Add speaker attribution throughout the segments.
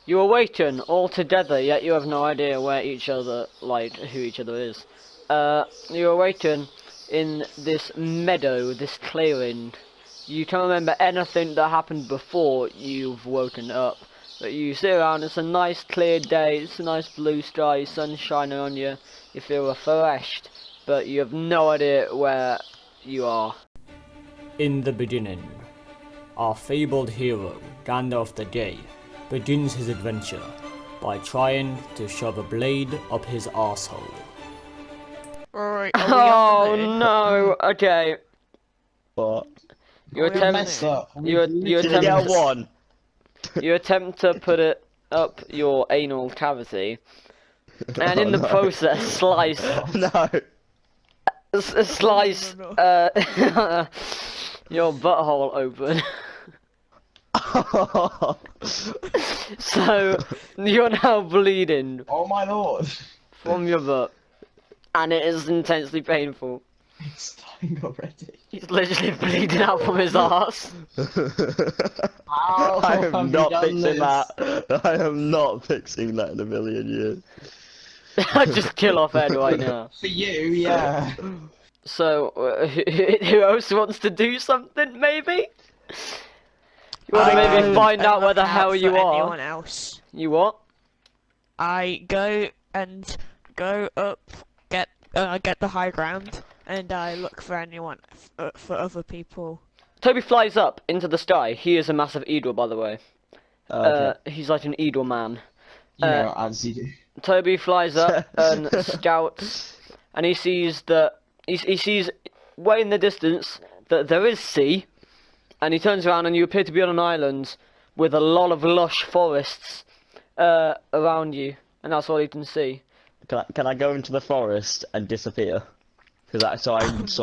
Speaker 1: You awaken all together, yet you have no idea where each other, who each other is. You awaken in this meadow, this clearing. You can't remember anything that happened before you've woken up. But you sit around, it's a nice clear day, it's a nice blue sky, sun shining on you. You feel refreshed, but you have no idea where you are. In the beginning, our fabled hero, Gandalf the Grey, begins his adventure by trying to shove a blade up his arsehole.
Speaker 2: Alright,
Speaker 1: Oh no! Okay.
Speaker 3: What?
Speaker 1: You attempt. You
Speaker 3: Did you get a
Speaker 1: attempt.
Speaker 3: 1?
Speaker 1: You attempt to put it up your anal cavity, and in the process, slice.
Speaker 3: No.
Speaker 1: Slice. Your butthole open. So you're now bleeding.
Speaker 4: Oh my lord!
Speaker 1: From your butt, and it is intensely painful.
Speaker 4: It's dying already.
Speaker 1: He's literally bleeding out from his ass.
Speaker 4: How
Speaker 3: I
Speaker 4: have
Speaker 3: am
Speaker 4: you
Speaker 3: not
Speaker 4: done
Speaker 3: fixing
Speaker 4: this?
Speaker 3: that. I am not fixing that in a million years.
Speaker 1: Just kill off Ed right now.
Speaker 4: For you, yeah.
Speaker 1: So, who else wants to do something? Maybe. You want to maybe find out where the hell you are.
Speaker 2: Anyone else?
Speaker 1: You what?
Speaker 2: I go up, get the high ground, and I look for anyone, for other people.
Speaker 1: Toby flies up into the sky. He is a massive eagle, by the way.
Speaker 3: Okay.
Speaker 1: He's like an eagle man.
Speaker 4: You know, as you do.
Speaker 1: Toby flies up and scouts, and he sees that he sees way in the distance that there is sea, and he turns around and you appear to be on an island with a lot of lush forests around you, and that's all you can see.
Speaker 3: Can I go into the forest and disappear? So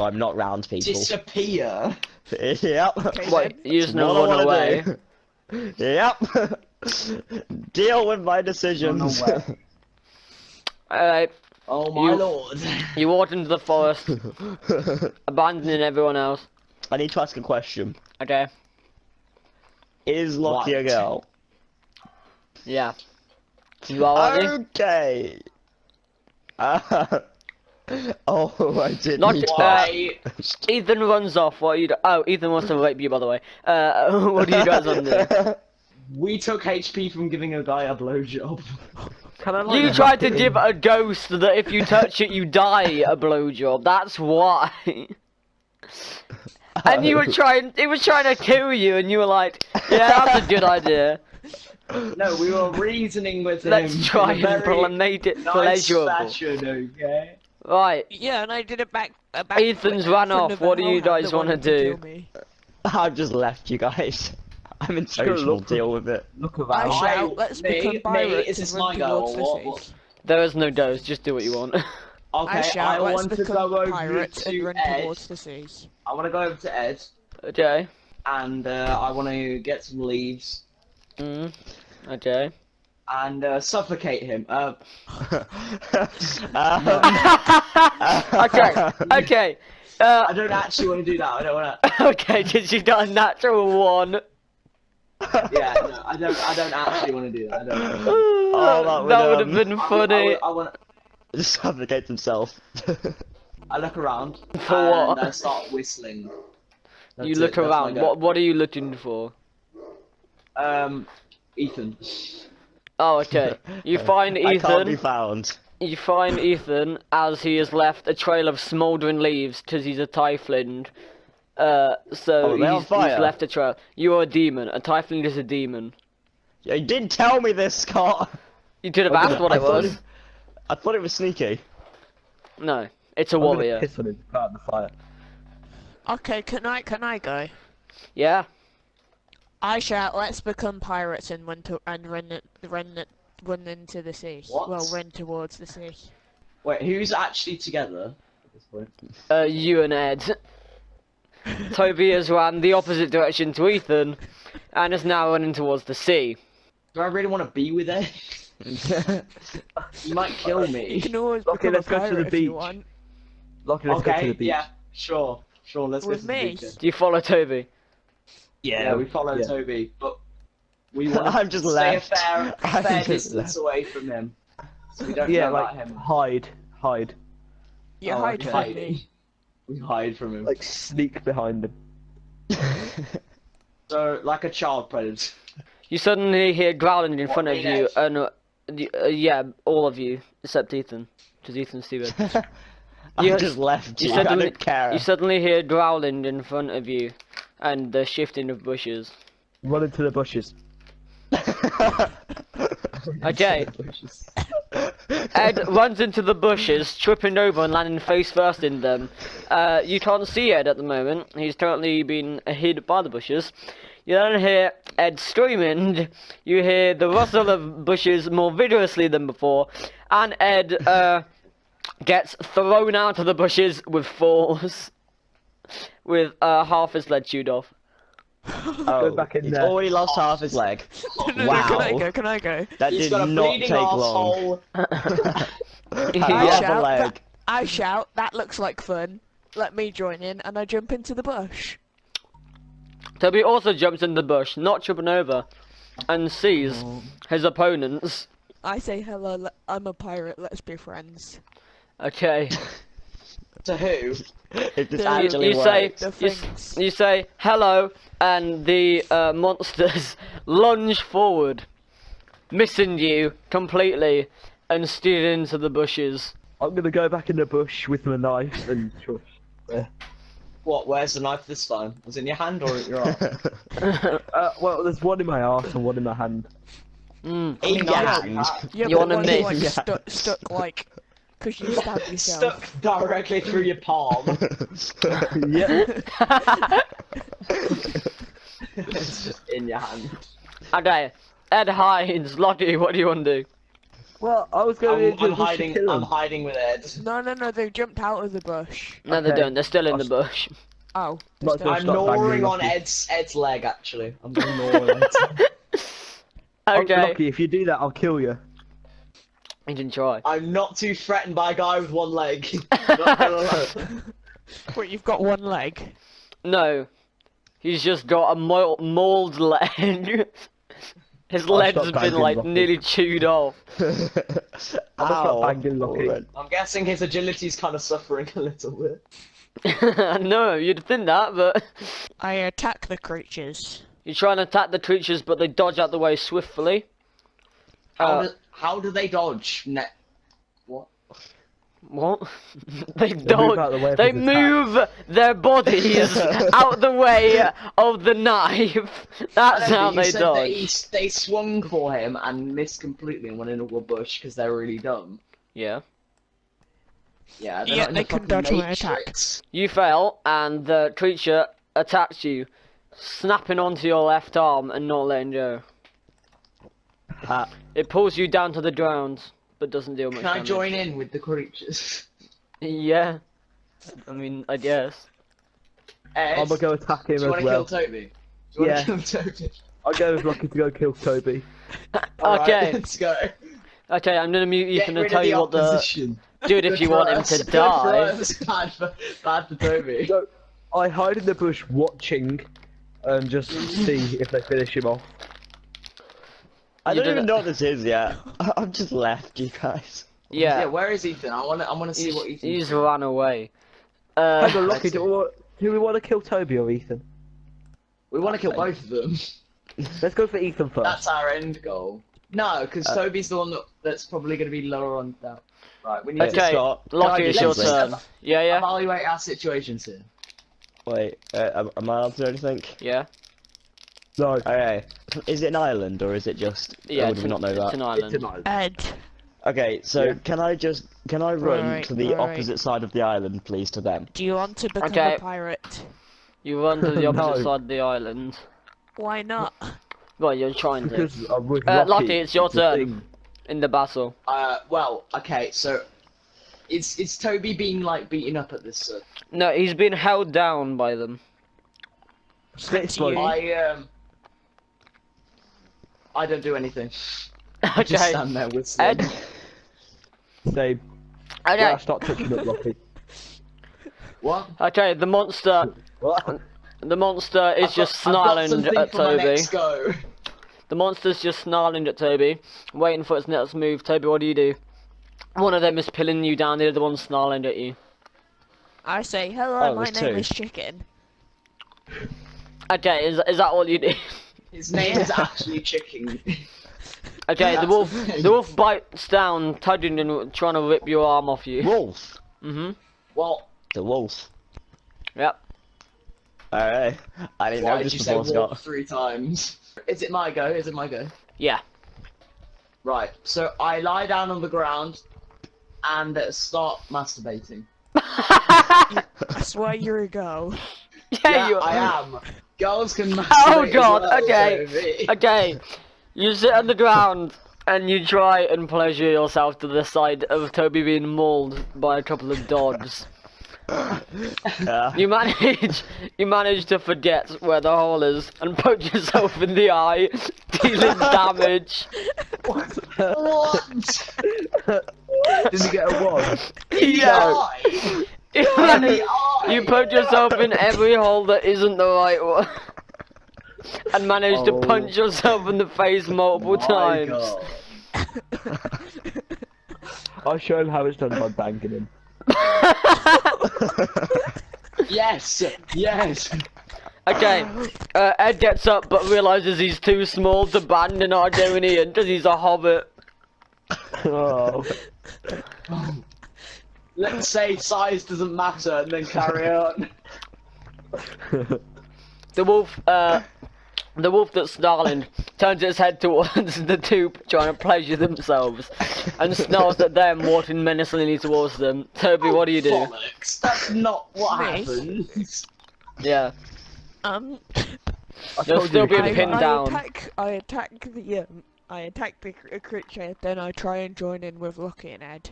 Speaker 3: I'm not round people.
Speaker 4: Disappear?
Speaker 3: Yep.
Speaker 2: Okay,
Speaker 1: Wait, you just know
Speaker 3: What I
Speaker 1: run
Speaker 3: wanna
Speaker 1: away.
Speaker 3: do. Yep. Deal with my decisions.
Speaker 4: Run away.
Speaker 1: Alright,
Speaker 4: Oh my lord.
Speaker 1: you walk into the forest, abandoning everyone else.
Speaker 3: I need to ask a question.
Speaker 1: Okay,
Speaker 3: Is Lockie a
Speaker 4: What?
Speaker 3: girl?
Speaker 1: yeah. You are ready?
Speaker 3: Okay. Oh, I didn't
Speaker 1: Not
Speaker 3: need to
Speaker 4: Why?
Speaker 1: Ethan runs off. What are you do? Oh, Ethan wants to rape you, by the way. What do you guys want to
Speaker 4: We took HP from giving a guy a blowjob.
Speaker 1: do? You tried to give a ghost that if you touch it, you die a blowjob. That's why. And you were trying. It was trying to kill you, and you were like, "Yeah, that's a good idea.
Speaker 4: No, we were reasoning with him.
Speaker 1: Let's try
Speaker 4: in a
Speaker 1: and
Speaker 4: very
Speaker 1: make it
Speaker 4: nice
Speaker 1: pleasurable."
Speaker 4: fashion, okay?
Speaker 1: Right.
Speaker 2: Yeah, and I did it back.
Speaker 1: Ethan's run off. What do you guys want to do?
Speaker 3: I've just left you guys. I'm in social deal with it.
Speaker 4: Look
Speaker 2: I
Speaker 4: around.
Speaker 2: shout, let's become pirates
Speaker 4: is this
Speaker 2: and
Speaker 4: my
Speaker 2: run
Speaker 4: goal?
Speaker 2: towards the
Speaker 4: What?
Speaker 2: seas.
Speaker 1: There is no dose. Just do what you want.
Speaker 4: Okay,
Speaker 2: I shout,
Speaker 4: I
Speaker 2: let's
Speaker 4: want to
Speaker 2: become
Speaker 4: go over
Speaker 2: pirates and
Speaker 4: to
Speaker 2: run
Speaker 4: Ed.
Speaker 2: towards the seas.
Speaker 4: I want to go over to Ed,
Speaker 1: Okay.
Speaker 4: and I want to get some leaves
Speaker 1: Okay.
Speaker 4: and suffocate him.
Speaker 1: Okay. Okay.
Speaker 4: I don't actually want to do that. I don't want to.
Speaker 1: Okay. Did you got a natural one?
Speaker 4: Yeah, no, I don't actually want to do that. I don't.
Speaker 3: Oh,
Speaker 1: that would have been funny.
Speaker 4: I want.
Speaker 3: Just suffocate himself.
Speaker 4: I look around
Speaker 1: For
Speaker 4: and
Speaker 1: what?
Speaker 4: I start whistling. That's
Speaker 1: You
Speaker 4: it,
Speaker 1: look
Speaker 4: that's my
Speaker 1: around.
Speaker 4: go.
Speaker 1: What are you looking for?
Speaker 4: Ethan.
Speaker 1: Oh, okay. You find
Speaker 3: I can't be
Speaker 1: Ethan.
Speaker 3: found.
Speaker 1: You find Ethan as he has left a trail of smouldering leaves because he's a tiefling. So
Speaker 3: Oh, they're on
Speaker 1: he's
Speaker 3: fire.
Speaker 1: left a trail. You are a demon. A tiefling is a demon.
Speaker 3: You didn't tell me this, Scott.
Speaker 1: You could have asked what
Speaker 3: I
Speaker 1: it
Speaker 3: thought
Speaker 1: was.
Speaker 3: I thought it was sneaky.
Speaker 1: No, it's a warrior.
Speaker 3: Piss on him to put out the fire.
Speaker 2: Okay, can I go?
Speaker 1: Yeah.
Speaker 2: I shout, let's become pirates and run into the sea.
Speaker 4: What?
Speaker 2: Well, run towards the sea.
Speaker 4: Wait, who's actually together at this point?
Speaker 1: You and Ed. Toby has ran the opposite direction to Ethan, and is now running towards the sea.
Speaker 4: Do I really want to be with Ed? You might kill
Speaker 2: You
Speaker 4: me.
Speaker 2: can always
Speaker 3: Okay,
Speaker 2: become
Speaker 3: let's
Speaker 2: a
Speaker 3: go to
Speaker 2: pirate
Speaker 3: the
Speaker 2: if you
Speaker 3: beach.
Speaker 2: want.
Speaker 3: Lockie, let's go to the
Speaker 4: Okay,
Speaker 3: beach.
Speaker 4: yeah, sure, let's
Speaker 2: With
Speaker 4: go to the
Speaker 2: me?
Speaker 4: beach then.
Speaker 1: Do you follow Toby?
Speaker 4: Yeah, we follow Toby, but We want
Speaker 3: I'm just
Speaker 4: to stay
Speaker 3: left.
Speaker 4: a fair
Speaker 3: I'm just
Speaker 4: distance
Speaker 3: left.
Speaker 4: away from him. So we don't
Speaker 5: Yeah,
Speaker 4: know
Speaker 5: like
Speaker 4: about him.
Speaker 5: hide,
Speaker 2: You
Speaker 1: Oh,
Speaker 2: hide
Speaker 1: okay.
Speaker 2: from me.
Speaker 4: We hide from him.
Speaker 5: like sneak behind him.
Speaker 4: So, like a child predator.
Speaker 1: You suddenly hear growling in
Speaker 4: What,
Speaker 1: front of
Speaker 4: me
Speaker 1: you,
Speaker 4: next?
Speaker 1: and yeah, all of you except Ethan, because Ethan's too red.
Speaker 3: I
Speaker 1: You-
Speaker 3: just left
Speaker 1: you
Speaker 3: you.
Speaker 1: said
Speaker 3: I
Speaker 1: the-
Speaker 3: don't care.
Speaker 1: You suddenly hear growling in front of you, and the shifting of bushes.
Speaker 5: Run into the bushes.
Speaker 1: Okay, Ed runs into the bushes, tripping over and landing face first in them. You can't see Ed at the moment. He's currently been hid by the bushes. You then hear Ed screaming. You hear the rustle of bushes more vigorously than before, and Ed gets thrown out of the bushes with force, with half his leg chewed off.
Speaker 3: Oh,
Speaker 5: back in
Speaker 3: he's
Speaker 5: there.
Speaker 3: already lost half his leg.
Speaker 2: No,
Speaker 3: Wow.
Speaker 2: can I go? Can I go?
Speaker 3: That
Speaker 4: He's
Speaker 3: did
Speaker 4: got a
Speaker 3: not
Speaker 4: bleeding
Speaker 3: take long.
Speaker 4: arsehole.
Speaker 3: Half a
Speaker 2: shout,
Speaker 3: leg.
Speaker 2: I shout, that looks like fun. Let me join in, and I jump into the bush.
Speaker 1: Toby also jumps in the bush, not tripping over, and sees his opponents.
Speaker 2: I say hello, I'm a pirate, let's be friends.
Speaker 1: Okay.
Speaker 4: To who?
Speaker 3: It just
Speaker 2: You-
Speaker 3: actually
Speaker 1: you say
Speaker 3: works.
Speaker 2: The things.
Speaker 1: you say hello, and the monsters lunge forward, missing you completely, and steer into the bushes.
Speaker 5: I'm gonna go back in the bush with my knife and shush.
Speaker 4: What? Where's the knife this time? Was it in your hand or in your arm?
Speaker 5: Well, there's one in my arse and one in my hand.
Speaker 1: Mm.
Speaker 3: In your hand.
Speaker 2: Yeah,
Speaker 1: You
Speaker 2: but
Speaker 1: wanna
Speaker 2: one's
Speaker 1: miss?
Speaker 2: like
Speaker 3: Yeah.
Speaker 2: stuck like, cause you stabbed yourself.
Speaker 4: Stuck directly through your palm.
Speaker 5: Yeah.
Speaker 4: It's just in your hand.
Speaker 1: Okay, Ed hides. Lockie, what do you want to do?
Speaker 5: Well, I was going into
Speaker 4: I'm
Speaker 5: the bush to
Speaker 4: hiding.
Speaker 5: kill
Speaker 4: I'm
Speaker 5: him.
Speaker 4: hiding with Ed.
Speaker 2: No, they've jumped out of the bush.
Speaker 1: No, they
Speaker 5: Okay.
Speaker 1: don't. They're still in the bush.
Speaker 2: Oh,
Speaker 5: Not
Speaker 2: they're
Speaker 5: just-
Speaker 2: still-
Speaker 4: I'm
Speaker 5: stop banging
Speaker 4: gnawing on
Speaker 5: Lucky.
Speaker 4: Ed's leg. Actually, I'm gonna gnaw on Ed.
Speaker 5: Oh,
Speaker 1: Okay,
Speaker 5: Lucky, if you do that, I'll kill you.
Speaker 1: you can try.
Speaker 4: I'm not too threatened by a guy with one leg. Not gonna lie.
Speaker 2: Wait, you've got one leg.
Speaker 1: No, he's just got a mauled leg. His
Speaker 5: I'll
Speaker 1: leg's
Speaker 5: stop
Speaker 1: been
Speaker 5: banging
Speaker 1: like
Speaker 5: Lucky.
Speaker 1: nearly chewed off.
Speaker 5: I'll stop banging Lucky.
Speaker 3: alright.
Speaker 4: I'm guessing his agility's kind of suffering a little bit.
Speaker 1: No, you'd think that, but
Speaker 2: I attack the creatures.
Speaker 1: you try and attack the creatures, but they dodge out the way swiftly.
Speaker 4: How do they dodge? What?
Speaker 1: What? They
Speaker 5: move
Speaker 1: dodge.
Speaker 5: out the way of
Speaker 1: They
Speaker 5: his attack.
Speaker 1: move their bodies out the way of the knife. That's how
Speaker 4: You
Speaker 1: they
Speaker 4: said that
Speaker 1: dodge.
Speaker 4: they swung for him and missed completely and went into a bush because they're really dumb.
Speaker 1: Yeah.
Speaker 4: Yeah, they're
Speaker 2: Yeah,
Speaker 4: not in
Speaker 2: they
Speaker 4: the
Speaker 2: couldn't
Speaker 4: fucking
Speaker 2: dodge my attack.
Speaker 4: Matrix.
Speaker 1: You fail, and the creature attacks you, snapping onto your left arm and not letting go.
Speaker 3: Ha.
Speaker 1: It pulls you down to the ground, but doesn't deal much
Speaker 4: Can I
Speaker 1: damage.
Speaker 4: join in with the creatures?
Speaker 1: Yeah. I mean, I guess.
Speaker 4: Ed,
Speaker 5: I'm gonna go attack him
Speaker 4: do you
Speaker 5: as
Speaker 4: want to
Speaker 5: well.
Speaker 4: kill Toby? Do you
Speaker 5: Yeah.
Speaker 4: want to kill Toby?
Speaker 5: I'll go with Lucky to go kill Toby.
Speaker 4: Alright,
Speaker 1: Okay.
Speaker 4: let's go.
Speaker 1: Okay, I'm gonna mute
Speaker 4: Get
Speaker 1: Ethan
Speaker 4: rid
Speaker 1: and tell
Speaker 4: of the
Speaker 1: you what the
Speaker 4: opposition.
Speaker 1: dude if
Speaker 4: Good
Speaker 1: you
Speaker 4: for
Speaker 1: want him
Speaker 4: us.
Speaker 1: to
Speaker 4: Good for
Speaker 1: die.
Speaker 4: us. Bad for Toby.
Speaker 5: So, I hide in the bush watching and just see if they finish him off.
Speaker 3: I
Speaker 1: You
Speaker 3: don't
Speaker 1: did
Speaker 3: even
Speaker 1: it.
Speaker 3: know what this is yet. I've just left you guys.
Speaker 4: Yeah,
Speaker 1: Yeah,
Speaker 4: where is Ethan? I wanna see what Ethan.
Speaker 1: he's run away.
Speaker 5: Hang on, Lucky,
Speaker 4: let's
Speaker 5: do we want to kill Toby or Ethan?
Speaker 4: We want to kill both of them.
Speaker 5: Let's go for Ethan first.
Speaker 4: That's our end goal. No, because Toby's the one that's probably going to be lower on that. Right, we need
Speaker 1: Okay,
Speaker 3: Scott,
Speaker 1: Lockie,
Speaker 3: can I
Speaker 1: it's
Speaker 3: do
Speaker 1: your
Speaker 3: something?
Speaker 1: turn. Yeah,
Speaker 4: to
Speaker 1: yeah,
Speaker 4: evaluate our situations here.
Speaker 3: Wait, am I allowed to do anything?
Speaker 1: yeah.
Speaker 5: No,
Speaker 3: Okay. Is it an island or is it just?
Speaker 1: Yeah,
Speaker 3: I
Speaker 1: it's
Speaker 3: would not know
Speaker 1: it's
Speaker 3: that.
Speaker 1: an
Speaker 5: it's
Speaker 1: island.
Speaker 5: an island.
Speaker 2: Ed.
Speaker 3: Okay, so
Speaker 5: Yeah.
Speaker 3: can I run
Speaker 2: Right,
Speaker 3: to the
Speaker 2: right.
Speaker 3: opposite side of the island, please, to them?
Speaker 2: Do you want to become
Speaker 1: Okay.
Speaker 2: a pirate?
Speaker 1: You run to the opposite
Speaker 5: No.
Speaker 1: side of the island.
Speaker 2: Why not?
Speaker 1: Well, you're trying to.
Speaker 5: Because I'm with
Speaker 1: Lucky,
Speaker 5: Lucky.
Speaker 1: it's your
Speaker 5: the
Speaker 1: turn.
Speaker 5: thing.
Speaker 1: In the battle.
Speaker 4: Well, okay, so is Toby being like beaten up at this?
Speaker 1: No, he's been held down by them.
Speaker 5: Split
Speaker 2: To you.
Speaker 5: smoke.
Speaker 4: I don't do anything. I just
Speaker 1: Okay.
Speaker 4: stand there whistling.
Speaker 1: Ed.
Speaker 5: Same.
Speaker 1: Okay.
Speaker 5: Yeah, start touching up Lucky.
Speaker 4: What?
Speaker 1: Okay, the monster
Speaker 5: What?
Speaker 1: is
Speaker 4: I've got
Speaker 1: just snarling
Speaker 4: something
Speaker 1: at
Speaker 4: for my
Speaker 1: Toby.
Speaker 4: next go.
Speaker 1: The monster's just snarling at Toby, waiting for its next move. Toby, what do you do? One of them is pinning you down, the other one's snarling at you.
Speaker 2: I say, hello,
Speaker 3: Oh,
Speaker 2: my
Speaker 3: there's
Speaker 2: name
Speaker 3: two.
Speaker 2: is Chicken.
Speaker 1: Okay, is that all you do?
Speaker 4: His name is actually Chicken.
Speaker 1: Okay, the
Speaker 4: That's
Speaker 1: wolf bites down, tugging and trying to rip your arm off you.
Speaker 3: Wolf.
Speaker 4: Well,
Speaker 3: The wolf.
Speaker 1: Yep.
Speaker 3: Alright. I didn't
Speaker 4: why
Speaker 3: know
Speaker 4: did
Speaker 3: this
Speaker 4: you say
Speaker 3: before,
Speaker 4: wolf
Speaker 3: Scott.
Speaker 4: 3 times? Is it my go? Is it my go?
Speaker 1: Yeah.
Speaker 4: Right, so I lie down on the ground and start masturbating.
Speaker 2: I swear you're a girl.
Speaker 1: Yeah, you
Speaker 4: I am. Girls can masturbate.
Speaker 1: Oh god,
Speaker 4: as well,
Speaker 1: okay.
Speaker 4: Toby.
Speaker 1: Okay. You sit on the ground and you try and pleasure yourself to the side of Toby being mauled by a couple of dogs.
Speaker 3: Yeah.
Speaker 1: You manage to forget where the hole is and poke yourself in the eye, dealing damage.
Speaker 4: What?
Speaker 5: Did you get a one?
Speaker 1: Yeah.
Speaker 4: Why?
Speaker 1: You poke yourself in every hole that isn't the right one. And manage to
Speaker 5: Oh.
Speaker 1: punch yourself in the face multiple
Speaker 4: My
Speaker 1: times.
Speaker 4: God.
Speaker 5: I'll show him how it's done by banking him.
Speaker 4: Yes, yes.
Speaker 1: Okay, Ed gets up but realises he's too small to abandon our journey because he's a hobbit.
Speaker 5: Oh.
Speaker 4: Let's say size doesn't matter and then carry on.
Speaker 1: The wolf that's snarling turns its head towards the two trying to pleasure themselves and snarls at them, walking menacingly towards them. Toby, what do you do?
Speaker 4: Bollocks, that's not what
Speaker 2: Me?
Speaker 1: Yeah,
Speaker 2: happens.
Speaker 5: I
Speaker 1: you'll
Speaker 5: told
Speaker 1: still
Speaker 5: you
Speaker 1: be
Speaker 5: to
Speaker 1: pinned
Speaker 5: do
Speaker 1: down.
Speaker 2: I attack the creature, then I try and join in with Lucky and Ed.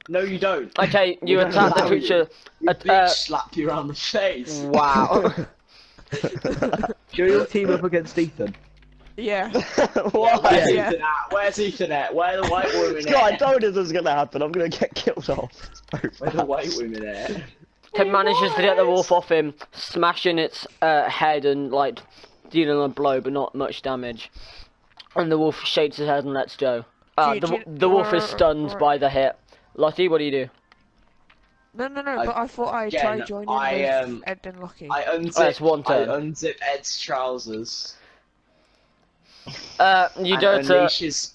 Speaker 4: No, you don't.
Speaker 1: Okay, you
Speaker 4: We don't
Speaker 1: attack the
Speaker 4: allow
Speaker 1: creature.
Speaker 4: You bitch slap you around the face.
Speaker 1: Wow.
Speaker 5: Show your team up against Ethan.
Speaker 2: Yeah.
Speaker 3: Why?
Speaker 4: Where's
Speaker 2: Yeah.
Speaker 4: Ethan at? Where's Ethan at? Where are the white women
Speaker 3: Scott, I
Speaker 4: at?
Speaker 3: told you this was gonna happen. I'm gonna get killed off.
Speaker 4: Where are the white women at?
Speaker 1: Ted manages to get the wolf off him, smashing its head and like dealing a blow, but not much damage. And the wolf shakes his head and lets go. The wolf is stunned by the hit. Lottie, what do you do?
Speaker 2: No, but I thought I'd try
Speaker 4: Again,
Speaker 2: joining
Speaker 4: I,
Speaker 2: with Ed and Lucky.
Speaker 4: I unzip,
Speaker 1: that's one turn.
Speaker 4: I unzip Ed's trousers.
Speaker 1: You
Speaker 4: And
Speaker 1: don't.
Speaker 4: unleash his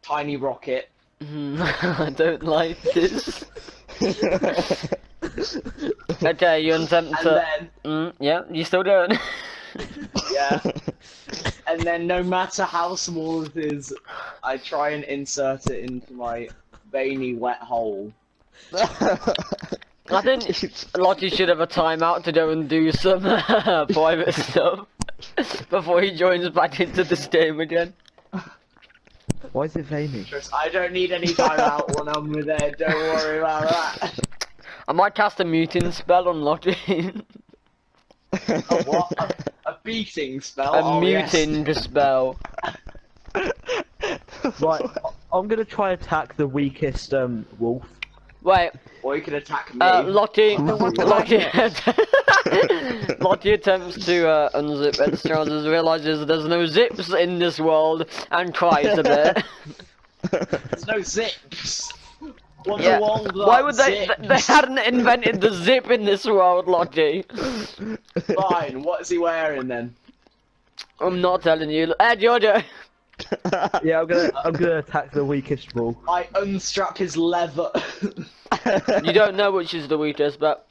Speaker 4: tiny rocket.
Speaker 1: I don't like this. Okay, you attempt
Speaker 4: And
Speaker 1: to.
Speaker 4: then,
Speaker 1: Yeah, you still don't.
Speaker 4: yeah. And then no matter how small it is, I try and insert it into my veiny wet hole.
Speaker 1: I think Lottie should have a timeout to go and do some private stuff before he joins back into this game again.
Speaker 5: Why is it veiny?
Speaker 4: I don't need any time out when I'm with Ed, don't worry about that.
Speaker 1: I might cast a muting spell on Lottie.
Speaker 4: A what? A beating spell?
Speaker 1: A
Speaker 4: Oh, yes.
Speaker 1: muting spell.
Speaker 5: Right, I'm gonna try attack the weakest wolf.
Speaker 1: Wait,
Speaker 4: Or you can attack me.
Speaker 1: Lottie.
Speaker 2: The one that
Speaker 1: Lottie. Lottie attempts to unzip Ed's trousers, realizes there's no zips in this world, and cries a bit.
Speaker 4: There's no zips. What's
Speaker 1: Yeah.
Speaker 4: a world
Speaker 1: Why
Speaker 4: without
Speaker 1: would they?
Speaker 4: zips?
Speaker 1: They hadn't invented the zip in this world, Lottie.
Speaker 4: Fine, what is he wearing then?
Speaker 1: I'm not telling you. Ed, you're doing.
Speaker 5: Yeah, I'm gonna attack the weakest wolf.
Speaker 4: I unstrap his leather.
Speaker 1: You don't know which is the weakest, but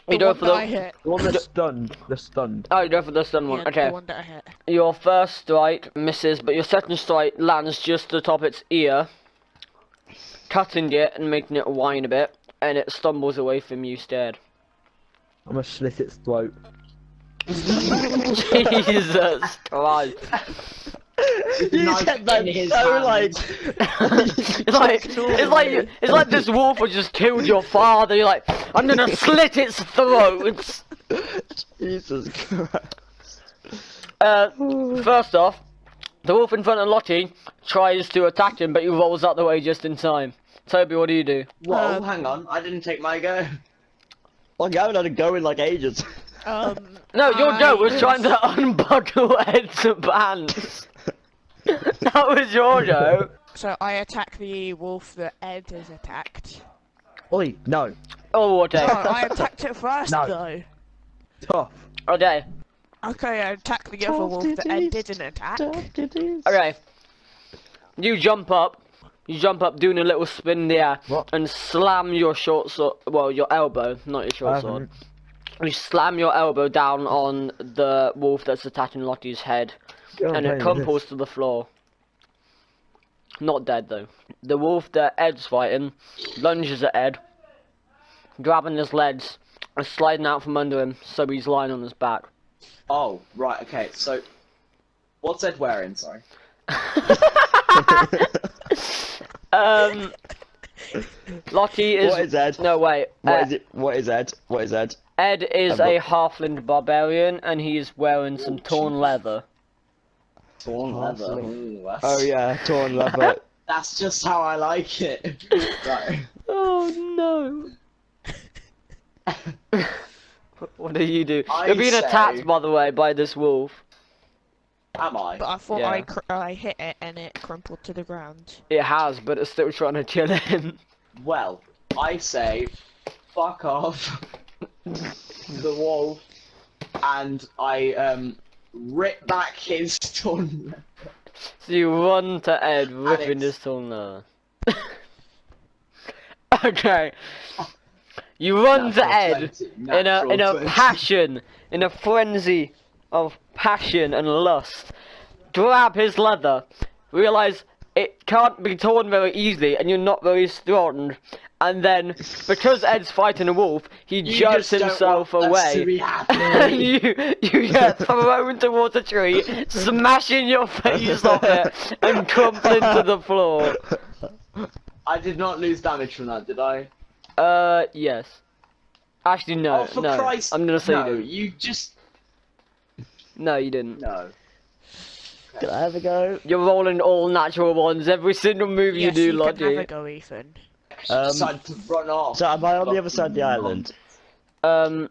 Speaker 2: The
Speaker 1: you go
Speaker 2: one
Speaker 1: for
Speaker 2: that I
Speaker 1: the.
Speaker 2: hit.
Speaker 5: The one that's stunned. The stunned.
Speaker 1: Oh, you go for the stun one.
Speaker 2: Yeah,
Speaker 1: Okay.
Speaker 2: the one that I hit.
Speaker 1: Your first strike misses, but your second strike lands just atop its ear, cutting it and making it whine a bit, and it stumbles away from you scared.
Speaker 5: I'm gonna slit its throat.
Speaker 1: Jesus Christ.
Speaker 3: You
Speaker 4: Knife
Speaker 3: said that
Speaker 4: in his
Speaker 3: so
Speaker 4: hand.
Speaker 3: like.
Speaker 1: It's like this wolf has just killed your father. You're like, I'm gonna slit its throat.
Speaker 3: Jesus Christ.
Speaker 1: First off, the wolf in front of Lottie tries to attack him, but he rolls out the way just in time. Toby, what do you do?
Speaker 4: Whoa, hang on, I didn't take my go.
Speaker 3: Like, I haven't had a go in like ages.
Speaker 1: No, your go was trying to unbuckle Ed's pants. That was your joke.
Speaker 2: So I attack the wolf that Ed has attacked.
Speaker 5: Oi, no.
Speaker 1: Oh, okay.
Speaker 2: No, I attacked it first
Speaker 5: No.
Speaker 2: though.
Speaker 5: Tough.
Speaker 1: Okay.
Speaker 2: Okay, I attacked the other wolf that Ed didn't attack.
Speaker 1: Okay. You jump up. You jump up doing a little spin in the air
Speaker 5: What?
Speaker 1: and slam your short sword, well, your elbow, not your short sword. You slam your elbow down on the wolf that's attacking Lottie's head, and it crumples to the floor. Not dead though. The wolf that Ed's fighting lunges at Ed, grabbing his legs and sliding out from under him, so he's lying on his back.
Speaker 4: Oh, right, okay, so... What's Ed wearing, sorry?
Speaker 1: Lottie is.
Speaker 3: What is Ed?
Speaker 1: No wait.
Speaker 3: What is it? What is Ed? What is Ed?
Speaker 1: Ed is a halfling barbarian, and he's wearing some torn leather.
Speaker 4: Torn leather. Ooh, that's...
Speaker 3: Oh yeah, torn leather.
Speaker 4: That's just how I like it. Right.
Speaker 1: Oh no. What do you do?
Speaker 4: I
Speaker 1: You're being
Speaker 4: say-
Speaker 1: attacked, by the way, by this wolf.
Speaker 4: Am I?
Speaker 2: But I thought
Speaker 1: Yeah.
Speaker 2: I hit it and it crumpled to the ground.
Speaker 1: It has, but it's still trying to kill him.
Speaker 4: Well, I say, fuck off the wolf, and I rip back his torn.
Speaker 1: So you run to Ed, ripping
Speaker 4: Alex.
Speaker 1: his torn leather. Okay. You run to Ed in a passion, in a frenzy of passion and lust. Grab his leather, realize it can't be torn very easily and you're not very strong, and then because Ed's fighting a wolf, he jerks himself away. And you get thrown towards a tree, smashing your face off it and crumpling to the floor.
Speaker 4: I did not lose damage from that, did I?
Speaker 1: Yes. Actually, no,
Speaker 4: Oh, for
Speaker 1: no.
Speaker 4: Christ!
Speaker 1: I'm gonna say
Speaker 4: no,
Speaker 1: you didn't.
Speaker 4: you just
Speaker 1: No, you didn't.
Speaker 4: no.
Speaker 3: Can I have a go?
Speaker 1: You're rolling all natural ones. Every single move you
Speaker 2: Yes,
Speaker 1: do,
Speaker 2: you can
Speaker 1: Lottie.
Speaker 2: have a go, Ethan.
Speaker 4: Decided to run off.
Speaker 3: So am I on the other side of the island?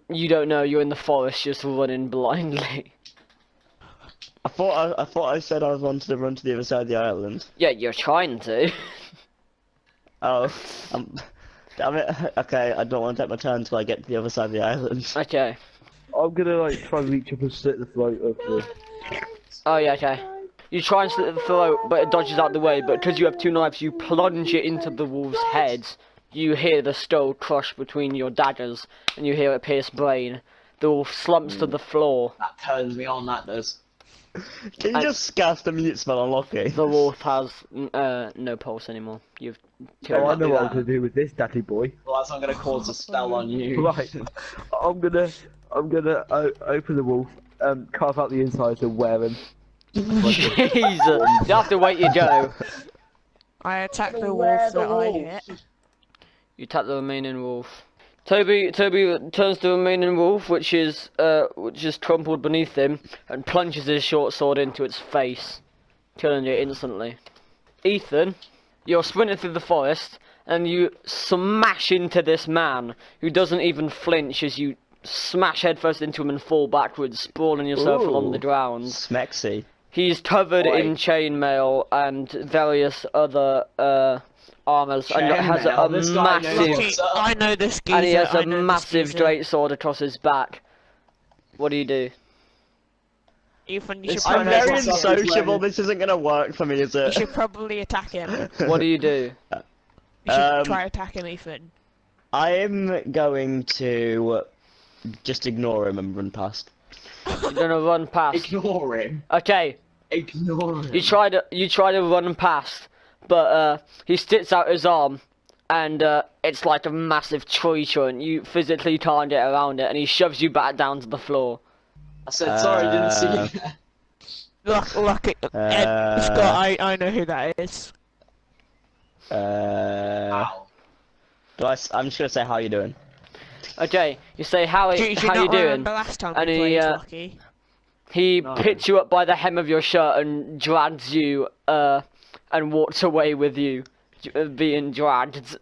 Speaker 1: You don't know. You're in the forest, just running blindly.
Speaker 3: I thought I said I wanted to run to the other side of the island.
Speaker 1: Yeah, you're trying to.
Speaker 3: Oh, damn it. Okay, I don't want to take my turn until I get to the other side of the island.
Speaker 1: Okay.
Speaker 5: I'm gonna like try and reach up and slit the throat of the.
Speaker 1: Oh yeah, okay. You try and slit the throat, but it dodges out the way. But because you have two knives, you plunge it into the wolf's head. You hear the skull crush between your daggers, and you hear it pierce brain. The wolf slumps to the floor.
Speaker 4: That turns me on. That does.
Speaker 3: Can you just cast a mute spell on Lockie?
Speaker 1: The wolf has no pulse anymore. You've killed
Speaker 5: Oh, I
Speaker 1: it.
Speaker 5: know what I'm gonna do with this, daddy boy.
Speaker 4: Well, that's not going to cause a spell on you.
Speaker 5: Right. I'm gonna open the wolf, carve out the insides and wear him.
Speaker 1: Jesus, you have to wait your go.
Speaker 2: I attack the wolf that I hit.
Speaker 1: You tap the remaining wolf. Toby turns the remaining wolf, which is crumpled beneath him, and plunges his short sword into its face, killing it instantly. Ethan, you're sprinting through the forest, and you smash into this man, who doesn't even flinch as you smash headfirst into him and fall backwards, sprawling yourself along the ground.
Speaker 3: Smexy.
Speaker 1: He's covered
Speaker 4: Oi.
Speaker 1: in chainmail and various other armors, and has a
Speaker 4: Chainmail? This guy knows
Speaker 1: massive,
Speaker 4: what's up.
Speaker 2: I know this geezer.
Speaker 1: and he has
Speaker 2: I
Speaker 1: a
Speaker 2: know this
Speaker 1: massive
Speaker 2: geezer.
Speaker 1: great sword across his back. What do you do?
Speaker 2: Ethan, you should
Speaker 4: This-
Speaker 3: I'm
Speaker 2: probably
Speaker 3: very
Speaker 4: what's up,
Speaker 2: attack him.
Speaker 3: unsociable, this isn't gonna work for me, is
Speaker 2: You
Speaker 3: it?
Speaker 2: should probably attack him.
Speaker 1: What do you do?
Speaker 2: You should
Speaker 3: Um,
Speaker 2: try attack him, Ethan.
Speaker 3: I'm going to just ignore him and run past.
Speaker 1: You're gonna run past.
Speaker 4: Ignore him.
Speaker 1: Okay,
Speaker 4: Ignore him.
Speaker 1: you try to run past, but he sticks out his arm, and it's like a massive tree trunk. You physically can't get around it, and he shoves you back down to the floor.
Speaker 4: I said sorry, didn't see you.
Speaker 2: Look, Ed, Scott, I know who that is.
Speaker 4: Ow.
Speaker 3: I'm just gonna say, how you doing?
Speaker 1: Okay, you say how
Speaker 2: Do you
Speaker 1: you
Speaker 2: not
Speaker 1: doing?
Speaker 2: remember last time
Speaker 1: And
Speaker 2: we
Speaker 1: he,
Speaker 2: played
Speaker 1: uh,
Speaker 2: Lucky?
Speaker 1: He
Speaker 4: No.
Speaker 1: picks you up by the hem of your shirt and drags you, and walks away with you, being dragged.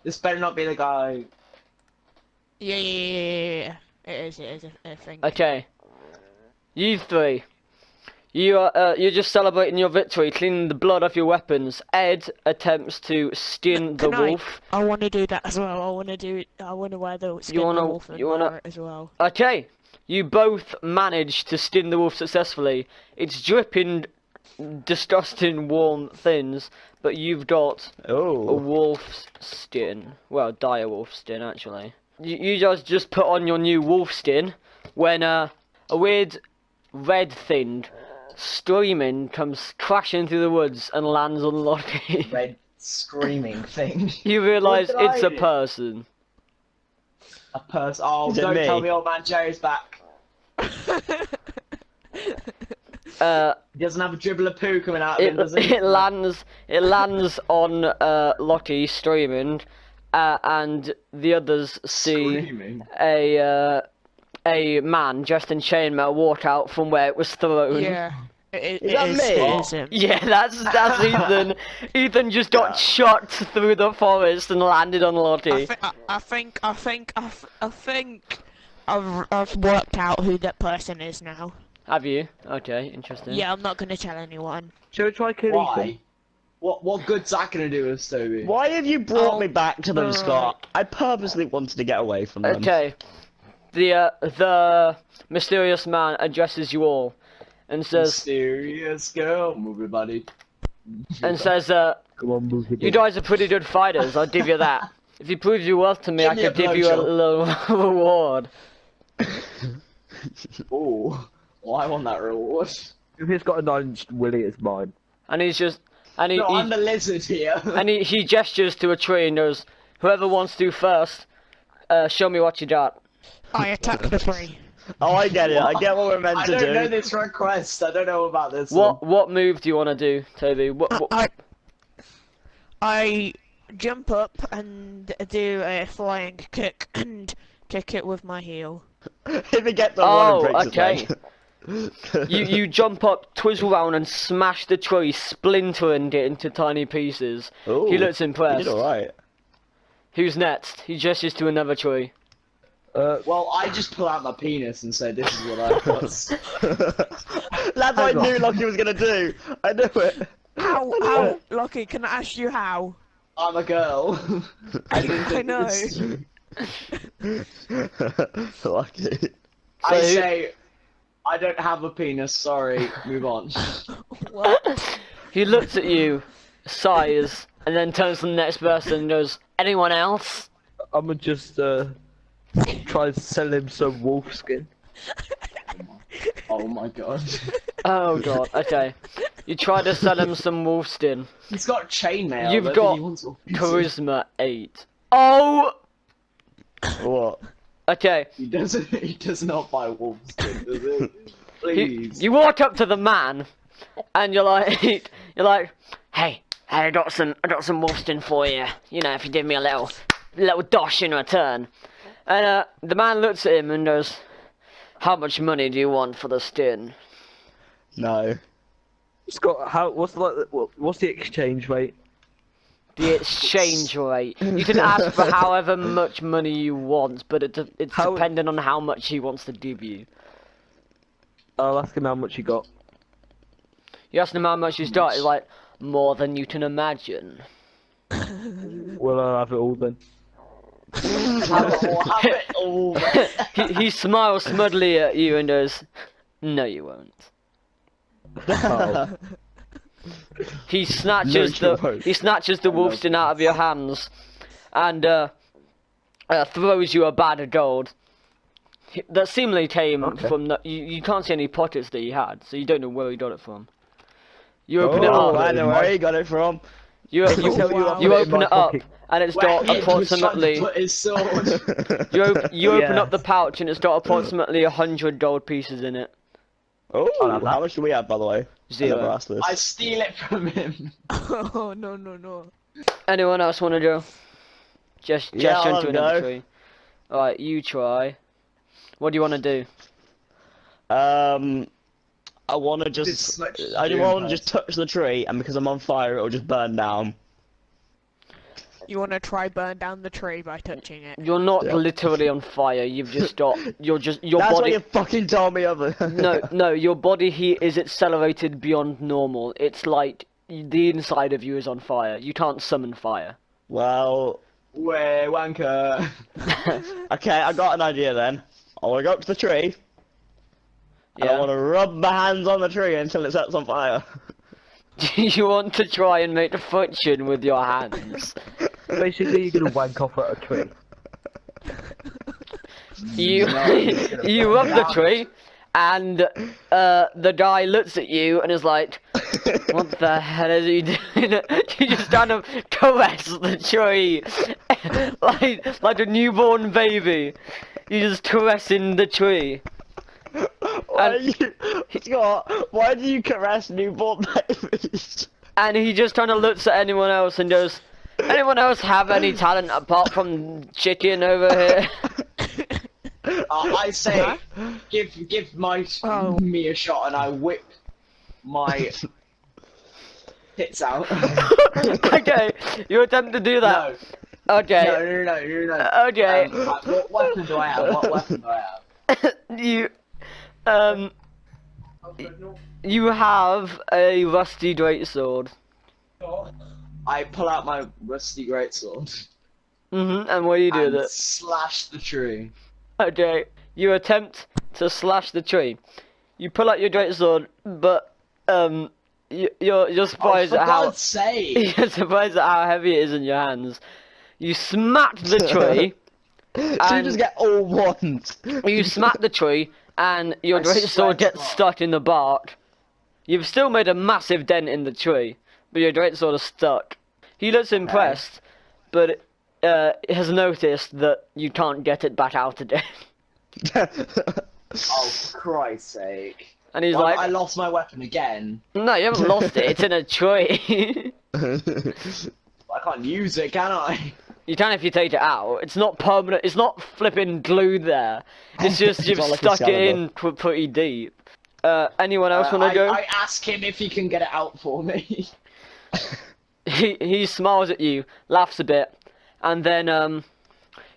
Speaker 4: This better not be the guy.
Speaker 2: Yeah. It is, I think.
Speaker 1: Okay. You three. You're just celebrating your victory, cleaning the blood off your weapons. Ed attempts to skin the
Speaker 2: Can
Speaker 1: wolf.
Speaker 2: I want to do that as well. I want to wear the skin of the wolf and wear it as well.
Speaker 1: Okay, you both manage to skin the wolf successfully. It's dripping, disgusting, warm thins, but you've got a
Speaker 3: Oh.
Speaker 1: wolf's skin. Well, dire wolf skin, actually. You guys just put on your new wolf skin when a weird red thing screaming comes crashing through the woods and lands on Lottie.
Speaker 4: Red screaming thing.
Speaker 1: You realise
Speaker 4: What did
Speaker 1: it's
Speaker 4: I
Speaker 1: a
Speaker 4: do?
Speaker 1: person.
Speaker 4: A person. Oh,
Speaker 3: Is it
Speaker 4: don't
Speaker 3: me?
Speaker 4: tell me old man Jerry's back. He doesn't have a dribble of poo coming out of him, does he?
Speaker 1: It lands on Lottie screaming, and the others see
Speaker 4: Screaming.
Speaker 1: a man dressed in chainmail walk out from where it was thrown.
Speaker 2: Yeah. It
Speaker 3: that
Speaker 2: is,
Speaker 3: me?
Speaker 2: it is him.
Speaker 1: Yeah, that's Ethan. Ethan just got shot through the forest and landed on Lottie.
Speaker 2: I think I've worked out who that person is now.
Speaker 1: Have you? Okay, interesting.
Speaker 2: Yeah, I'm not gonna tell anyone.
Speaker 5: Shall we try killing Ethan?
Speaker 4: Why? What good's that gonna do us, Toby?
Speaker 3: Why have you brought
Speaker 2: Oh,
Speaker 3: me back to them, Scott? I purposely wanted to get away from them.
Speaker 1: Okay. The mysterious man addresses you all and says
Speaker 4: Mysterious girl, movie buddy.
Speaker 1: and says
Speaker 5: Come on, move it.
Speaker 1: you guys are pretty good fighters, I'll give you that. If you prove your worth to me, I
Speaker 4: Give me a
Speaker 1: could give you a
Speaker 4: blowjob.
Speaker 1: little reward.
Speaker 4: Oh, well, I want that reward.
Speaker 5: If he's got a 9-inch willy, it's mine.
Speaker 1: And he's just and
Speaker 4: No, I'm the lizard here.
Speaker 1: and he gestures to a tree and goes, whoever wants to first, show me what you got.
Speaker 2: I attack the tree.
Speaker 3: Oh, I get it. I get what we're meant
Speaker 4: I
Speaker 3: to
Speaker 4: don't know
Speaker 3: do.
Speaker 4: this request. I don't know about this one.
Speaker 1: What move do you want to do, Toby?
Speaker 2: I jump up and do a flying kick and kick it with my heel.
Speaker 3: If it gets the
Speaker 1: Oh,
Speaker 3: one, it breaks
Speaker 1: okay.
Speaker 3: his leg.
Speaker 1: You jump up, twizzle round and smash the tree, splintering it into tiny pieces.
Speaker 3: Ooh,
Speaker 1: He looks
Speaker 3: You
Speaker 1: impressed.
Speaker 3: did alright.
Speaker 1: Who's next? He gestures to another tree.
Speaker 4: Well, I just pull out my penis and say, "This is what I got."
Speaker 3: That's what I
Speaker 5: Hang on.
Speaker 3: knew Lockie was gonna do. I knew it.
Speaker 2: How, Lucky, can I ask you how?
Speaker 4: I'm a girl. I didn't think
Speaker 2: know.
Speaker 4: this-
Speaker 3: Lucky.
Speaker 4: I
Speaker 1: So-
Speaker 4: say, I don't have a penis. Sorry. Move on.
Speaker 2: What?
Speaker 1: He looks at you, sighs, and then turns to the next person and goes, anyone else?
Speaker 5: I'm gonna just try and sell him some wolf skin.
Speaker 4: Oh my god.
Speaker 1: Oh god, okay. You try to sell him some wolf skin.
Speaker 4: He's got chainmail.
Speaker 1: You've
Speaker 4: I don't
Speaker 1: got
Speaker 4: think he wants all pieces.
Speaker 1: Charisma 8. Oh!
Speaker 3: What?
Speaker 1: Okay,
Speaker 4: He doesn't. He does not buy wolf skin, does he? Please.
Speaker 1: you walk up to the man, and you're like, hey, I got some wolf skin for you. You know, if you give me a little dosh in return. And the man looks at him and goes, how much money do you want for the skin?
Speaker 3: No.
Speaker 5: Scott, what's the exchange rate?
Speaker 1: The exchange rate. You can ask for however much money you want, but it's dependent on how much he wants to give you.
Speaker 5: I'll ask him how much he got.
Speaker 1: You ask him how much he's got, it's like, more than you can imagine.
Speaker 5: Well, I'll have it all then.
Speaker 4: Have it all.
Speaker 1: He smiles smugly at you and goes, no you won't.
Speaker 5: Oh.
Speaker 1: He snatches the wolf skin out of your hands and throws you a bag of gold. That seemingly came from you can't see any pockets that he had, so you don't know where he got it from. You open it
Speaker 3: Oh,
Speaker 1: up.
Speaker 3: I know where he got it from.
Speaker 1: You
Speaker 5: Tell you what, I'll
Speaker 1: you
Speaker 5: put it in
Speaker 1: open
Speaker 5: my
Speaker 1: it up,
Speaker 5: pocket.
Speaker 1: and it's
Speaker 4: Where
Speaker 1: got
Speaker 4: he was trying to
Speaker 1: approximately.
Speaker 4: put his sword.
Speaker 1: You open
Speaker 5: Yeah.
Speaker 1: up the pouch, and it's got approximately 100 gold pieces in it.
Speaker 5: I'll
Speaker 3: Oh,
Speaker 5: have that.
Speaker 3: how much do we have, by the way? I
Speaker 1: Zero.
Speaker 3: never asked this.
Speaker 4: I steal it from him.
Speaker 2: Oh no.
Speaker 1: Anyone else want to go? Just
Speaker 3: Yeah,
Speaker 1: gesture
Speaker 3: I'll
Speaker 1: into another
Speaker 3: go.
Speaker 1: tree. Alright, you try. What do you want to do?
Speaker 3: I want to
Speaker 4: This
Speaker 3: just.
Speaker 4: much
Speaker 3: I
Speaker 4: doom
Speaker 3: want to
Speaker 4: has-
Speaker 3: just touch the tree, and because I'm on fire, it'll just burn down.
Speaker 2: You wanna try burn down the tree by touching it?
Speaker 1: You're not
Speaker 3: Yeah.
Speaker 1: literally on fire. You've just got. Your
Speaker 3: That's what
Speaker 1: body.
Speaker 3: you fucking told me of.
Speaker 1: No, your body heat is accelerated beyond normal. It's like the inside of you is on fire. You can't summon fire.
Speaker 3: Well,
Speaker 4: Way wanker.
Speaker 3: okay, I got an idea then. I want to go up to the tree. And I
Speaker 1: Yeah.
Speaker 3: want to rub my hands on the tree until it sets on fire.
Speaker 1: You want to try and make friction with your hands.
Speaker 5: Basically, you're gonna wank off at a tree.
Speaker 1: You you rub the tree, and the guy looks at you and is like, "What the hell is he doing?" You just kind of caress the tree, like a newborn baby. You just caressing the tree.
Speaker 3: Why do you, Scott? Why do you caress newborn babies?
Speaker 1: And he just kind of looks at anyone else and goes, "Anyone else have any talent apart from chicken over here?"
Speaker 4: I say, give me a shot, and I whip my tits out.
Speaker 1: Okay, you attempt to do that.
Speaker 4: No,
Speaker 1: Okay.
Speaker 4: no.
Speaker 1: Okay.
Speaker 4: What weapon do I have? What weapon do I have?
Speaker 1: You have a rusty greatsword.
Speaker 4: I pull out my rusty greatsword
Speaker 1: And what do you do with
Speaker 4: and
Speaker 1: it?
Speaker 4: slash the tree.
Speaker 1: Okay, you attempt to slash the tree. You pull out your greatsword, but you're surprised
Speaker 4: For
Speaker 1: at how
Speaker 4: God's sake!
Speaker 1: you're surprised at how heavy it is in your hands. You smack the tree.
Speaker 3: So you
Speaker 1: And-
Speaker 3: just get all ones.
Speaker 1: You smack the tree, and your
Speaker 4: I
Speaker 1: greatsword
Speaker 4: swear to
Speaker 1: gets
Speaker 4: God.
Speaker 1: stuck in the bark. You've still made a massive dent in the tree, but your greatsword is stuck. He looks impressed, but has noticed that you can't get it back out again.
Speaker 4: Oh, for Christ's sake.
Speaker 1: And he's
Speaker 4: Well,
Speaker 1: like,
Speaker 4: I lost my weapon again.
Speaker 1: "No, you haven't lost it. It's in a tree."
Speaker 4: I can't use it, can I?
Speaker 1: You can if you take it out. It's not permanent. It's not flipping glued there. It's just
Speaker 3: It's
Speaker 1: you've
Speaker 3: not like
Speaker 1: stuck it
Speaker 3: Excalibur.
Speaker 1: in pretty deep. Anyone else want to go?
Speaker 4: I ask him if he can get it out for me.
Speaker 1: He smiles at you, laughs a bit, and then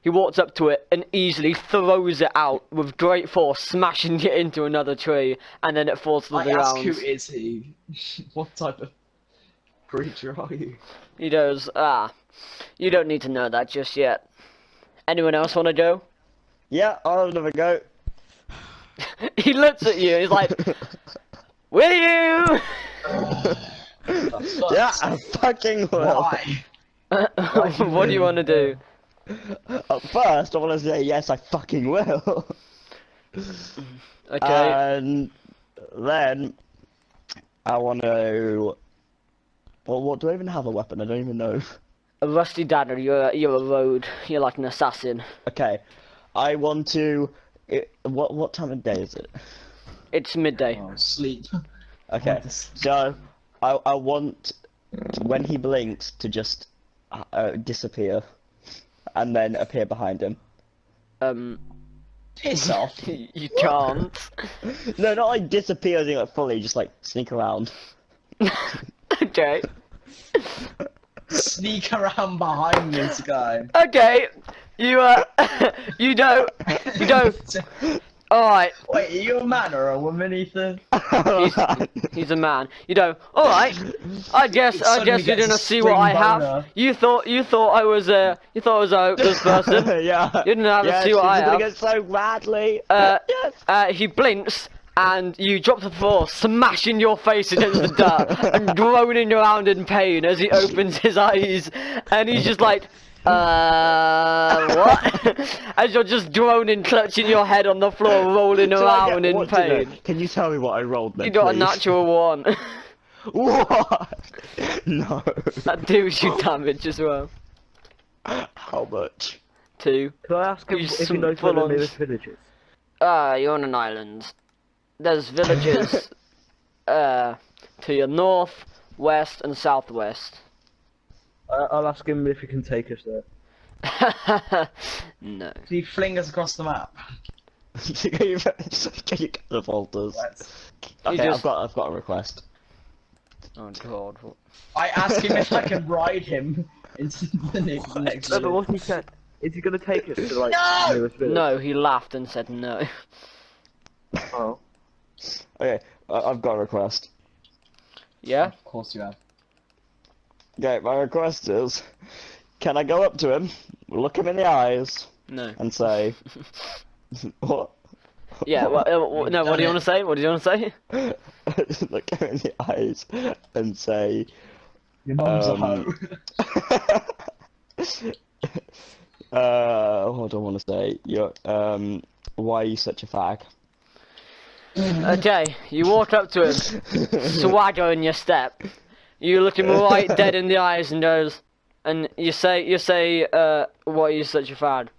Speaker 1: he walks up to it and easily throws it out with great force, smashing it into another tree, and then it falls to the
Speaker 4: I ask, who
Speaker 1: ground.
Speaker 4: is he? What type of creature are you?
Speaker 1: He goes, you don't need to know that just yet. Anyone else want to go?
Speaker 3: Yeah, I'll have another go.
Speaker 1: He looks at you, he's like, "Will you?"
Speaker 3: Yeah, I fucking will.
Speaker 4: Why?
Speaker 1: What do you want to do?
Speaker 3: At first, I want to say yes, I fucking will.
Speaker 1: Okay.
Speaker 3: And then I want to. Well, what do I even have a weapon? I don't even know.
Speaker 1: A rusty dagger, you're a road. You're like an assassin.
Speaker 3: Okay, I want to. What time of day is it?
Speaker 1: It's midday.
Speaker 4: Oh, sleep.
Speaker 3: Okay, so I want when he blinks to just disappear, and then appear behind him.
Speaker 4: Piss off.
Speaker 1: You can't.
Speaker 3: No, not like disappear, as in, like fully, just like sneak around.
Speaker 1: Okay.
Speaker 4: Sneak around behind this guy.
Speaker 1: Okay. You you don't. Alright.
Speaker 4: Wait, are you a man or a woman, Ethan?
Speaker 1: He's a man. You go, alright. I guess
Speaker 4: suddenly
Speaker 1: you're
Speaker 4: gets a
Speaker 1: gonna see what I
Speaker 4: spring
Speaker 1: have.
Speaker 4: boner.
Speaker 1: You thought I was a hopeless person.
Speaker 3: Yeah.
Speaker 1: You didn't have to
Speaker 3: Yes,
Speaker 1: see what I
Speaker 3: he's gonna
Speaker 1: have.
Speaker 3: get so badly. Yes.
Speaker 1: He blinks and you drop to the floor, smashing your face against the dirt and groaning around in pain as he opens his eyes, and he's just like, what? As you're just groaning, clutching your head on the floor, rolling
Speaker 3: So I
Speaker 1: around
Speaker 3: get-
Speaker 1: in
Speaker 3: what did I-
Speaker 1: pain.
Speaker 3: Can you tell me what I rolled then,
Speaker 1: You got a
Speaker 3: please?
Speaker 1: natural one.
Speaker 3: What? No.
Speaker 1: That deals you damage as well.
Speaker 3: How much?
Speaker 1: 2.
Speaker 5: Can I ask him
Speaker 1: You
Speaker 5: if he knows where the
Speaker 1: full-on-
Speaker 5: nearest village is?
Speaker 1: You're on an island. There's villages to your north, west, and southwest.
Speaker 5: I'll ask him if he can take us there.
Speaker 1: No.
Speaker 4: Do you fling us across the map?
Speaker 3: Can you catapult us?
Speaker 4: Let's-
Speaker 3: Okay,
Speaker 1: just-
Speaker 3: I've got a request.
Speaker 1: Oh god.
Speaker 4: I ask him if I can ride him. into the next
Speaker 5: No, but
Speaker 4: village.
Speaker 5: what he said, is he gonna take us to like
Speaker 4: No!
Speaker 5: nearest village?
Speaker 1: No, he laughed and said no.
Speaker 5: Oh.
Speaker 3: Okay, I've got a request.
Speaker 1: Yeah?
Speaker 4: Of course you have.
Speaker 3: Okay, my request is, can I go up to him, look him in the eyes,
Speaker 1: No.
Speaker 3: and say, what?
Speaker 1: Yeah, well, no, what do you want to say? What do you want to say?
Speaker 3: Look him in the eyes and say,
Speaker 4: Your mum's a
Speaker 3: Um,
Speaker 4: hoe.
Speaker 3: what do I want to say? Why are you such a fag?
Speaker 1: Okay, you walk up to him, swagger in your step. You look him right dead in the eyes and goes, and you say, why are you such a fag?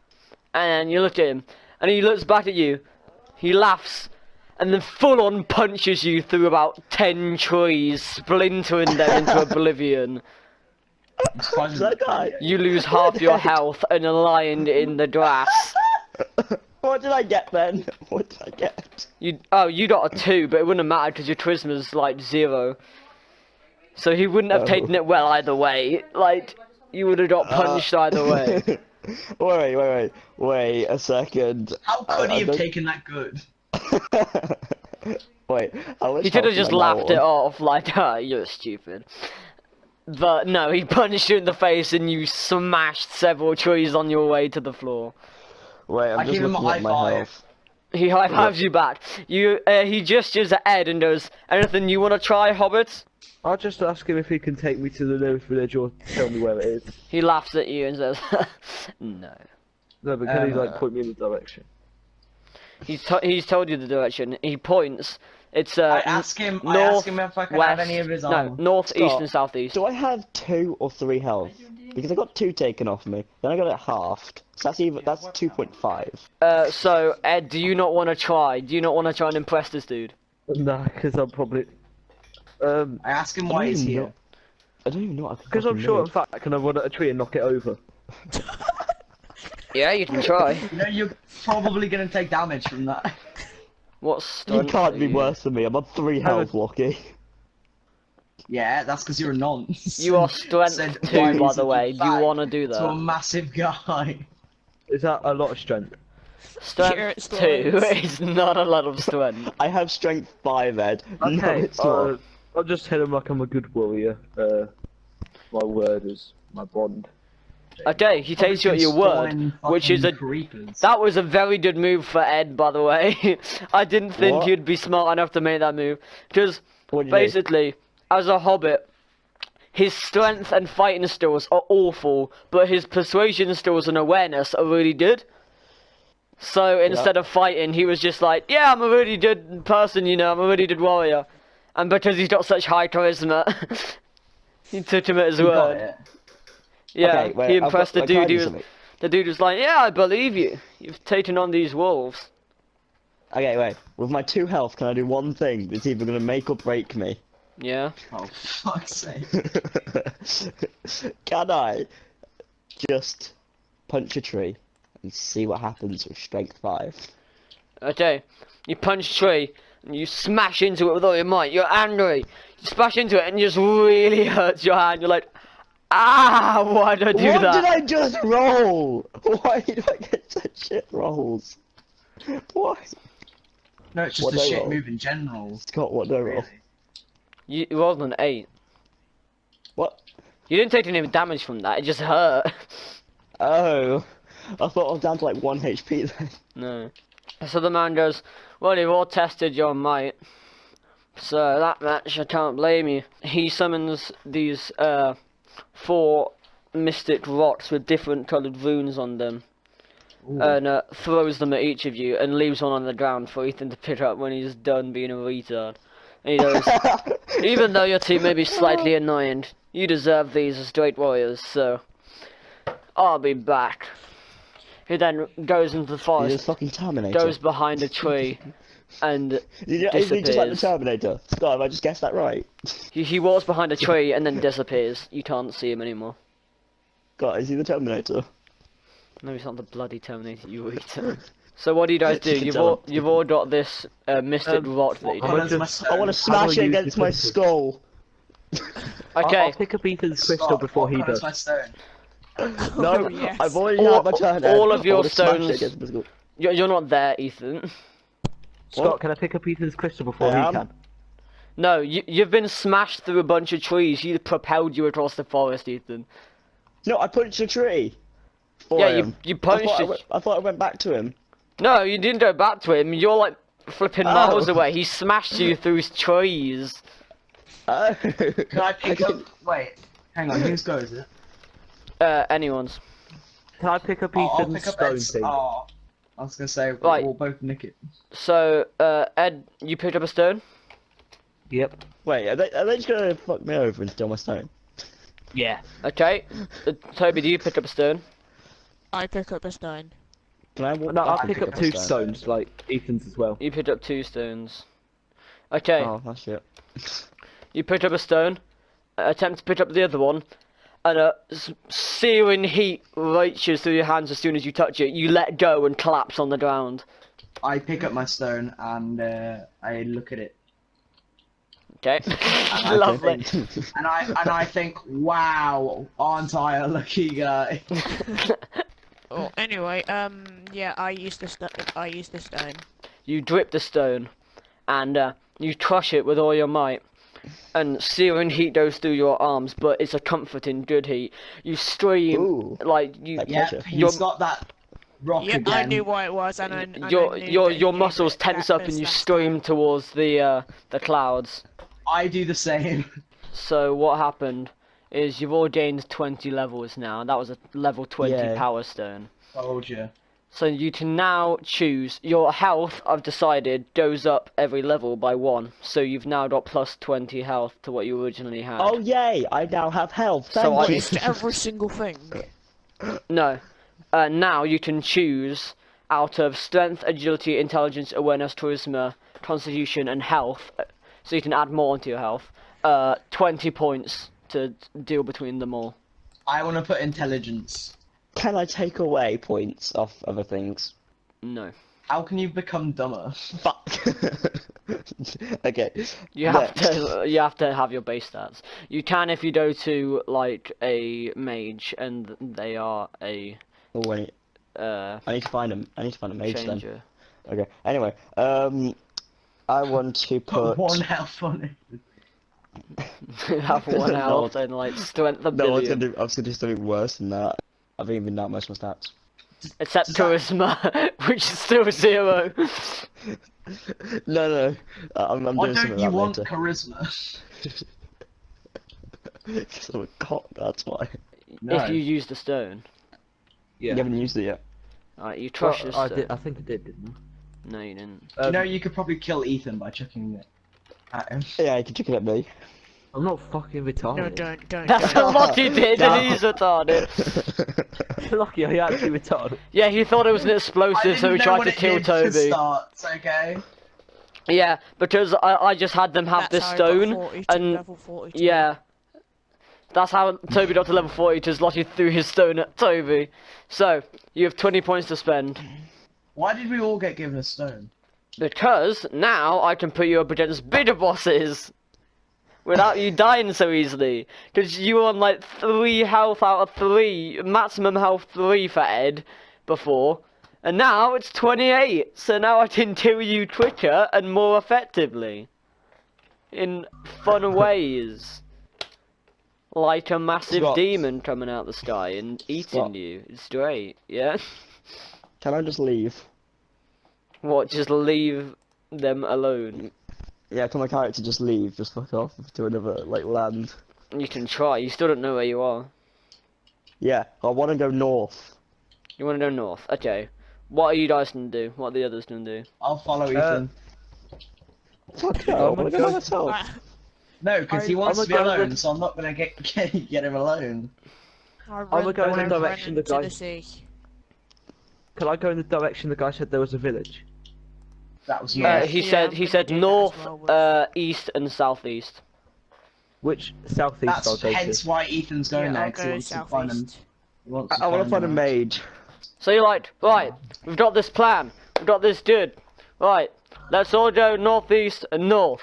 Speaker 1: And then you look at him, and he looks back at you, he laughs, and then full on punches you through about 10 trees, splintering them into oblivion.
Speaker 3: That guy.
Speaker 1: You lose half your health and are lying in the grass.
Speaker 3: What did I get then? What did I get?
Speaker 1: You got a 2, but it wouldn't have mattered because your charisma's like 0. So he wouldn't have
Speaker 3: Oh.
Speaker 1: taken it well either way. Like, you would have got punished either way.
Speaker 3: Wait a second.
Speaker 4: How could he
Speaker 3: I
Speaker 4: have
Speaker 3: don't-
Speaker 4: taken that good?
Speaker 3: Wait, how much
Speaker 1: He could have
Speaker 3: health
Speaker 1: just
Speaker 3: am I now
Speaker 1: laughed it
Speaker 3: on?
Speaker 1: off, like, ah, you're stupid. But no, he punished you in the face and you smashed several trees on your way to the floor.
Speaker 3: Wait, I'm
Speaker 4: I
Speaker 3: just
Speaker 4: give him a
Speaker 3: looking at
Speaker 4: high
Speaker 3: my
Speaker 4: five.
Speaker 3: health.
Speaker 1: He high fives you back. He gestures at Ed and goes, anything you want to try, Hobbit?
Speaker 5: I'll just ask him if he can take me to the nearest village or tell me where it is.
Speaker 1: He laughs at you and says, no.
Speaker 5: No, but can he like
Speaker 3: Uh,
Speaker 5: point me in the direction?
Speaker 1: He's told you the direction. He points. It's
Speaker 4: I ask him
Speaker 1: north,
Speaker 4: if I can
Speaker 1: west,
Speaker 4: have any of his
Speaker 1: no,
Speaker 4: armor.
Speaker 1: north, east,
Speaker 3: Stop.
Speaker 1: and southeast.
Speaker 3: Do I have 2 or 3 health? Because I got 2 taken off me, then I got it halved. So that's 2.5.
Speaker 1: So Ed, do you not want to try? Do you not want to try and impress this dude?
Speaker 5: Nah, because I'm probably.
Speaker 4: I ask him why he's here.
Speaker 3: I don't even know what I can
Speaker 5: Because I'm
Speaker 3: fucking
Speaker 5: short
Speaker 3: move.
Speaker 5: and fat, can I run at a tree and knock it over?
Speaker 1: Yeah, you can try.
Speaker 4: You know, you're probably gonna take damage from that.
Speaker 1: What
Speaker 3: You
Speaker 1: strength
Speaker 3: can't
Speaker 1: are
Speaker 3: be
Speaker 1: you?
Speaker 3: worse than me. I'm on 3 health, Lockie.
Speaker 4: Yeah, that's because you're a nonce.
Speaker 1: You are strength
Speaker 4: Said,
Speaker 1: 2,
Speaker 4: "Why
Speaker 1: by
Speaker 4: is
Speaker 1: the
Speaker 4: it
Speaker 1: way.
Speaker 4: you
Speaker 1: Do you
Speaker 4: fag?"
Speaker 1: want to do
Speaker 4: To a
Speaker 1: that?
Speaker 4: massive guy.
Speaker 5: Is that a lot of strength?
Speaker 1: Strength
Speaker 2: it's
Speaker 1: 2
Speaker 2: strength.
Speaker 1: is not a lot of strength.
Speaker 3: I have strength 5, Ed. No,
Speaker 5: Okay,
Speaker 3: it's not.
Speaker 5: I'll just tell him like I'm a good warrior. My word is my bond.
Speaker 1: Okay, he takes you at your word, which is a.
Speaker 4: Creepers.
Speaker 1: That was a very good move for Ed, by the way. I didn't think
Speaker 3: What?
Speaker 1: he'd be smart enough to make that move. Because,
Speaker 3: What do you mean?
Speaker 1: basically, as a hobbit, his strength and fighting skills are awful, but his persuasion skills and awareness are really good. So, instead of fighting, he was just like, yeah, I'm a really good person, you know, I'm a really good warrior. And because he's got such high charisma, he took him at his
Speaker 4: You got
Speaker 1: word.
Speaker 4: it.
Speaker 1: Yeah,
Speaker 3: Okay, wait,
Speaker 1: he
Speaker 3: I've
Speaker 1: impressed
Speaker 3: got-
Speaker 1: the
Speaker 3: can I
Speaker 1: dude.
Speaker 3: do something?
Speaker 1: The dude was like, yeah, I believe you. You've taken on these wolves.
Speaker 3: Okay, wait. With my 2 health, can I do one thing that's either gonna make or break me?
Speaker 1: Yeah.
Speaker 4: Oh, fuck's sake.
Speaker 3: Can I just punch a tree and see what happens with strength 5?
Speaker 1: Okay. You punch a tree and you smash into it with all your might. You're angry. You smash into it and it just really hurts your hand. You're like, ah, why did I do
Speaker 3: What
Speaker 1: that?
Speaker 3: did I just roll? Why did I get such shit rolls? Why?
Speaker 4: No, it's just
Speaker 3: What
Speaker 4: a
Speaker 3: did I
Speaker 4: shit
Speaker 3: roll?
Speaker 4: move in general.
Speaker 3: Scott, what did I roll?
Speaker 4: Really.
Speaker 1: You rolled an 8.
Speaker 3: What?
Speaker 1: You didn't take any damage from that. It just hurt.
Speaker 3: Oh, I thought I was down to like 1 HP then.
Speaker 1: No. So the man goes, well, you've all tested your might. So that match, I can't blame you. He summons these 4 mystic rocks with different coloured runes on them. And throws them at each of you and leaves one on the ground for Ethan to pick up when he's done being a retard. And he goes, even though your team may be slightly annoying, you deserve these as great warriors, so I'll be back. He then goes into the
Speaker 3: You're
Speaker 1: forest,
Speaker 3: just fucking Terminator.
Speaker 1: goes behind a tree, and
Speaker 3: Is he just like the
Speaker 1: disappears.
Speaker 3: Terminator? Scott, have I just guessed that right?
Speaker 1: He walks behind a tree and then disappears. You can't see him anymore.
Speaker 3: Scott, is he the Terminator?
Speaker 1: No, he's not the bloody Terminator, you retard. So what do you guys do?
Speaker 3: You can
Speaker 1: You've
Speaker 3: tell
Speaker 1: all
Speaker 3: him.
Speaker 1: you've all got this mystic rock that you
Speaker 4: What
Speaker 1: do.
Speaker 4: colour's my
Speaker 5: just-
Speaker 3: I want to
Speaker 4: stone?
Speaker 3: smash
Speaker 5: do I
Speaker 3: it
Speaker 5: use
Speaker 3: against
Speaker 5: the
Speaker 3: my
Speaker 5: pistol?
Speaker 3: skull.
Speaker 1: Okay.
Speaker 5: I'll pick up Ethan's crystal
Speaker 4: Scott,
Speaker 5: before
Speaker 4: what
Speaker 5: he
Speaker 4: colour's
Speaker 5: does.
Speaker 4: my stone?
Speaker 3: No,
Speaker 2: Oh, yes.
Speaker 3: I've already
Speaker 1: All-
Speaker 3: had my turn.
Speaker 1: all
Speaker 3: Ed.
Speaker 1: of your
Speaker 3: I would've smashed it
Speaker 1: stones-
Speaker 3: against the school.
Speaker 1: You're not there, Ethan.
Speaker 5: Scott, can I pick up Ethan's crystal before
Speaker 3: I
Speaker 5: he
Speaker 3: am.
Speaker 5: can?
Speaker 1: No, you've been smashed through a bunch of trees. He propelled you across the forest, Ethan.
Speaker 3: No, I punched a tree. For
Speaker 1: Yeah,
Speaker 3: him.
Speaker 1: you punched
Speaker 3: I thought I went back to him.
Speaker 1: No, you didn't go back to him. You're like flipping
Speaker 3: Oh.
Speaker 1: miles away. He smashed you through his trees.
Speaker 3: Oh.
Speaker 4: Can I pick up? Wait, hang on. Whose go is it?
Speaker 1: Anyone's.
Speaker 5: Can I pick up
Speaker 4: I'll
Speaker 5: Ethan's
Speaker 4: pick up
Speaker 5: stone
Speaker 4: Ed's.
Speaker 5: thing?
Speaker 4: Oh, I was gonna say
Speaker 1: Right.
Speaker 4: we'll both nick it.
Speaker 1: So, Ed, you picked up a stone?
Speaker 5: Yep.
Speaker 3: Wait, are they just gonna fuck me over and steal my stone?
Speaker 5: Yeah.
Speaker 1: Okay. Toby, do you pick up a stone?
Speaker 2: I pick up a stone.
Speaker 3: Can I walk
Speaker 5: No, I'll
Speaker 3: back and
Speaker 5: pick up
Speaker 3: a
Speaker 5: 2
Speaker 3: stone?
Speaker 5: stones, like Ethan's as well.
Speaker 1: You picked up 2 stones. Okay.
Speaker 3: Oh, that's it.
Speaker 1: You picked up a stone. Attempt to pick up the other one. And searing heat reaches through your hands as soon as you touch it. You let go and collapse on the ground.
Speaker 4: I pick up my stone and I look at it,
Speaker 1: Okay.
Speaker 4: I
Speaker 1: Lovely.
Speaker 4: and I think, wow, aren't I a lucky guy?
Speaker 2: Oh, anyway, yeah, I used the stone.
Speaker 1: You drip the stone. And you crush it with all your might. And searing heat goes through your arms, but it's a comforting good heat. You scream
Speaker 3: Ooh.
Speaker 1: like you.
Speaker 3: Like-
Speaker 4: Yeah,
Speaker 3: Pleasure.
Speaker 4: he's got that rock
Speaker 2: Yeah,
Speaker 4: again.
Speaker 2: I knew what it was, and I knew
Speaker 1: Your
Speaker 2: that he
Speaker 1: muscles
Speaker 2: gave it
Speaker 1: tense
Speaker 2: that
Speaker 1: up and you
Speaker 2: business.
Speaker 1: scream towards the clouds.
Speaker 4: I do the same.
Speaker 1: So what happened is you've all gained 20 levels now. That was a level 20
Speaker 3: Yay.
Speaker 1: power stone.
Speaker 4: Told you.
Speaker 1: So you can now choose your health. I've decided goes up every level by 1. So you've now got plus 20 health to what you originally had.
Speaker 3: Oh yay! I now have health.
Speaker 1: So
Speaker 3: Thank
Speaker 1: I-
Speaker 3: you.
Speaker 2: Just every single thing.
Speaker 1: No. Now you can choose out of strength, agility, intelligence, awareness, charisma, constitution, and health. So you can add more onto your health. 20 points to deal between them all.
Speaker 4: I want to put intelligence.
Speaker 3: Can I take away points off other things?
Speaker 1: No.
Speaker 4: How can you become dumber?
Speaker 3: Fuck. Okay.
Speaker 1: You have
Speaker 3: next.
Speaker 1: you have to have your base stats. You can if you go to like a mage and they are a
Speaker 3: Oh wait, I need to find them. I need to find a mage then.
Speaker 1: changer.
Speaker 3: Okay. Anyway, I want to
Speaker 4: Put
Speaker 3: put.
Speaker 4: 1 health on it.
Speaker 1: Have 1
Speaker 3: No.
Speaker 1: health and like strength a
Speaker 3: No, I was
Speaker 1: billion.
Speaker 3: gonna do something worse than that. I haven't even done most of my stats.
Speaker 1: Except
Speaker 4: Does that-
Speaker 1: charisma, which is still 0.
Speaker 3: No, I'm
Speaker 4: Why
Speaker 3: doing something
Speaker 4: don't you
Speaker 3: about
Speaker 4: want
Speaker 3: later.
Speaker 4: charisma?
Speaker 3: Because I'm a cock, that's why.
Speaker 1: If you use the stone.
Speaker 5: Yeah.
Speaker 3: You haven't used it yet.
Speaker 1: Alright, you
Speaker 5: Well,
Speaker 1: crush the
Speaker 5: I
Speaker 1: stone.
Speaker 5: did. I think I did, didn't
Speaker 1: No, you didn't.
Speaker 5: I?
Speaker 4: You know, you could probably kill Ethan by chucking it at him.
Speaker 3: Yeah, you can check it at me.
Speaker 5: I'm not fucking retarded.
Speaker 2: No, don't.
Speaker 1: That's
Speaker 2: don't.
Speaker 1: what he did,
Speaker 3: No.
Speaker 1: and he's retarded.
Speaker 5: Lucky I actually retarded.
Speaker 1: Yeah, he thought it was an
Speaker 4: I
Speaker 1: explosive,
Speaker 4: didn't
Speaker 1: so he
Speaker 4: know
Speaker 1: tried
Speaker 4: what
Speaker 1: to
Speaker 4: it
Speaker 1: kill
Speaker 4: did to
Speaker 1: Toby.
Speaker 4: start, okay?
Speaker 1: Yeah, because I just had them have
Speaker 2: That's
Speaker 1: this
Speaker 2: how I got
Speaker 1: stone,
Speaker 2: 42,
Speaker 1: and
Speaker 2: level 42.
Speaker 1: yeah, that's how Toby got to level 40, because Lottie threw his stone at Toby. So, you have 20 points to spend.
Speaker 4: Why did we all get given a stone?
Speaker 1: Because now I can put you up against bigger bosses without you dying so easily. Because you were on like 3 health out of 3, maximum health 3 for Ed before, and now it's 28. So now I can kill you quicker and more effectively in fun ways. Like a massive
Speaker 3: Scott.
Speaker 1: demon coming out the sky and eating
Speaker 3: Scott.
Speaker 1: you. It's great, yeah?
Speaker 3: Can I just leave?
Speaker 1: What, just leave them alone?
Speaker 3: Yeah, can my character just leave? Just fuck off to another, like, land?
Speaker 1: You can try, you still don't know where you are.
Speaker 3: Yeah, I want to go north.
Speaker 1: You want to go north? Okay. What are you guys gonna do? What are the others gonna do?
Speaker 4: I'll follow Ethan.
Speaker 3: Fuck no, I want to go by myself.
Speaker 4: No, because he wants
Speaker 5: I'm
Speaker 4: to be
Speaker 5: gonna go
Speaker 4: alone,
Speaker 5: with-
Speaker 4: so I'm not gonna get him alone.
Speaker 2: I
Speaker 5: gonna
Speaker 2: run
Speaker 5: go in the
Speaker 2: ran
Speaker 5: direction the
Speaker 2: into
Speaker 5: guy-
Speaker 2: the sea.
Speaker 5: Can I go in the direction the guy said there was a village?
Speaker 4: That was
Speaker 2: Yeah.
Speaker 4: me.
Speaker 1: He
Speaker 2: I'm
Speaker 1: said
Speaker 2: gonna do that
Speaker 1: north,
Speaker 2: as well with-
Speaker 1: east, and southeast.
Speaker 5: Which southeast I'll
Speaker 4: That's
Speaker 5: go
Speaker 4: hence
Speaker 5: to?
Speaker 4: why Ethan's going
Speaker 2: Yeah,
Speaker 4: there,
Speaker 2: I'll
Speaker 4: because he
Speaker 2: go
Speaker 4: wants to find him.
Speaker 2: southeast.
Speaker 4: He wants to
Speaker 3: I want to find a
Speaker 4: him.
Speaker 3: mage.
Speaker 1: So you're like, right, we've got this plan, we've got this good. Right, let's all go northeast and north.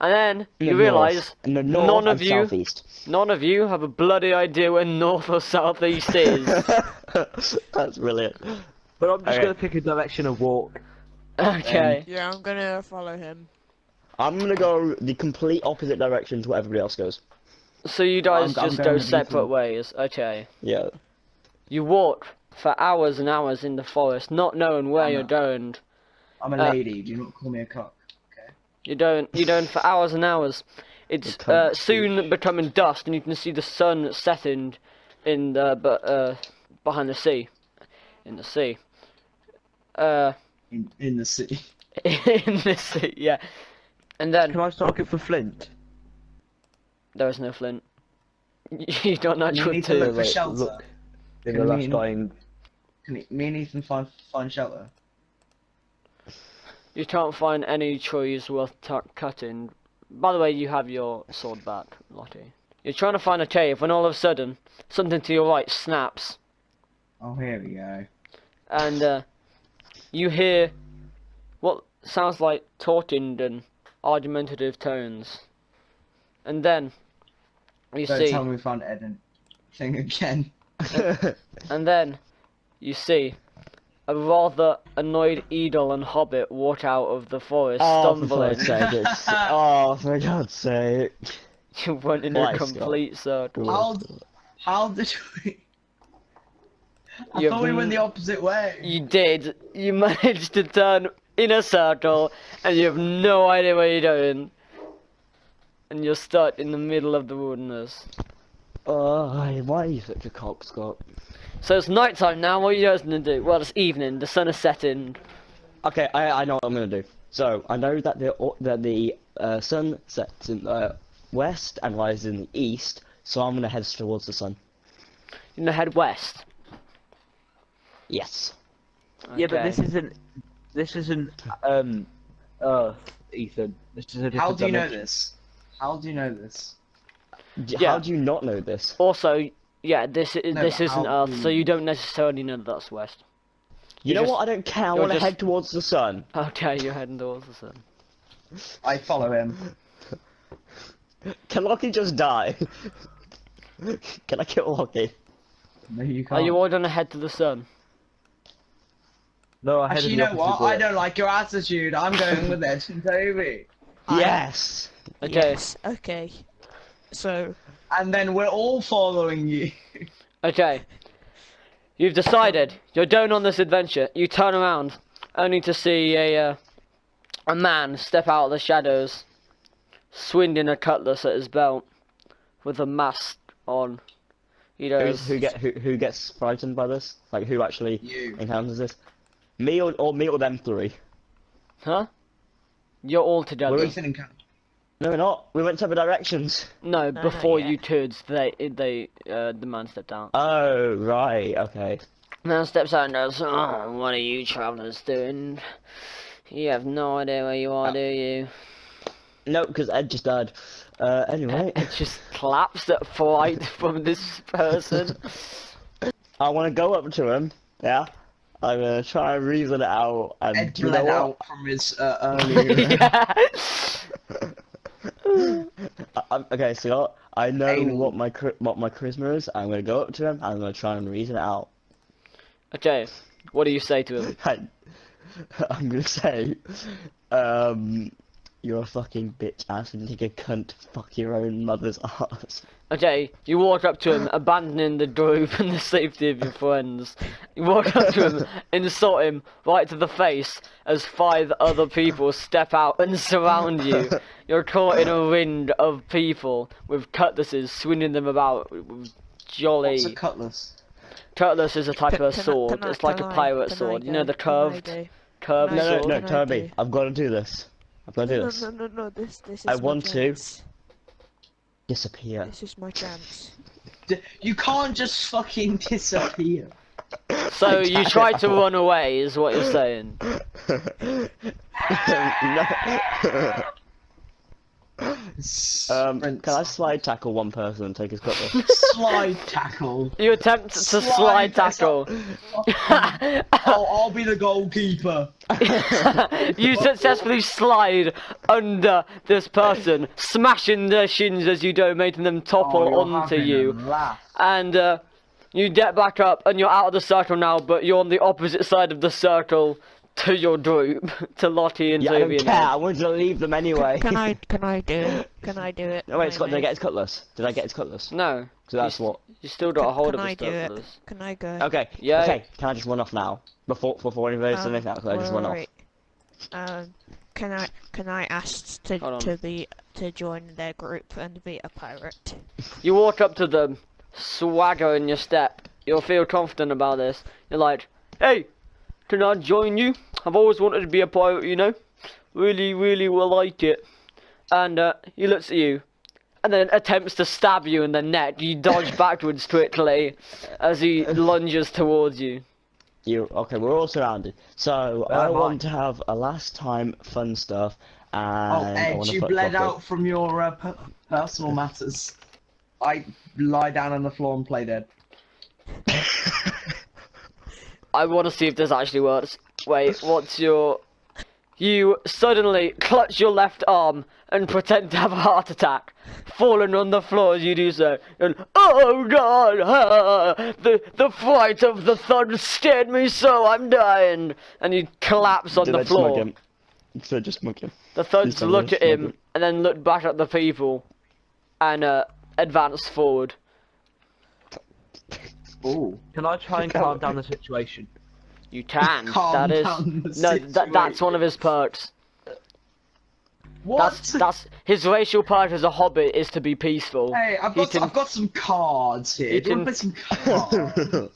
Speaker 1: And then
Speaker 3: In
Speaker 1: you
Speaker 3: the
Speaker 1: realise
Speaker 3: north. In the north
Speaker 1: none
Speaker 3: and
Speaker 1: of you,
Speaker 3: southeast.
Speaker 1: none of you have a bloody idea where north or southeast is.
Speaker 3: That's brilliant.
Speaker 5: But I'm just
Speaker 3: Okay.
Speaker 5: gonna pick a direction and walk.
Speaker 1: Okay.
Speaker 2: Yeah, I'm gonna follow him.
Speaker 3: I'm gonna go the complete opposite direction to where everybody else goes.
Speaker 1: So you guys
Speaker 4: I'm
Speaker 1: just
Speaker 4: going
Speaker 1: go
Speaker 4: with
Speaker 1: separate
Speaker 4: Ethan.
Speaker 1: ways. Okay.
Speaker 3: Yeah.
Speaker 1: You walk for hours and hours in the forest, not knowing where you're
Speaker 4: Anna.
Speaker 1: going.
Speaker 4: I'm a lady. Do not call me a cock.
Speaker 1: You don't for hours and hours. It's
Speaker 3: The cunt
Speaker 1: soon becoming dusk, and you can see the sun setting in the behind the sea, in the sea.
Speaker 4: In the city.
Speaker 1: In the sea, yeah. And then
Speaker 5: Can I start looking for flint?
Speaker 1: there is no flint. You don't know
Speaker 4: You
Speaker 1: what
Speaker 4: need
Speaker 1: to
Speaker 4: to
Speaker 1: do.
Speaker 4: look for
Speaker 5: Wait,
Speaker 4: shelter.
Speaker 5: look. In
Speaker 4: Can
Speaker 5: the
Speaker 4: we-
Speaker 5: last dying.
Speaker 4: Can me and Ethan find shelter?
Speaker 1: You can't find any trees worth cutting. By the way, you have your sword back, Lottie. You're trying to find a cave when all of a sudden, something to your right snaps.
Speaker 4: Oh, here we go.
Speaker 1: And you hear what sounds like talking and argumentative tones. And then you
Speaker 4: Don't
Speaker 1: see,
Speaker 4: tell me we found Eden thing again.
Speaker 1: and then you see a rather annoyed Edel and Hobbit walk out of the forest,
Speaker 3: Oh, for
Speaker 1: stumbling.
Speaker 3: God's sake, it's... Oh, for God's sake.
Speaker 1: You went in
Speaker 3: Why,
Speaker 1: a complete circle.
Speaker 4: How did we? I
Speaker 1: You've
Speaker 4: thought we went
Speaker 1: n-
Speaker 4: the opposite way.
Speaker 1: You did. You managed to turn in a circle, and you have no idea where you're going. And you're stuck in the middle of the wilderness.
Speaker 3: Why are you such a cockscot?
Speaker 1: So it's night time now. What are you guys gonna do? Well, it's evening. The sun is setting.
Speaker 3: Okay, I know what I'm gonna do. So, I know that the sun sets in the west and rises in the east, so I'm gonna head towards the sun.
Speaker 1: You're gonna head west.
Speaker 3: Yes.
Speaker 5: Yeah, but
Speaker 1: Okay.
Speaker 5: this isn't Earth, Ethan. This is a different
Speaker 4: How do you know
Speaker 5: dimension.
Speaker 4: this? How do you know this?
Speaker 1: Yeah.
Speaker 3: How do you not know this?
Speaker 1: Also, yeah, this
Speaker 4: but
Speaker 1: isn't
Speaker 4: how
Speaker 1: Earth, so
Speaker 4: do
Speaker 1: you don't necessarily know that that's west.
Speaker 3: You
Speaker 1: You're
Speaker 3: know
Speaker 1: just-
Speaker 3: what? I don't care. I
Speaker 1: you're
Speaker 3: want to
Speaker 1: just-
Speaker 3: head towards the sun.
Speaker 1: Okay, you're heading towards the sun.
Speaker 4: I follow him.
Speaker 3: Can Lockie just die? Can I kill Lockie?
Speaker 4: No, you
Speaker 1: Are
Speaker 4: can't.
Speaker 1: you all gonna head to the sun?
Speaker 5: No, I headed
Speaker 4: Actually, you
Speaker 5: the
Speaker 4: know what?
Speaker 5: opposite
Speaker 4: I
Speaker 5: way.
Speaker 4: don't like your attitude. I'm going with Ed and Toby.
Speaker 3: Yes.
Speaker 1: Okay.
Speaker 2: Yes. Okay. So
Speaker 4: And then we're all following you.
Speaker 1: Okay. You've decided you're going on this adventure. You turn around, only to see a man step out of the shadows, swinging a cutlass at his belt, with a mask on. He goes,
Speaker 3: Who gets frightened by this? Like who actually
Speaker 4: You.
Speaker 3: encounters this? Me or them three?
Speaker 1: huh? You're all together.
Speaker 4: Ethan and Cam.
Speaker 3: No, we're not. We went separate directions.
Speaker 1: No,
Speaker 2: No,
Speaker 1: before
Speaker 2: not
Speaker 1: you
Speaker 2: yet.
Speaker 1: turds, the man stepped out.
Speaker 3: Oh right, okay.
Speaker 1: Man steps out and goes, "Oh, what are you travelers doing? You have no idea where you are, do you?"
Speaker 3: No, because Ed just died. Anyway,
Speaker 1: It just claps at fright from this person.
Speaker 3: I want to go up to him. Yeah, I'm gonna try and reason it out. And
Speaker 4: Ed
Speaker 3: do you know
Speaker 4: bled
Speaker 3: what?
Speaker 4: out from his earlier.
Speaker 1: Yeah.
Speaker 3: Okay, so I know
Speaker 4: Anal.
Speaker 3: what my charisma is. I'm gonna go up to him. I'm gonna try and reason it out.
Speaker 1: Okay, what do you say to him?
Speaker 3: I'm gonna say, you're a fucking bitch ass and take a cunt to fuck your own mother's ass.
Speaker 1: Okay, you walk up to him, abandoning the group and the safety of your friends. You walk up to him, insult him right to the face as 5 other people step out and surround you. You're caught in a ring of people with cutlasses swinging them about with jolly.
Speaker 4: What's a cutlass?
Speaker 1: Cutlass is a type of
Speaker 2: Can I-
Speaker 1: sword.
Speaker 2: can I-
Speaker 1: it's like a
Speaker 2: can I-
Speaker 1: pirate
Speaker 2: can I
Speaker 1: sword. You know
Speaker 2: go?
Speaker 1: the
Speaker 2: Can I
Speaker 1: curved
Speaker 2: go?
Speaker 1: curved
Speaker 2: Can I
Speaker 3: No,
Speaker 2: go?
Speaker 1: sword.
Speaker 3: no,
Speaker 2: Can I
Speaker 3: Toby,
Speaker 2: do?
Speaker 3: I've got to do this. I've got to do
Speaker 2: No,
Speaker 3: this.
Speaker 2: no. This is
Speaker 3: I
Speaker 2: my
Speaker 3: want to.
Speaker 2: chance.
Speaker 3: Disappear.
Speaker 2: This is my chance.
Speaker 4: You can't just fucking disappear.
Speaker 1: So you try to run away, is what you're saying.
Speaker 3: Can I slide tackle one person and take his cutlass?
Speaker 4: Slide tackle.
Speaker 1: You attempt to slide tackle.
Speaker 4: I'll be the goalkeeper.
Speaker 1: You successfully slide under this person, smashing their shins as you do, making them topple
Speaker 4: you're
Speaker 1: onto
Speaker 4: having
Speaker 1: you.
Speaker 4: a laugh.
Speaker 1: And you get back up, and you're out of the circle now, but you're on the opposite side of the circle to your group, to Lottie and
Speaker 3: Yeah, I
Speaker 1: Toby
Speaker 3: don't
Speaker 1: and
Speaker 3: care.
Speaker 1: Ed.
Speaker 3: I wanted to leave them anyway.
Speaker 2: Can I do it? Can I do it?
Speaker 3: No, wait, Scott, did I
Speaker 2: Mate?
Speaker 3: get his cutlass? Did I get his cutlass?
Speaker 1: No,
Speaker 3: So that's what.
Speaker 1: you still got a hold
Speaker 2: Can
Speaker 1: of
Speaker 2: I
Speaker 1: his
Speaker 2: do it?
Speaker 1: cutlass.
Speaker 2: Can I go?
Speaker 3: Okay.
Speaker 1: Yeah.
Speaker 3: Okay. Can I just run off now? Before anybody says anything else, I just run off.
Speaker 2: wait. Can I ask
Speaker 1: Hold on.
Speaker 2: to join their group and be a pirate?
Speaker 1: You walk up to them, swagger in your step. You'll feel confident about this. You're like, hey, can I join you? I've always wanted to be a pirate, you know? Really, really will like it. And he looks at you, and then attempts to stab you in the neck. You dodge backwards quickly as he lunges towards you.
Speaker 3: Okay, we're all surrounded. So
Speaker 5: Where
Speaker 3: I
Speaker 5: am I?
Speaker 3: want to have a last time fun stuff, and
Speaker 4: Oh,
Speaker 3: I
Speaker 4: Ed,
Speaker 3: want to
Speaker 4: you
Speaker 3: fuck
Speaker 4: bled
Speaker 3: Lottie.
Speaker 4: out from your personal matters. I lie down on the floor and play dead.
Speaker 1: I want to see if this actually works. Wait, what's your... You suddenly clutch your left arm and pretend to have a heart attack, falling on the floor as you do so. And, oh god, the fright of the thud scared me so I'm dying. And you collapse on
Speaker 3: Did
Speaker 1: the
Speaker 3: I just mug
Speaker 1: floor.
Speaker 3: him? Did I just mug him?
Speaker 1: The thuds
Speaker 3: Please tell me
Speaker 1: look
Speaker 3: I
Speaker 1: at
Speaker 3: just mug
Speaker 1: him and then look back at the people and advance forward.
Speaker 4: Ooh.
Speaker 5: Can I try and calm down the situation?
Speaker 1: You can.
Speaker 4: Calm
Speaker 1: That is
Speaker 4: down the
Speaker 1: no. That's one of his perks.
Speaker 4: What?
Speaker 1: That's his racial perk as a hobbit is to be peaceful.
Speaker 4: Hey, I've
Speaker 1: He
Speaker 4: got
Speaker 1: can-
Speaker 4: some cards here.
Speaker 1: he
Speaker 4: Do you want
Speaker 1: can-
Speaker 4: to play some cards?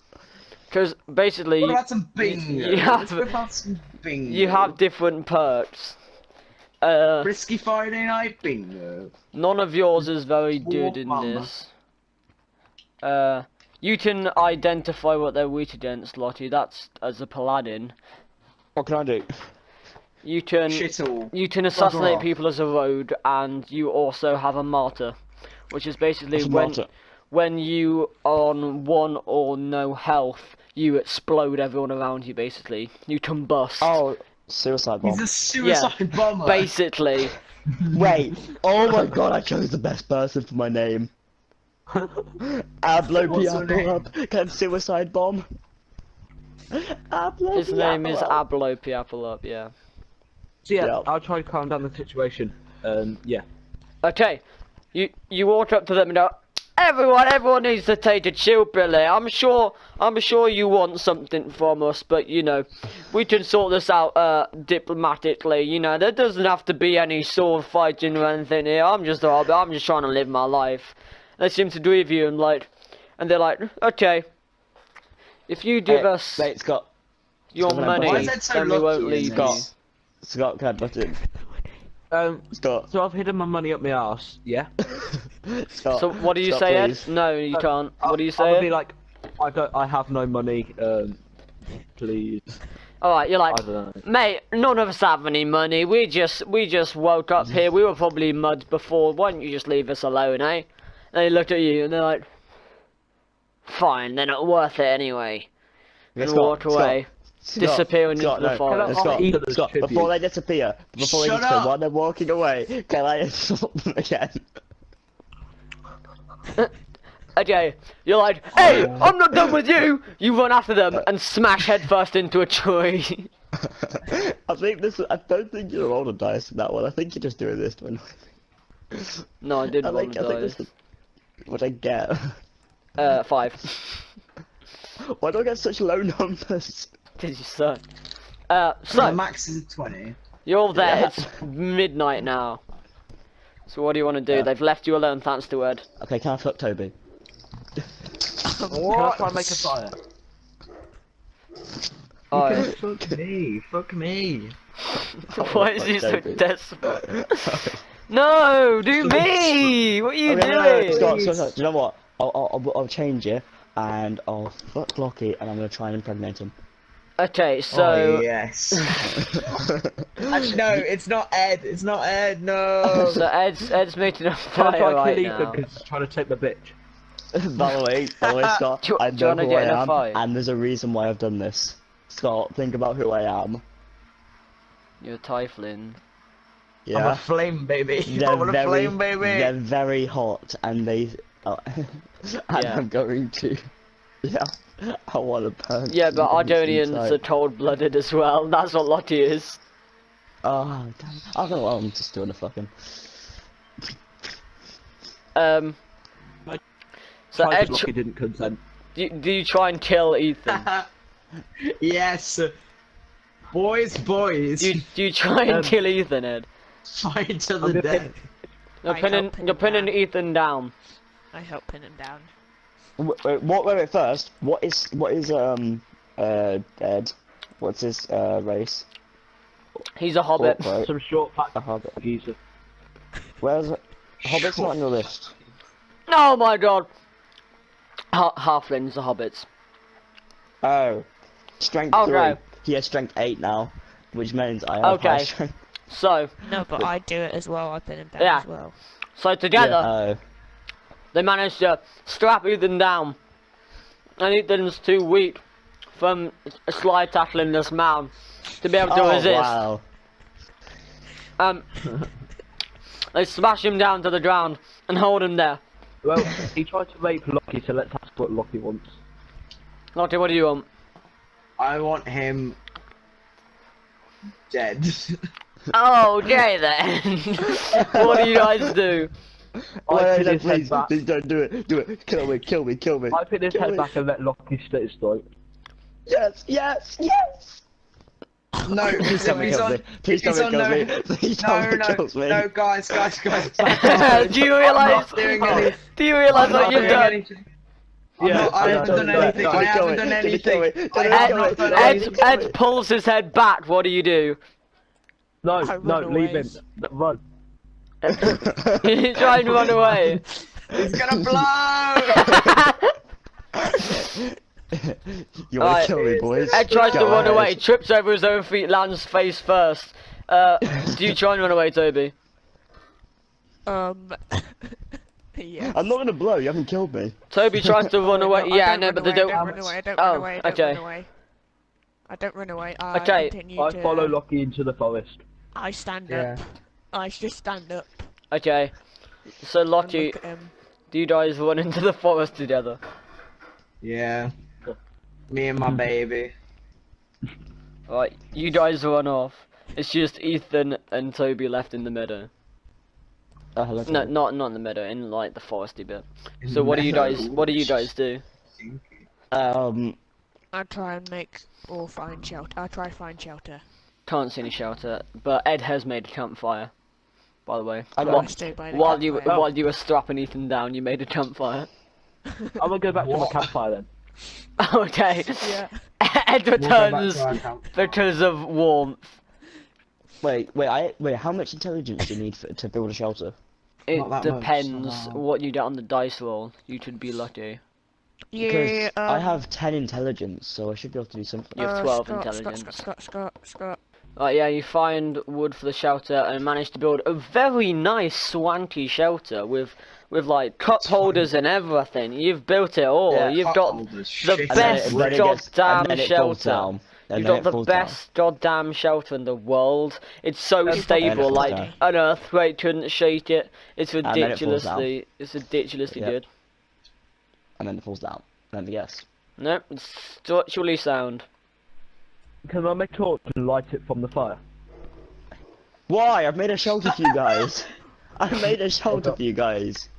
Speaker 1: Because basically
Speaker 4: What about some bingo?
Speaker 1: you have-
Speaker 4: Let's whip out some bingo.
Speaker 1: you have different perks.
Speaker 4: Frisky Friday night bingo.
Speaker 1: None of yours is very
Speaker 4: Walk
Speaker 1: good in
Speaker 4: mama.
Speaker 1: this. You can identify what they're weak against, Lottie. That's as a paladin.
Speaker 3: What can I do?
Speaker 1: You can
Speaker 4: Shit all.
Speaker 1: assassinate
Speaker 4: off.
Speaker 1: people as a rogue, and you also have a martyr, which is basically
Speaker 3: What's a
Speaker 1: when
Speaker 3: martyr?
Speaker 1: when you are on 1 or no health, you explode everyone around you. Basically, you combust.
Speaker 3: Oh, suicide bomb.
Speaker 4: He's a suicide bomber.
Speaker 1: Basically,
Speaker 3: Wait. Oh my god, I chose the best person for my name. Ablo
Speaker 4: What's her name?
Speaker 3: Piapalab. Can suicide bomb? Ablo
Speaker 1: his name is
Speaker 3: Piapalab.
Speaker 1: Ablo Piapalab. Yeah.
Speaker 5: So yeah,
Speaker 3: Yeah.
Speaker 5: I'll try and calm down the situation. Yeah.
Speaker 1: Okay, you walk up to them and go, everyone needs to take a chill pill here. I'm sure you want something from us, but you know, we can sort this out diplomatically. You know, there doesn't have to be any sword fighting or anything here. I'm just trying to live my life. They seem to agree with you and they're like, okay, if you give us
Speaker 3: Wait, Scott.
Speaker 1: your
Speaker 3: Scott,
Speaker 1: money,
Speaker 4: Why is that so
Speaker 1: then we won't
Speaker 4: lucky in
Speaker 1: leave
Speaker 4: this?
Speaker 1: you.
Speaker 3: Scott, can I butt in? Scott.
Speaker 5: So I've hidden my money up my arse. Yeah.
Speaker 3: Scott.
Speaker 1: So what do you
Speaker 3: Scott,
Speaker 1: say, Ed?
Speaker 3: please.
Speaker 1: No, you can't. What do you
Speaker 5: I'm
Speaker 1: say,
Speaker 5: gonna
Speaker 1: Ed?
Speaker 5: be like, I have no money. Please.
Speaker 1: Alright, you're like,
Speaker 5: I don't know.
Speaker 1: mate, none of us have any money. We just woke up here. We were probably muds before. Why don't you just leave us alone, eh? And they look at you and they're like, fine, they're not worth it anyway.
Speaker 3: Okay,
Speaker 1: And
Speaker 3: Scott,
Speaker 1: walk away,
Speaker 3: Scott,
Speaker 1: disappearing
Speaker 3: Scott,
Speaker 1: into the
Speaker 3: no,
Speaker 1: forest.
Speaker 5: Can I-
Speaker 3: Scott,
Speaker 5: eat the
Speaker 3: Scott,
Speaker 5: tribute.
Speaker 3: before they disappear,
Speaker 4: Shut up!
Speaker 3: while they're walking away, can I insult them again?
Speaker 1: Okay, you're like, hey, I'm not done with you! You run after them and smash headfirst into a tree.
Speaker 3: I don't think you're rolling dice in that one. I think you're just doing this one.
Speaker 1: No, I didn't roll the
Speaker 3: I think this
Speaker 1: dice.
Speaker 3: is what I get.
Speaker 1: 5.
Speaker 3: Why do I get such low numbers?
Speaker 1: Did you suck?
Speaker 4: The
Speaker 1: So,
Speaker 4: max is 20.
Speaker 1: you're all there,
Speaker 3: Yeah.
Speaker 1: it's midnight now. So what do you want to do?
Speaker 3: Yeah.
Speaker 1: They've left you alone, thanks to Ed.
Speaker 3: Okay, can I fuck Toby?
Speaker 5: Can I try and make a fire?
Speaker 1: Alright.
Speaker 4: Fuck me. Fuck me.
Speaker 1: Why is he so
Speaker 3: Toby.
Speaker 1: desperate? No, do me! What are you
Speaker 3: Okay,
Speaker 1: doing?
Speaker 3: no, Scott, do you know what? I'll change it, and I'll fuck Lockie, and I'm gonna try and impregnate him.
Speaker 1: Okay,
Speaker 4: Oh,
Speaker 1: so
Speaker 4: yes. Actually, no, it's not Ed. It's not Ed. No.
Speaker 1: so Ed's making a
Speaker 5: Can I
Speaker 1: fire
Speaker 5: try and
Speaker 1: right
Speaker 5: kill Ethan
Speaker 1: now.
Speaker 5: because he's trying to take my bitch?
Speaker 3: By the way, Scott,
Speaker 1: Do
Speaker 3: I
Speaker 1: you
Speaker 3: know
Speaker 1: wanna
Speaker 3: who
Speaker 1: get in
Speaker 3: I
Speaker 1: a
Speaker 3: am,
Speaker 1: fight?
Speaker 3: and there's a reason why I've done this. Scott, think about who I am.
Speaker 1: You're a Typhling.
Speaker 4: I'm a
Speaker 3: Yeah,
Speaker 4: flame baby.
Speaker 3: they're
Speaker 4: I'm a
Speaker 3: very,
Speaker 4: flame baby.
Speaker 3: they're very hot, and they, and
Speaker 1: Yeah.
Speaker 3: I'm going to, yeah, I want to punch.
Speaker 1: Yeah, but
Speaker 3: you
Speaker 1: Ardonians are
Speaker 3: inside.
Speaker 1: cold-blooded as well. That's what Lottie is.
Speaker 3: Oh, damn. I don't know what I'm just doing a fucking.
Speaker 1: So
Speaker 5: Tried
Speaker 1: Ed,
Speaker 5: to Lockie didn't consent.
Speaker 1: do you try and kill Ethan?
Speaker 4: Yes. Boys.
Speaker 1: do you try and kill Ethan, Ed?
Speaker 4: Fight to
Speaker 5: I'm
Speaker 4: the
Speaker 5: gonna
Speaker 4: death.
Speaker 1: You're
Speaker 2: I
Speaker 1: pinning,
Speaker 2: help pin
Speaker 1: you're
Speaker 2: him
Speaker 1: pinning
Speaker 2: down.
Speaker 1: Ethan down.
Speaker 2: I help pin him down.
Speaker 3: Wait, first, what is, Ed? What's his, race?
Speaker 1: He's a hobbit.
Speaker 3: Right.
Speaker 5: Some short fat
Speaker 3: A hobbit.
Speaker 5: geezer.
Speaker 3: Where's it? Hobbit's not on your list.
Speaker 1: Oh my god! Halflings are hobbits.
Speaker 3: Oh. Strength
Speaker 1: Okay.
Speaker 3: 3. He has strength 8 now, which means I have
Speaker 1: Okay.
Speaker 3: high strength.
Speaker 1: So,
Speaker 2: No, but I do it as well. I pin him down
Speaker 1: Yeah.
Speaker 2: as well.
Speaker 1: so together,
Speaker 3: Oh.
Speaker 1: they managed to strap Ethan down. And Ethan's too weak from slide tackling this man to be able to
Speaker 3: Oh,
Speaker 1: resist.
Speaker 3: wow.
Speaker 1: They smash him down to the ground and hold him there.
Speaker 5: Well, he tried to rape Lockie, so let's ask what Lockie wants.
Speaker 1: Lottie, what do you want?
Speaker 4: I want him dead.
Speaker 1: Oh, okay then. What do you guys do?
Speaker 5: I pin his head
Speaker 3: Please,
Speaker 5: back.
Speaker 3: please don't do it. Do it. Kill me, kill me, kill me.
Speaker 5: I pin his
Speaker 3: Kill
Speaker 5: head
Speaker 3: me.
Speaker 5: back and let Lockie slit his throat.
Speaker 3: Yes, yes, yes.
Speaker 4: No,
Speaker 3: Please tell me
Speaker 4: he's
Speaker 3: kills
Speaker 4: on.
Speaker 3: me. Please tell
Speaker 4: he's
Speaker 3: me
Speaker 4: on
Speaker 3: kills
Speaker 4: no,
Speaker 3: me. Please tell
Speaker 4: no,
Speaker 3: me
Speaker 4: no,
Speaker 3: kills me.
Speaker 4: no, guys.
Speaker 1: Do you
Speaker 4: I'm
Speaker 1: realise?
Speaker 4: not doing any.
Speaker 1: Do you realise
Speaker 4: I'm
Speaker 1: what
Speaker 4: not
Speaker 1: you've
Speaker 4: doing
Speaker 1: done?
Speaker 4: anything.
Speaker 5: Yeah,
Speaker 4: I haven't done anything. I haven't done anything. I have not done anything.
Speaker 1: Ed pulls his head back. What do you do?
Speaker 5: No,
Speaker 2: I
Speaker 5: no,
Speaker 2: run
Speaker 5: leave
Speaker 2: away.
Speaker 5: him. Run.
Speaker 1: You try and run away.
Speaker 4: He's gonna blow.
Speaker 3: You wanna
Speaker 1: Alright.
Speaker 3: kill me, boys?
Speaker 1: Ed tries to
Speaker 3: Go
Speaker 1: run
Speaker 3: ahead.
Speaker 1: away, trips over his own feet, lands face first. Do you try and run away, Toby?
Speaker 2: Yeah.
Speaker 3: I'm not gonna blow. You haven't killed me.
Speaker 1: Toby tries to run away. Yeah, I know, but they don't.
Speaker 2: I don't run away. I don't
Speaker 1: Oh,
Speaker 2: run away. I don't
Speaker 1: okay.
Speaker 2: run away. I don't run away. I
Speaker 1: Okay.
Speaker 2: continue
Speaker 5: I
Speaker 2: to.
Speaker 5: follow Lockie into the forest.
Speaker 2: I stand
Speaker 4: Yeah.
Speaker 2: up. I just stand up.
Speaker 1: Okay. So
Speaker 2: And
Speaker 1: Lottie,
Speaker 2: look at him.
Speaker 1: do you guys run into the forest together?
Speaker 4: Yeah. Me and my baby.
Speaker 1: Right, you guys run off. It's just Ethan and Toby left in the meadow.
Speaker 3: Hello.
Speaker 1: No, not in the meadow, in like the foresty bit.
Speaker 4: In
Speaker 1: So
Speaker 4: the
Speaker 1: what do you
Speaker 4: meadow.
Speaker 1: guys? What do you guys do?
Speaker 2: I try and make or find shelter. I try to find shelter.
Speaker 1: Can't see any shelter, but Ed has made a campfire. By the way,
Speaker 3: I
Speaker 2: I stay by the
Speaker 1: while you
Speaker 2: campfire.
Speaker 1: while you were strapping Ethan down, you made a campfire.
Speaker 5: I'm gonna go back to my
Speaker 4: What?
Speaker 5: campfire then.
Speaker 1: Okay.
Speaker 2: Yeah.
Speaker 1: Ed
Speaker 4: We'll go back
Speaker 1: returns
Speaker 4: to our camp.
Speaker 1: because of warmth.
Speaker 3: Wait. How much intelligence do you need to build a shelter?
Speaker 1: It
Speaker 4: Not that much,
Speaker 1: depends
Speaker 4: somehow.
Speaker 1: what you get on the dice roll. You could be lucky.
Speaker 3: Because
Speaker 2: Yeah.
Speaker 3: I have 10 intelligence, so I should be able to do something.
Speaker 1: You have 12
Speaker 2: Scott,
Speaker 1: intelligence.
Speaker 2: Scott.
Speaker 1: Right, yeah, you find wood for the shelter and manage to build a very nice swanky shelter with like cup holders and everything. You've built it all.
Speaker 3: Yeah,
Speaker 1: You've
Speaker 4: Cup
Speaker 1: got
Speaker 4: holders,
Speaker 1: the
Speaker 4: shit.
Speaker 3: And then
Speaker 1: best
Speaker 3: and then it gets-
Speaker 1: goddamn
Speaker 3: and then it falls
Speaker 1: shelter.
Speaker 3: down. And
Speaker 1: You've
Speaker 3: then
Speaker 1: got
Speaker 3: it
Speaker 1: the
Speaker 3: falls down.
Speaker 1: best goddamn shelter in the world. It's so
Speaker 2: And
Speaker 1: stable,
Speaker 3: it
Speaker 1: like
Speaker 3: falls
Speaker 1: an earthquake couldn't shake it. It's
Speaker 3: then it falls
Speaker 1: it's ridiculously
Speaker 3: Yep.
Speaker 1: good.
Speaker 3: And then it falls down. Let me guess.
Speaker 1: No, it's structurally sound.
Speaker 5: Can I make a torch and light it from the fire?
Speaker 3: Why? I've made a shelter for you guys. I've made a shelter for you guys.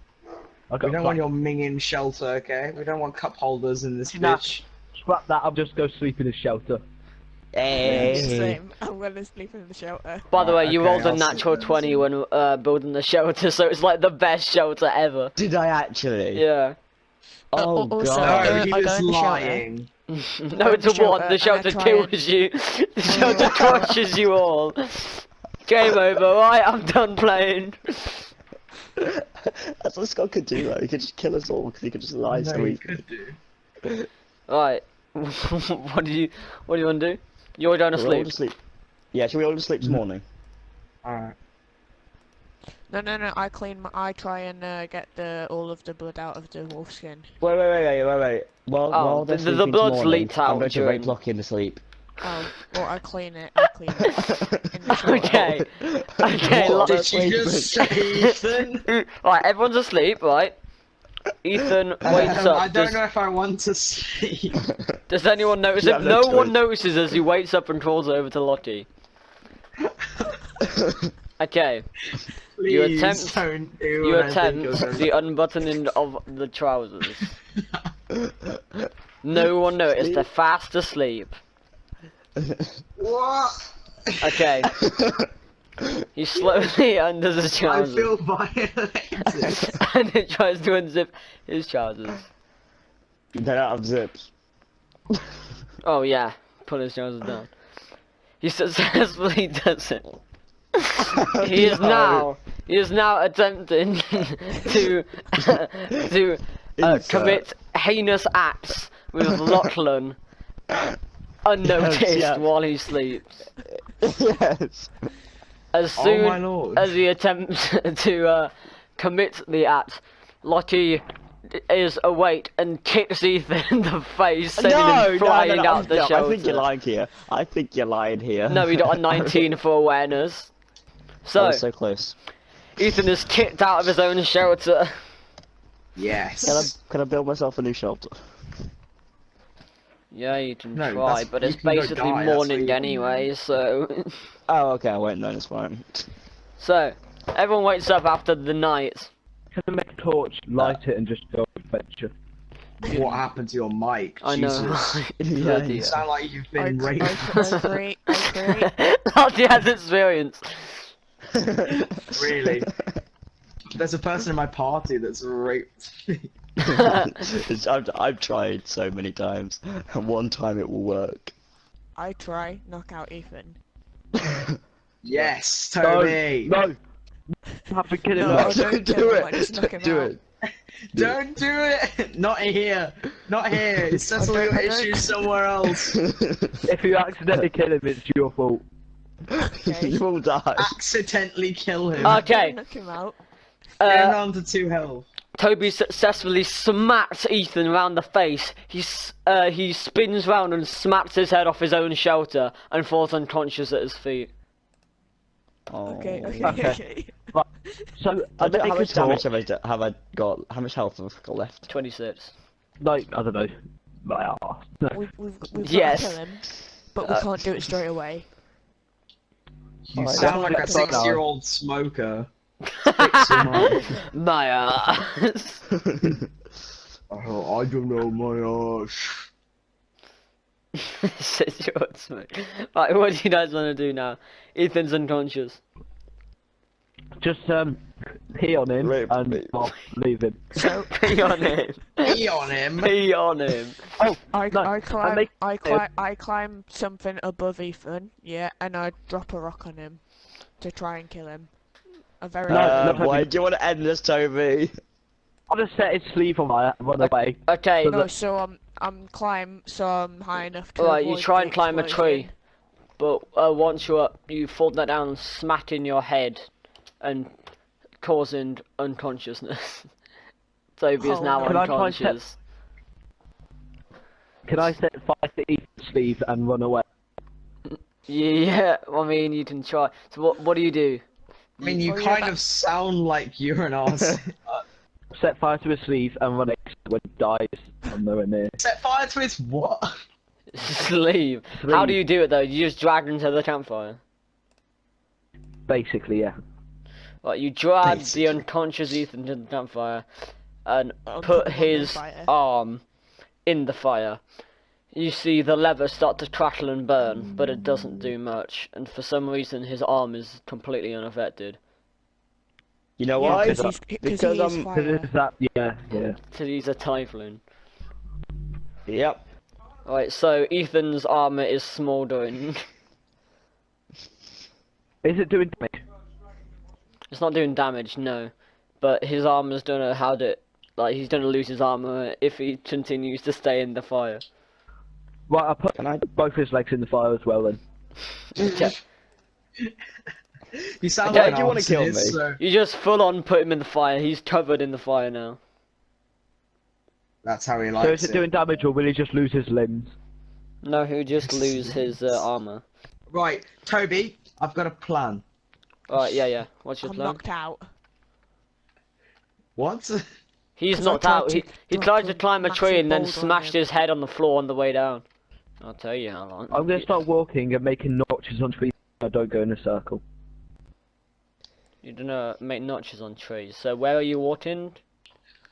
Speaker 5: I
Speaker 4: We
Speaker 5: got
Speaker 4: don't want your minging shelter, okay? We don't want cup holders in this
Speaker 5: Nah.
Speaker 4: bitch.
Speaker 5: Scrap that, I'll just go sleep in his shelter.
Speaker 3: Hey.
Speaker 2: Same. I'm gonna sleep in the shelter.
Speaker 1: By the way, you
Speaker 4: Okay,
Speaker 1: rolled a
Speaker 4: I'll
Speaker 1: natural
Speaker 4: sleep
Speaker 1: 20 when building the shelter, so it's like the best shelter ever.
Speaker 3: Did I actually?
Speaker 1: Yeah.
Speaker 3: Oh
Speaker 2: Also,
Speaker 3: god.
Speaker 4: No,
Speaker 2: I
Speaker 4: he
Speaker 2: go
Speaker 4: was
Speaker 2: in the shelter.
Speaker 4: lying.
Speaker 1: No, it's a one. The shelter
Speaker 2: try
Speaker 1: kills you. The shelter crushes you all. Game over. Right, I'm done playing.
Speaker 3: That's what Scott could do though. He could just kill us all because he could just lie so
Speaker 4: No, he
Speaker 3: easily.
Speaker 4: could do.
Speaker 1: Right. What do you want to do? You're going to
Speaker 3: Should we all
Speaker 1: sleep.
Speaker 3: just sleep? Yeah, should we all just sleep this morning?
Speaker 4: Alright.
Speaker 2: No, I try and get all of the blood out of the wolf skin.
Speaker 3: Wait. While
Speaker 1: Oh,
Speaker 3: they're
Speaker 1: the
Speaker 3: sleeping
Speaker 1: blood's
Speaker 3: tomorrow,
Speaker 1: leaked
Speaker 3: I'm
Speaker 1: out
Speaker 3: going to
Speaker 1: during-
Speaker 3: rape lock in to sleep.
Speaker 2: Oh, well, I clean it in the shower.
Speaker 1: Okay. Okay.
Speaker 4: What
Speaker 3: lo-
Speaker 4: did you just say, Ethan?
Speaker 1: Right, everyone's asleep, right? Ethan wakes up.
Speaker 4: I don't know if I want to sleep.
Speaker 1: Does anyone notice
Speaker 3: You
Speaker 1: him?
Speaker 3: have no
Speaker 1: No one
Speaker 3: choice.
Speaker 1: notices as he wakes up and crawls over to Lottie. Okay. You
Speaker 4: Please
Speaker 1: attempt-
Speaker 4: don't do
Speaker 1: You
Speaker 4: what I think
Speaker 1: attempt
Speaker 4: you're gonna
Speaker 1: the unbuttoning of the trousers. No one noticed. They're fast asleep.
Speaker 4: What?
Speaker 1: Okay. He slowly unders his
Speaker 4: I
Speaker 1: trousers
Speaker 4: feel violated.
Speaker 1: and he tries to unzip his trousers.
Speaker 3: They don't have zips.
Speaker 1: Oh yeah, pull his trousers down. He successfully does it. He is
Speaker 3: No.
Speaker 1: now attempting to
Speaker 3: Insert.
Speaker 1: commit heinous acts with Lachlan unnoticed
Speaker 3: yeah.
Speaker 1: while he sleeps.
Speaker 3: Yes.
Speaker 1: As
Speaker 4: Oh
Speaker 1: soon
Speaker 4: my lord.
Speaker 1: as he attempts to commit the act, Lottie is awake and kicks Ethan in the face, sending him flying out the
Speaker 3: no,
Speaker 1: shelter.
Speaker 3: I think you're lying here. I think you're lying here.
Speaker 1: No, he got a 19 for awareness.
Speaker 3: I
Speaker 1: So,
Speaker 3: was so close.
Speaker 1: Ethan is kicked out of his own shelter.
Speaker 4: Yes.
Speaker 3: Can I build myself a new shelter?
Speaker 1: Yeah, you can
Speaker 4: No,
Speaker 1: try,
Speaker 4: that's-
Speaker 1: but
Speaker 4: you
Speaker 1: it's
Speaker 4: can go
Speaker 1: basically
Speaker 4: die, that's what
Speaker 1: morning
Speaker 4: you-
Speaker 1: anyway, so...
Speaker 3: Oh, okay, I won't know, it's fine.
Speaker 1: So, everyone wakes up after the night.
Speaker 5: Can I make a torch, light it, and just go adventure?
Speaker 4: What happened to your mic?
Speaker 1: I know.
Speaker 4: Jesus.
Speaker 1: Bloody
Speaker 4: You sound like you've
Speaker 2: I
Speaker 4: been raped.
Speaker 2: agree.
Speaker 1: Lottie has experience.
Speaker 4: Really? There's a person in my party that's raped me.
Speaker 3: I've tried so many times, and one time it will work.
Speaker 2: I try, knock out Ethan.
Speaker 4: Yes,
Speaker 5: No,
Speaker 4: Toby.
Speaker 5: no. Have to kill him.
Speaker 2: No,
Speaker 5: No.
Speaker 2: don't
Speaker 3: do
Speaker 2: kill him,
Speaker 3: it.
Speaker 2: I just knock him
Speaker 3: do
Speaker 2: out.
Speaker 3: it.
Speaker 4: Don't do it. Not here. Not here. Settle
Speaker 2: I
Speaker 4: your
Speaker 2: don't-
Speaker 4: issues somewhere else.
Speaker 5: If you accidentally kill him, it's your fault.
Speaker 2: Okay.
Speaker 3: You will die.
Speaker 4: Accidentally kill him.
Speaker 1: Okay,
Speaker 2: Knock him out.
Speaker 4: Get him
Speaker 1: uh,
Speaker 4: down to 2 health.
Speaker 1: Toby successfully smacks Ethan around the face. He spins round and smacks his head off his own shelter and falls unconscious at his feet.
Speaker 3: Oh.
Speaker 2: Okay.
Speaker 5: Okay. So,
Speaker 3: I
Speaker 5: I
Speaker 3: don't,
Speaker 5: make
Speaker 3: how
Speaker 5: a
Speaker 3: much damage
Speaker 5: torch,
Speaker 3: have I got? How much health have I got left?
Speaker 1: 26.
Speaker 5: like, I don't know, my arse. No.
Speaker 2: We've got
Speaker 1: Yes.
Speaker 2: to kill him, but we can't do it straight away.
Speaker 4: You
Speaker 3: Alright,
Speaker 4: sound like a
Speaker 5: that's not
Speaker 4: 6-year-old smoker. Fix your mind.
Speaker 1: My ass.
Speaker 4: Oh, I don't know my ass.
Speaker 1: Says your own smoke. Right, what do you guys want to do now? Ethan's unconscious.
Speaker 5: Just, pee on him,
Speaker 3: Rape
Speaker 5: and
Speaker 3: me.
Speaker 5: well, leave him.
Speaker 2: So
Speaker 1: Pee on him.
Speaker 4: Pee on him.
Speaker 1: Pee on him.
Speaker 5: Oh,
Speaker 2: I
Speaker 5: no,
Speaker 2: climb something above Ethan, yeah, and I drop a rock on him to try and kill him. A very
Speaker 5: No,
Speaker 3: Why do you want to end this, Toby?
Speaker 5: I'll just set his sleeve on fire and run away.
Speaker 1: Okay,
Speaker 5: So
Speaker 2: no, so I'm high enough to
Speaker 1: Alright, you
Speaker 2: avoid
Speaker 1: try
Speaker 2: the
Speaker 1: and climb a
Speaker 2: explosion.
Speaker 1: tree, but once you're up, you fall that down and smack in your head and causing unconsciousness. Toby is
Speaker 2: Oh,
Speaker 1: now
Speaker 2: no.
Speaker 5: Can I try and set-
Speaker 1: unconscious.
Speaker 5: Can I set fire to Ethan's sleeve and run away?
Speaker 1: Yeah, I mean, you can try. So what do you do?
Speaker 4: I mean, you
Speaker 2: Oh, yeah,
Speaker 4: kind
Speaker 2: that-
Speaker 4: of sound like you're an arse.
Speaker 5: Set fire to his sleeve and run it when he dies. I'm nowhere near.
Speaker 4: Set fire to his what?
Speaker 1: Sleeve. How do you do it though? You just drag him to the campfire.
Speaker 5: Basically, yeah.
Speaker 1: Right, you drag the
Speaker 4: Basically.
Speaker 1: unconscious Ethan to the campfire and
Speaker 2: I'll
Speaker 1: put
Speaker 2: put him on the
Speaker 1: his
Speaker 2: fire.
Speaker 1: arm in the fire. You see the leather start to crackle and burn, but it doesn't do much, and for some reason his arm is completely unaffected.
Speaker 3: You know
Speaker 2: Yeah,
Speaker 3: why?
Speaker 2: because
Speaker 3: Because
Speaker 2: he is
Speaker 3: I'm-
Speaker 5: Because
Speaker 2: fire.
Speaker 5: it's that, yeah.
Speaker 1: So he's a typhoon.
Speaker 3: Yep.
Speaker 1: Right, so Ethan's armor is smouldering.
Speaker 5: Is it doing damage?
Speaker 1: It's not doing damage, no. But his armor's gonna he's gonna lose his armor if he continues to stay in the fire.
Speaker 5: Right, I put
Speaker 3: Can I?
Speaker 5: both his legs in the fire as well then.
Speaker 1: Okay.
Speaker 4: You sound
Speaker 1: Okay,
Speaker 4: like
Speaker 3: do you wanna kill me?
Speaker 4: So
Speaker 1: You just full on put him in the fire. He's covered in the fire now.
Speaker 4: that's how he
Speaker 5: So
Speaker 4: likes
Speaker 5: is it doing damage or will he just lose his limbs?
Speaker 1: No, he'll just lose his armor.
Speaker 4: Right, Toby, I've got a plan.
Speaker 1: Alright, yeah. What's your
Speaker 2: I'm
Speaker 1: plan?
Speaker 2: knocked out.
Speaker 4: What?
Speaker 1: He's
Speaker 2: 'Cause I
Speaker 1: knocked
Speaker 2: tried
Speaker 1: out.
Speaker 2: to
Speaker 1: He
Speaker 2: drop
Speaker 1: tried
Speaker 2: a
Speaker 1: to climb a
Speaker 2: massive
Speaker 1: tree and then
Speaker 2: boulder on
Speaker 1: smashed
Speaker 2: him.
Speaker 1: his head on the floor on the way down. I'll tell you how long.
Speaker 5: I'm gonna start walking and making notches on trees so I don't go in a circle.
Speaker 1: You don't know, make notches on trees. So where are you walking?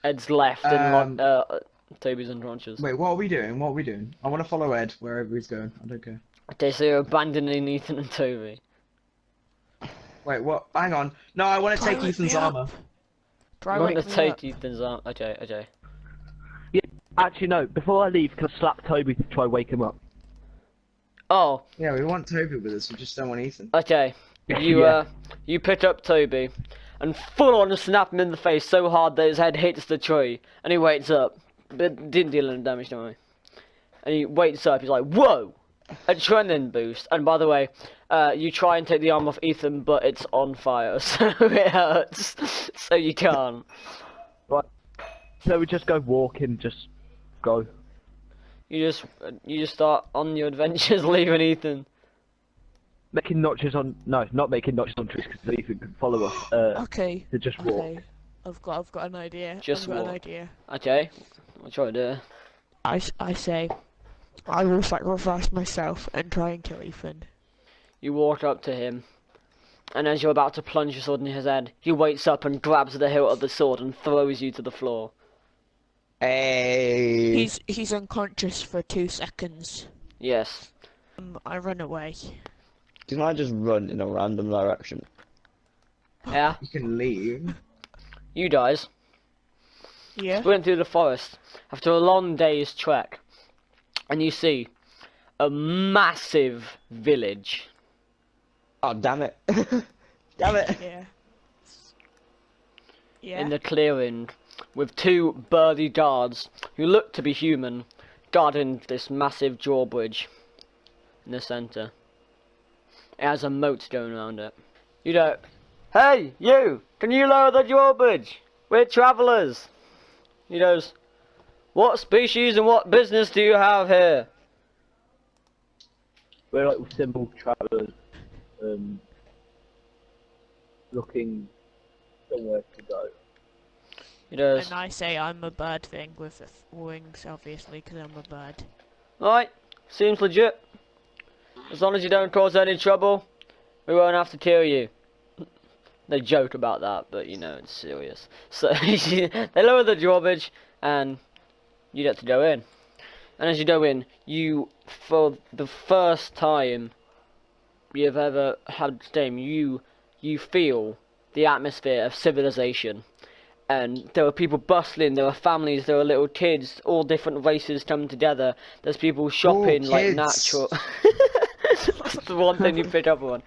Speaker 1: Ed's left
Speaker 4: Um,
Speaker 1: and Toby's on notches.
Speaker 4: Wait, what are we doing? What are we doing? I want to follow Ed wherever he's going. I don't care.
Speaker 1: Okay, so you're abandoning Ethan and Toby.
Speaker 4: Wait, what? Hang on. No, I want to
Speaker 2: Try
Speaker 4: take
Speaker 2: wake
Speaker 4: Ethan's
Speaker 2: me up.
Speaker 4: armor.
Speaker 2: Try
Speaker 1: You want
Speaker 2: wake
Speaker 1: to
Speaker 2: me
Speaker 1: take
Speaker 2: up.
Speaker 1: Ethan's arm? Okay.
Speaker 5: Yeah, actually no, before I leave, can I slap Toby to try wake him up?
Speaker 1: Oh,
Speaker 4: Yeah, we want Toby with us. We just don't want Ethan.
Speaker 1: okay. You
Speaker 5: Yeah.
Speaker 1: you pick up Toby and full on snap him in the face so hard that his head hits the tree and he wakes up. But didn't deal any damage, don't worry. And he wakes up, he's like, whoa! Adrenaline boost. And by the way, you try and take the arm off Ethan, but it's on fire, so it hurts. So you can't.
Speaker 5: Right. So we just go walking, just go.
Speaker 1: You just start on your adventures leaving Ethan.
Speaker 5: Making notches on, no, not making notches on trees because Ethan can follow us.
Speaker 2: Okay.
Speaker 5: To just walk.
Speaker 2: Okay. I've got an idea.
Speaker 1: Just
Speaker 2: I've got an
Speaker 1: walk.
Speaker 2: idea.
Speaker 1: Okay, I'll try to do it.
Speaker 2: I say, I will sacrifice myself and try and kill Ethan.
Speaker 1: You walk up to him, and as you're about to plunge your sword in his head, he wakes up and grabs the hilt of the sword and throws you to the floor.
Speaker 3: Hey.
Speaker 2: He's unconscious for 2 seconds.
Speaker 1: Yes.
Speaker 2: I run away.
Speaker 3: Can I just run in a random direction?
Speaker 1: Yeah.
Speaker 4: You can leave.
Speaker 1: You guys
Speaker 2: Yeah.
Speaker 1: went through the forest after a long day's trek, and you see a massive village.
Speaker 3: Oh, damn it. Damn it.
Speaker 2: Yeah. Yeah.
Speaker 1: In the clearing with 2 burly guards who look to be human guarding this massive drawbridge in the centre. It has a moat going around it. You know, hey, you! Can you lower the drawbridge? We're travellers! He goes, what species and what business do you have here?
Speaker 5: We're like simple travellers, looking somewhere to go.
Speaker 1: He goes,
Speaker 2: And I say I'm a bird thing with wings, obviously, because I'm a bird.
Speaker 1: alright, seems legit. As long as you don't cause any trouble, we won't have to kill you. They joke about that, but you know, it's serious. So, they lower the drawbridge, and you get to go in. And as you go in, you, for the first time you've ever had this game, you feel the atmosphere of civilization. And there are people bustling, there are families, there are little kids, all different races coming together. There's people shopping like
Speaker 4: kids.
Speaker 1: natural. That's the one thing you pick up on.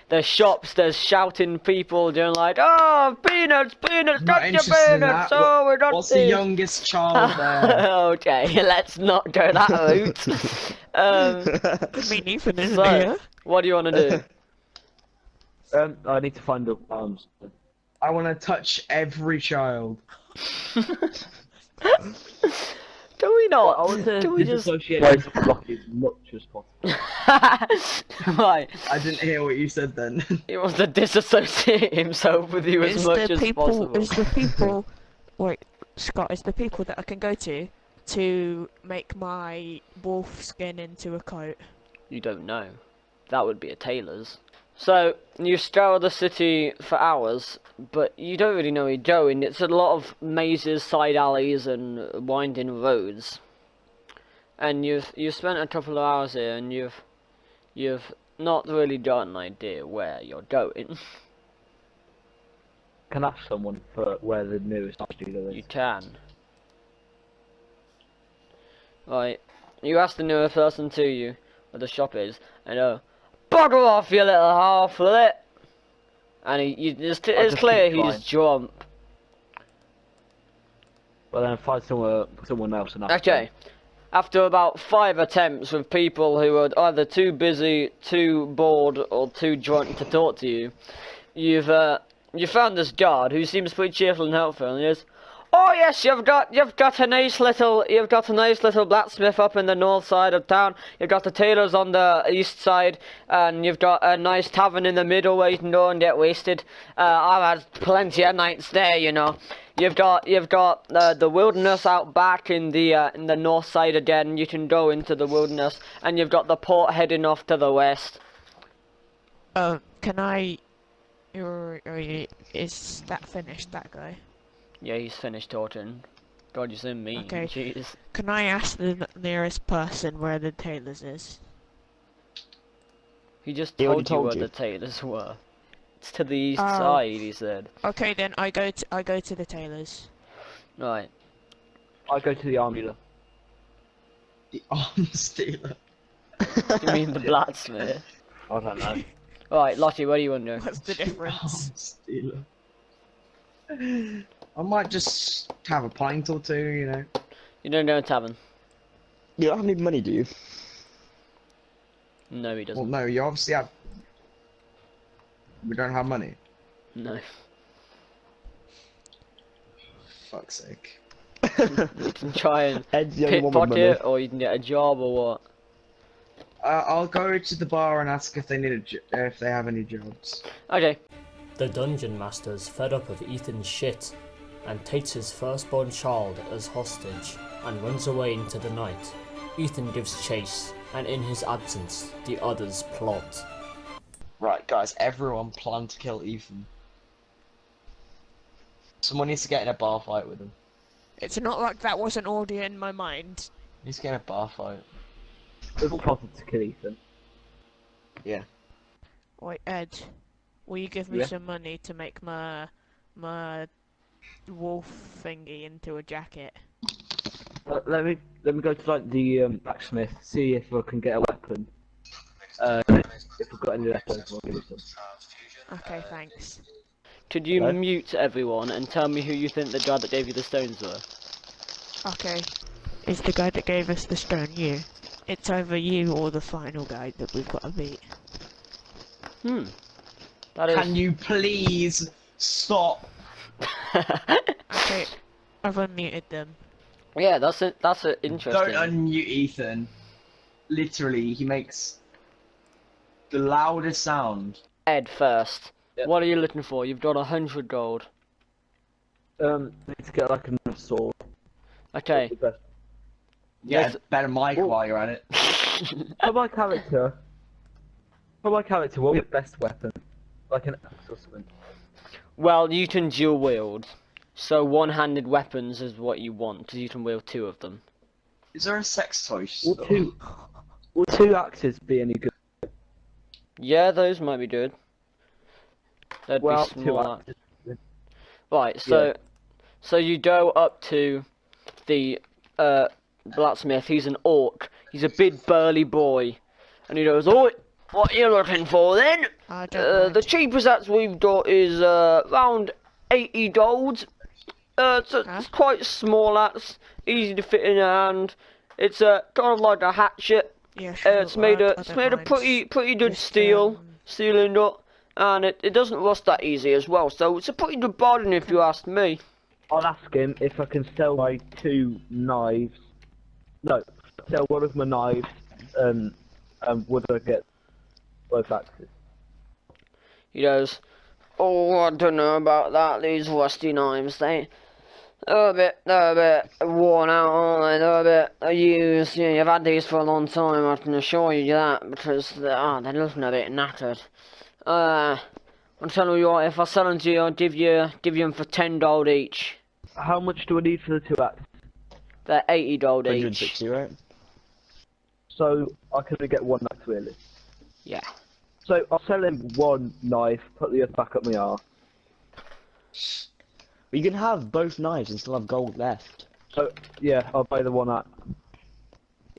Speaker 1: There's shops, there's shouting people doing like, oh, peanuts,
Speaker 4: Not
Speaker 1: got your
Speaker 4: interested in
Speaker 1: peanuts,
Speaker 4: that.
Speaker 1: oh, we got
Speaker 4: What's the
Speaker 1: this.
Speaker 4: youngest child there?
Speaker 1: Okay, let's not go that route.
Speaker 2: I mean, Ethan isn't
Speaker 1: So,
Speaker 2: here.
Speaker 1: what do you want to do?
Speaker 5: I need to find the arms.
Speaker 4: I want to touch every child.
Speaker 1: Do we not?
Speaker 5: I want to
Speaker 1: Do we just...
Speaker 5: disassociate myself from Rocky as much as possible.
Speaker 1: Right,
Speaker 4: I didn't hear what you said then.
Speaker 1: he wants to disassociate himself with you as much as possible.
Speaker 2: Is the people... Wait, Scott, is the people that I can go to make my wolf skin into a coat?
Speaker 1: You don't know. That would be a tailor's. So, you scour the city for hours, but you don't really know where you're going. It's a lot of mazes, side alleys, and winding roads. And you've spent a couple of hours here, and you've not really got an idea where you're going.
Speaker 5: Can I ask someone for where the nearest art studio
Speaker 1: You
Speaker 5: is?
Speaker 1: can. Right. You ask the nearest person to you where the shop is, and bugger off, you little half-lit! And it's
Speaker 5: just
Speaker 1: clear
Speaker 5: keep
Speaker 1: he's drunk.
Speaker 5: Well then find someone else and ask
Speaker 1: Okay.
Speaker 5: them.
Speaker 1: after about 5 attempts with people who are either too busy, too bored, or too drunk to talk to you, you found this guard who seems pretty cheerful and helpful, and he goes, "Oh yes, you've got a nice little blacksmith up in the north side of town. You've got the tailors on the east side, and you've got a nice tavern in the middle where you can go and get wasted. I've had plenty of nights there, you know. You've got the wilderness out back in the north side again. You can go into the wilderness, and you've got the port heading off to the west."
Speaker 2: Can I... is that finished, that guy?
Speaker 1: Yeah, he's finished talking. God, you're so mean.
Speaker 2: Okay.
Speaker 1: Jeez.
Speaker 2: Can I ask the nearest person where the tailors is?
Speaker 1: He just
Speaker 3: He already
Speaker 1: told you
Speaker 3: told
Speaker 1: where
Speaker 3: you.
Speaker 1: the tailors were. It's to the east
Speaker 2: Oh.
Speaker 1: side, he said.
Speaker 2: Okay, then I go to the tailors.
Speaker 1: Right.
Speaker 5: I go to the arm dealer.
Speaker 4: The arms dealer.
Speaker 1: You mean the blacksmith?
Speaker 5: I don't know.
Speaker 1: Right, Lottie, what do you want to do?
Speaker 2: What's the difference?
Speaker 4: Arms dealer. I might just have a pint or two, you know.
Speaker 1: You don't go to a tavern?
Speaker 3: You don't have any money, do you?
Speaker 1: No, he
Speaker 4: Well,
Speaker 1: doesn't.
Speaker 4: no, you obviously have. We don't have money.
Speaker 1: No.
Speaker 4: Fuck's sake.
Speaker 1: You can try and
Speaker 3: Ed's the only one with money.
Speaker 1: pickpocket, or you can get a job, or what?
Speaker 4: I'll go to the bar and ask if they need if they have any jobs.
Speaker 1: Okay.
Speaker 6: The dungeon master's fed up of Ethan's shit and takes his firstborn child as hostage and runs away into the night. Ethan gives chase, and in his absence, the others plot.
Speaker 4: Right, guys, everyone plan to kill Ethan. Someone needs to get in a bar fight with him.
Speaker 2: It's not like that wasn't already in my mind.
Speaker 4: Needs to get in a bar fight.
Speaker 5: We've plotted to kill Ethan.
Speaker 2: Wait, Ed, will you give me
Speaker 5: Yeah?
Speaker 2: some money to make my wolf thingy into a jacket?
Speaker 5: Let me go to like the blacksmith, see if I can get a weapon. If we've got any left over, I'll give you some.
Speaker 2: Okay, thanks.
Speaker 1: Could you
Speaker 5: Hello?
Speaker 1: mute everyone and tell me who you think the guy that gave you the stones were?
Speaker 2: Okay. Is the guy that gave us the stone you? It's either you or the final guy that we've got to beat.
Speaker 1: That is...
Speaker 4: Can you please stop?
Speaker 2: Okay, I've unmuted them.
Speaker 1: Yeah, that's it. That's
Speaker 4: Don't
Speaker 1: interesting.
Speaker 4: unmute Ethan. Literally, he makes the loudest sound.
Speaker 1: Ed first.
Speaker 5: Yep.
Speaker 1: What are you looking for? You've got 100 gold.
Speaker 5: Need to get like a nice sword.
Speaker 1: Okay.
Speaker 4: Yeah,
Speaker 1: Yes.
Speaker 4: better mic
Speaker 5: Oh.
Speaker 4: while you're at it.
Speaker 5: For my character, what would be the best weapon? Like an axe or something.
Speaker 1: Well, you can dual wield. So one-handed weapons is what you want, because you can wield 2 of them.
Speaker 4: Is there a sex toy
Speaker 5: Will
Speaker 4: store?
Speaker 5: two axes be any good?
Speaker 1: Yeah, those might be good. They'd
Speaker 5: Well,
Speaker 1: be
Speaker 5: 2
Speaker 1: small.
Speaker 5: axes.
Speaker 1: Right, so you go up to the blacksmith. He's an orc. He's a big burly boy, and he goes, "Oh, what are you looking for then?
Speaker 2: I don't
Speaker 1: The
Speaker 2: mind.
Speaker 1: cheapest axe we've got is around 80 gold. It's quite a small axe, easy to fit in your hand. It's kind of like a hatchet.
Speaker 2: Yeah, sure,
Speaker 1: It's made
Speaker 2: I
Speaker 1: of
Speaker 2: don't mind.
Speaker 1: pretty good
Speaker 2: Just,
Speaker 1: steel, sealing up, and it doesn't rust that easy as well. So it's a pretty good bargain if you ask me."
Speaker 5: I'll ask him if I can sell my 2 knives. No, sell one of my knives. Would I get both axes?
Speaker 1: He goes, "Oh, I don't know about that. These rusty knives, they're a bit worn out, aren't they? They're a bit used. Yeah, you've had these for a long time, I can assure you that, because they're looking a bit knackered. I'm telling you what, if I sell them to you, I'll give you them for 10 gold each.
Speaker 5: How much do I need for the 2 axes?
Speaker 1: They're 80 gold each.
Speaker 3: 160, right?
Speaker 5: So I can only get 1 axe really.
Speaker 1: Yeah.
Speaker 5: So I'll sell him 1 knife, put the other back up my arse.
Speaker 3: You can have both knives and still have gold left.
Speaker 5: So yeah, I'll buy the 1 axe.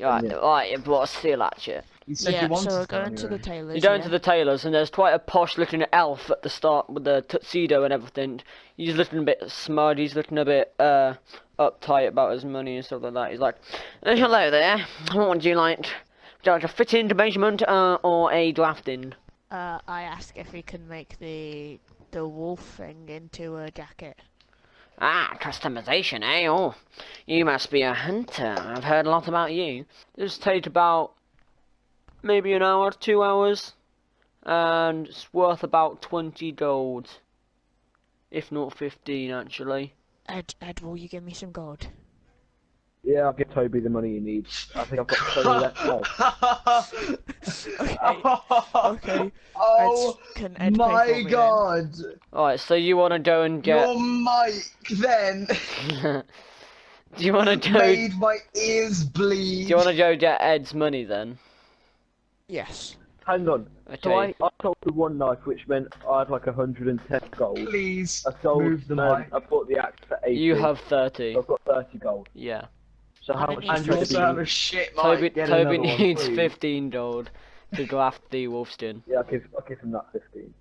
Speaker 1: Right,
Speaker 5: Yeah.
Speaker 1: right, you brought a steel hatchet.
Speaker 4: You said
Speaker 2: Yeah,
Speaker 4: you wanted
Speaker 2: so we're
Speaker 4: to
Speaker 2: going to the
Speaker 4: anyway.
Speaker 2: tailor's.
Speaker 1: You go
Speaker 2: yeah?
Speaker 1: into the tailor's, and there's quite a posh looking elf at the start with the tuxedo and everything. He's looking a bit smug, he's looking a bit uptight about his money and stuff like that. He's like, hello there, what would you like? Would you like a fit-in measurement or a drafting?
Speaker 2: I ask if we can make the wolf thing into a jacket.
Speaker 1: Ah, customization, eh? Oh, you must be a hunter. I've heard a lot about you. This takes about maybe an hour, 2 hours, and it's worth about 20 gold, if not 15 actually.
Speaker 2: Ed, will you give me some gold?
Speaker 5: Yeah, I'll give Toby the money he needs. I think I've got 20 left now.
Speaker 2: Okay.
Speaker 4: Oh
Speaker 2: Can Ed pay for
Speaker 4: my
Speaker 2: me
Speaker 4: god!
Speaker 1: Alright, so you want to go and get...
Speaker 4: Your mic then
Speaker 1: Do you want to go...
Speaker 4: made my ears
Speaker 1: Do
Speaker 4: bleed.
Speaker 1: you want to go get Ed's money then?
Speaker 2: Yes.
Speaker 5: Hang on. So
Speaker 1: Okay.
Speaker 5: I sold the one knife, which meant I had like 110 gold.
Speaker 4: Please
Speaker 5: I sold
Speaker 4: move the
Speaker 5: and
Speaker 4: mic.
Speaker 5: I bought the axe for 80.
Speaker 1: You have 30.
Speaker 5: So I've got 30 gold.
Speaker 1: Yeah.
Speaker 5: So how
Speaker 2: I
Speaker 5: much
Speaker 2: didn't
Speaker 4: And you
Speaker 5: does
Speaker 4: also
Speaker 5: Toby
Speaker 4: have
Speaker 5: need?
Speaker 4: a shit mic.
Speaker 1: Toby,
Speaker 4: Get
Speaker 1: Toby
Speaker 4: another one,
Speaker 1: needs
Speaker 4: please.
Speaker 1: 15 gold to graft the wolfskin.
Speaker 5: Yeah, I'll give him that 15.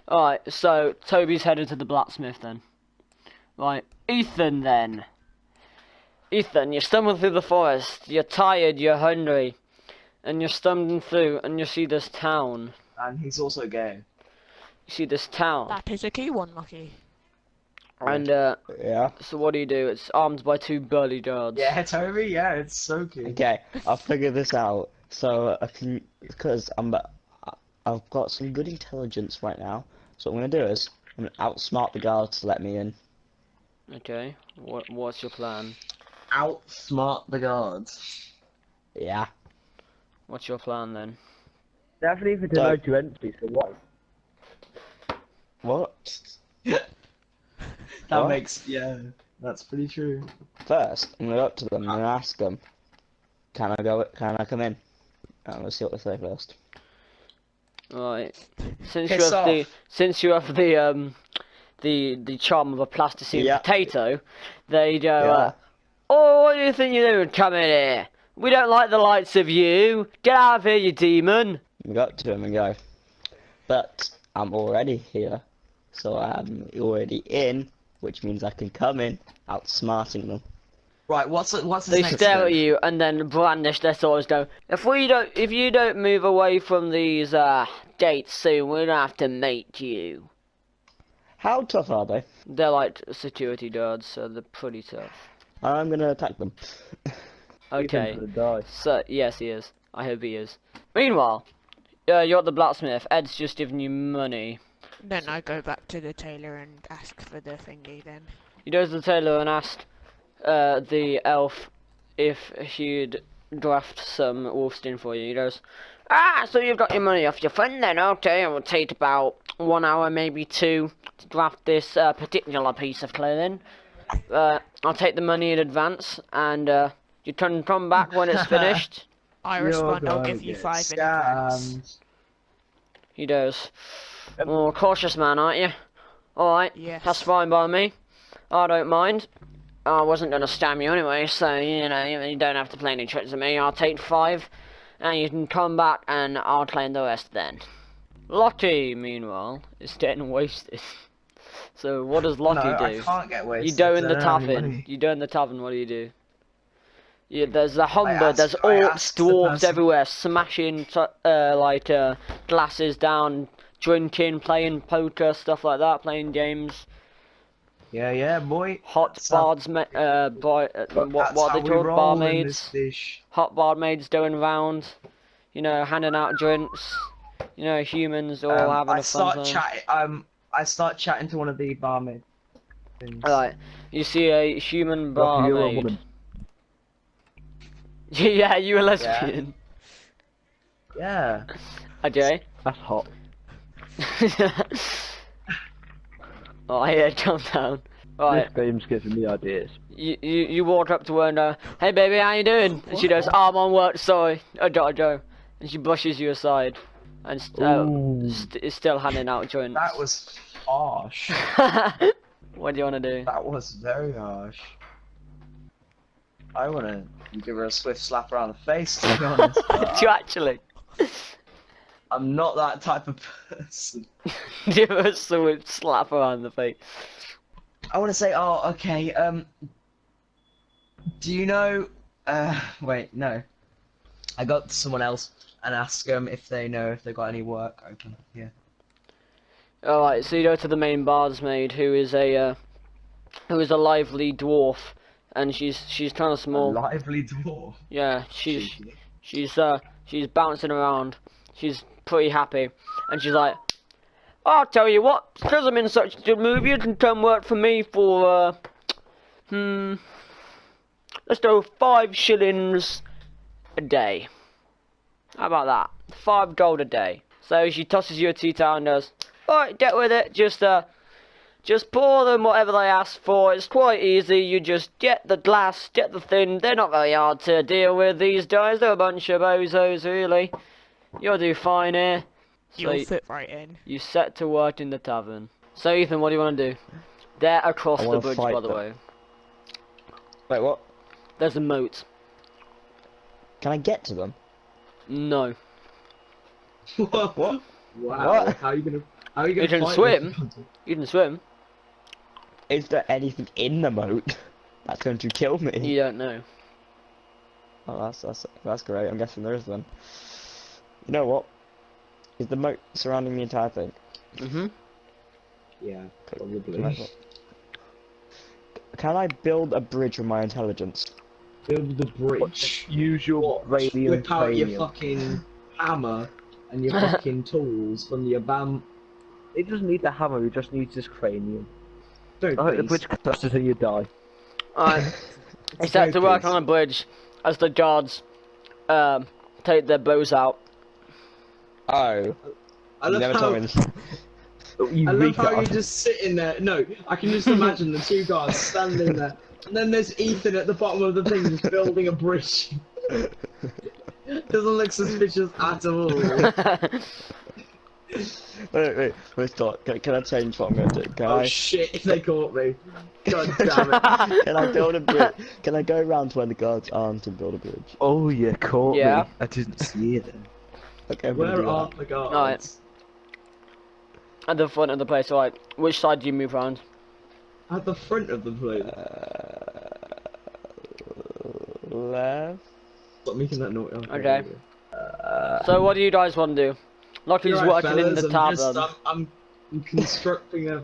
Speaker 1: Alright, so Toby's headed to the blacksmith then. Right, Ethan then. Ethan, you're stumbling through the forest. You're tired, you're hungry. And you're stumbling through and you see this town.
Speaker 4: And he's also gay.
Speaker 1: You see this town.
Speaker 2: That is a key one, Lucky.
Speaker 1: And
Speaker 3: Yeah.
Speaker 1: so what do? It's armed by 2 burly guards.
Speaker 4: Yeah, Toby. Yeah, it's so cute.
Speaker 3: Okay, I'll figure this out. So I can, because I've got some good intelligence right now. So what I'm gonna do is I'm gonna outsmart the guards to let me in.
Speaker 1: Okay. What's your plan?
Speaker 4: Outsmart the guards.
Speaker 3: Yeah.
Speaker 1: What's your plan then?
Speaker 5: They haven't even denied you entry, so what?
Speaker 3: What?
Speaker 4: That
Speaker 3: What?
Speaker 4: makes that's pretty true.
Speaker 3: First, I'm gonna go up to them and ask them, can I come in? And let's see what they say first.
Speaker 1: Right. Since
Speaker 4: Piss
Speaker 1: you have the charm of a plasticine
Speaker 3: Yeah.
Speaker 1: potato, they go,
Speaker 3: Yeah.
Speaker 1: oh, what do you think you're doing coming here? We don't like the lights of you. Get out of here, you demon.
Speaker 3: We go up to them and go, but I'm already here, so I'm already in, which means I can come in, outsmarting them.
Speaker 4: Right, what's his
Speaker 1: They
Speaker 4: next
Speaker 1: stare
Speaker 4: move?
Speaker 1: at you and then brandish their swords. Go. If you don't move away from these gates soon, we're gonna have to mate you.
Speaker 3: How tough are they?
Speaker 1: They're like security guards, so they're pretty tough.
Speaker 3: I'm gonna attack them.
Speaker 1: Okay.
Speaker 5: Ethan's gonna die.
Speaker 1: So yes, he is. I hope he is. Meanwhile, you're at the blacksmith. Ed's just giving you money.
Speaker 2: Then I go back to the tailor and ask for the thingy then.
Speaker 1: He goes to the tailor and asks the elf if he'd draft some wolfskin for you. He goes, ah, so you've got your money off your friend then? Okay, it will take about 1 hour, maybe 2, to draft this particular piece of clothing. I'll take the money in advance, and you come back when it's finished.
Speaker 2: I
Speaker 5: You're
Speaker 2: respond, I'll
Speaker 5: gonna
Speaker 2: give you
Speaker 5: get
Speaker 2: 5 in advance.
Speaker 4: Scammed.
Speaker 1: He goes, oh, cautious man, aren't you? Alright,
Speaker 2: Yes.
Speaker 1: that's fine by me. I don't mind. I wasn't going to stab you anyway, so, you know, you don't have to play any tricks with me. I'll take 5, and you can come back, and I'll claim the rest then. Lockie, meanwhile, is getting wasted. So, what does Lockie
Speaker 4: No, I
Speaker 1: do?
Speaker 4: can't get wasted.
Speaker 1: You go in the
Speaker 4: I don't have any
Speaker 1: tavern.
Speaker 4: money.
Speaker 1: You go in the tavern, what do? Yeah, there's the humber, there's
Speaker 4: I
Speaker 1: orcs,
Speaker 4: asked the
Speaker 1: dwarves
Speaker 4: person-
Speaker 1: everywhere, smashing glasses down, drinking, playing poker, stuff like that, playing games.
Speaker 4: Yeah, boy.
Speaker 1: Hot
Speaker 4: That's how-
Speaker 1: bards, what are
Speaker 4: that's
Speaker 1: they
Speaker 4: how we
Speaker 1: called?
Speaker 4: roll in this
Speaker 1: Barmaids.
Speaker 4: dish.
Speaker 1: Hot barmaids going round, you know, handing out drinks. You know, humans all having
Speaker 4: I
Speaker 1: a fun time.
Speaker 4: I start chatting to one of the barmaids.
Speaker 1: Alright, you see a human
Speaker 5: Lucky you're a
Speaker 1: barmaid.
Speaker 5: woman.
Speaker 1: Yeah, you a lesbian.
Speaker 4: Yeah.
Speaker 1: Okay.
Speaker 5: That's hot.
Speaker 1: Oh yeah, calm down. Right,
Speaker 5: This game's giving me ideas.
Speaker 1: you walk up to her and go, hey baby, how you doing? And she goes, oh, I'm on work, sorry, I gotta go. And she brushes you aside, and
Speaker 5: Ooh.
Speaker 1: is still handing out drinks.
Speaker 4: That was harsh.
Speaker 1: What do you want to do?
Speaker 4: That was very harsh. I wanna give her a swift slap around the face, to be honest.
Speaker 1: Do you actually?
Speaker 4: I'm not that type of person.
Speaker 1: Give her a swift slap around the face.
Speaker 4: I wanna say, oh, okay, do you know, wait, no. I got someone else and ask them if they know if they've got any work open. Yeah.
Speaker 1: Alright, so you go to the main barmaid, who is a lively dwarf, and she's kind of
Speaker 4: A
Speaker 1: small.
Speaker 4: lively dwarf.
Speaker 1: Yeah, she's
Speaker 4: Cheeky.
Speaker 1: she's bouncing around. She's pretty happy, and she's like, "I'll tell you what, because I'm in such a good mood, you can come work for me for let's go 5 shillings a day. How about that? $5 a day." So she tosses you a tea towel and goes, "Alright, get with it. Just pour them whatever they ask for. It's quite easy. You just get the glass, get the thing. They're not very hard to deal with, these guys. They're a bunch of bozos, really. You'll do fine here." So
Speaker 2: You'll fit right in.
Speaker 1: you set to work in the tavern. So Ethan, what do you want to do? They're across
Speaker 3: I
Speaker 1: the
Speaker 3: wanna
Speaker 1: bridge,
Speaker 3: fight
Speaker 1: by the
Speaker 3: them.
Speaker 1: way.
Speaker 3: Wait, what?
Speaker 1: There's a moat.
Speaker 3: Can I get to them?
Speaker 1: No.
Speaker 4: What?
Speaker 3: What?
Speaker 4: Wow.
Speaker 3: What?
Speaker 4: How are you gonna
Speaker 1: You can
Speaker 4: fight
Speaker 1: swim.
Speaker 4: them?
Speaker 1: You can swim.
Speaker 3: Is there anything in the moat that's going to kill me?
Speaker 1: You don't know.
Speaker 3: Oh, that's great. I'm guessing there is then. You know what? Is the moat surrounding the entire thing?
Speaker 1: Mhm.
Speaker 4: Yeah,
Speaker 3: Can
Speaker 4: probably.
Speaker 3: Can I build a bridge with my intelligence?
Speaker 4: Build the bridge.
Speaker 5: Use your
Speaker 4: What?
Speaker 5: radiant
Speaker 4: Whip out your
Speaker 5: cranium.
Speaker 4: fucking hammer and your fucking tools from your bam.
Speaker 5: It doesn't need the hammer, it just needs this cranium.
Speaker 4: Don't
Speaker 5: I hope the
Speaker 4: be.
Speaker 5: bridge collapses and you die.
Speaker 1: Alright.
Speaker 4: It's
Speaker 1: It's set to work
Speaker 4: focus.
Speaker 1: on a bridge as the guards take their bows out.
Speaker 3: Oh,
Speaker 4: I
Speaker 3: you
Speaker 4: love
Speaker 3: never
Speaker 4: how,
Speaker 3: told me this.
Speaker 5: You
Speaker 4: I love how
Speaker 5: retard.
Speaker 4: you're just sitting there. No, I can just imagine the two guards standing there, and then there's Ethan at the bottom of the thing just building a bridge. Doesn't look suspicious at all.
Speaker 3: Wait, stop. Can I change what I'm going to do? Can
Speaker 4: Oh
Speaker 3: I?
Speaker 4: shit, they caught me. God damn it.
Speaker 3: Can I build a bridge? Can I go around to where the guards aren't and build a bridge?
Speaker 5: Oh, you caught
Speaker 1: Yeah.
Speaker 5: me. I didn't see it then.
Speaker 3: Okay, I'm gonna
Speaker 4: Where
Speaker 3: do
Speaker 4: are
Speaker 3: that.
Speaker 4: the guards?
Speaker 1: Alright. At the front of the place, alright. Which side do you move around?
Speaker 4: At the front of the place.
Speaker 3: Left.
Speaker 4: Stop making that noise.
Speaker 1: Okay. So what do you guys want to do? Lockie's
Speaker 4: You're right,
Speaker 1: working in the
Speaker 4: fellas,
Speaker 1: tavern.
Speaker 4: I'm constructing a.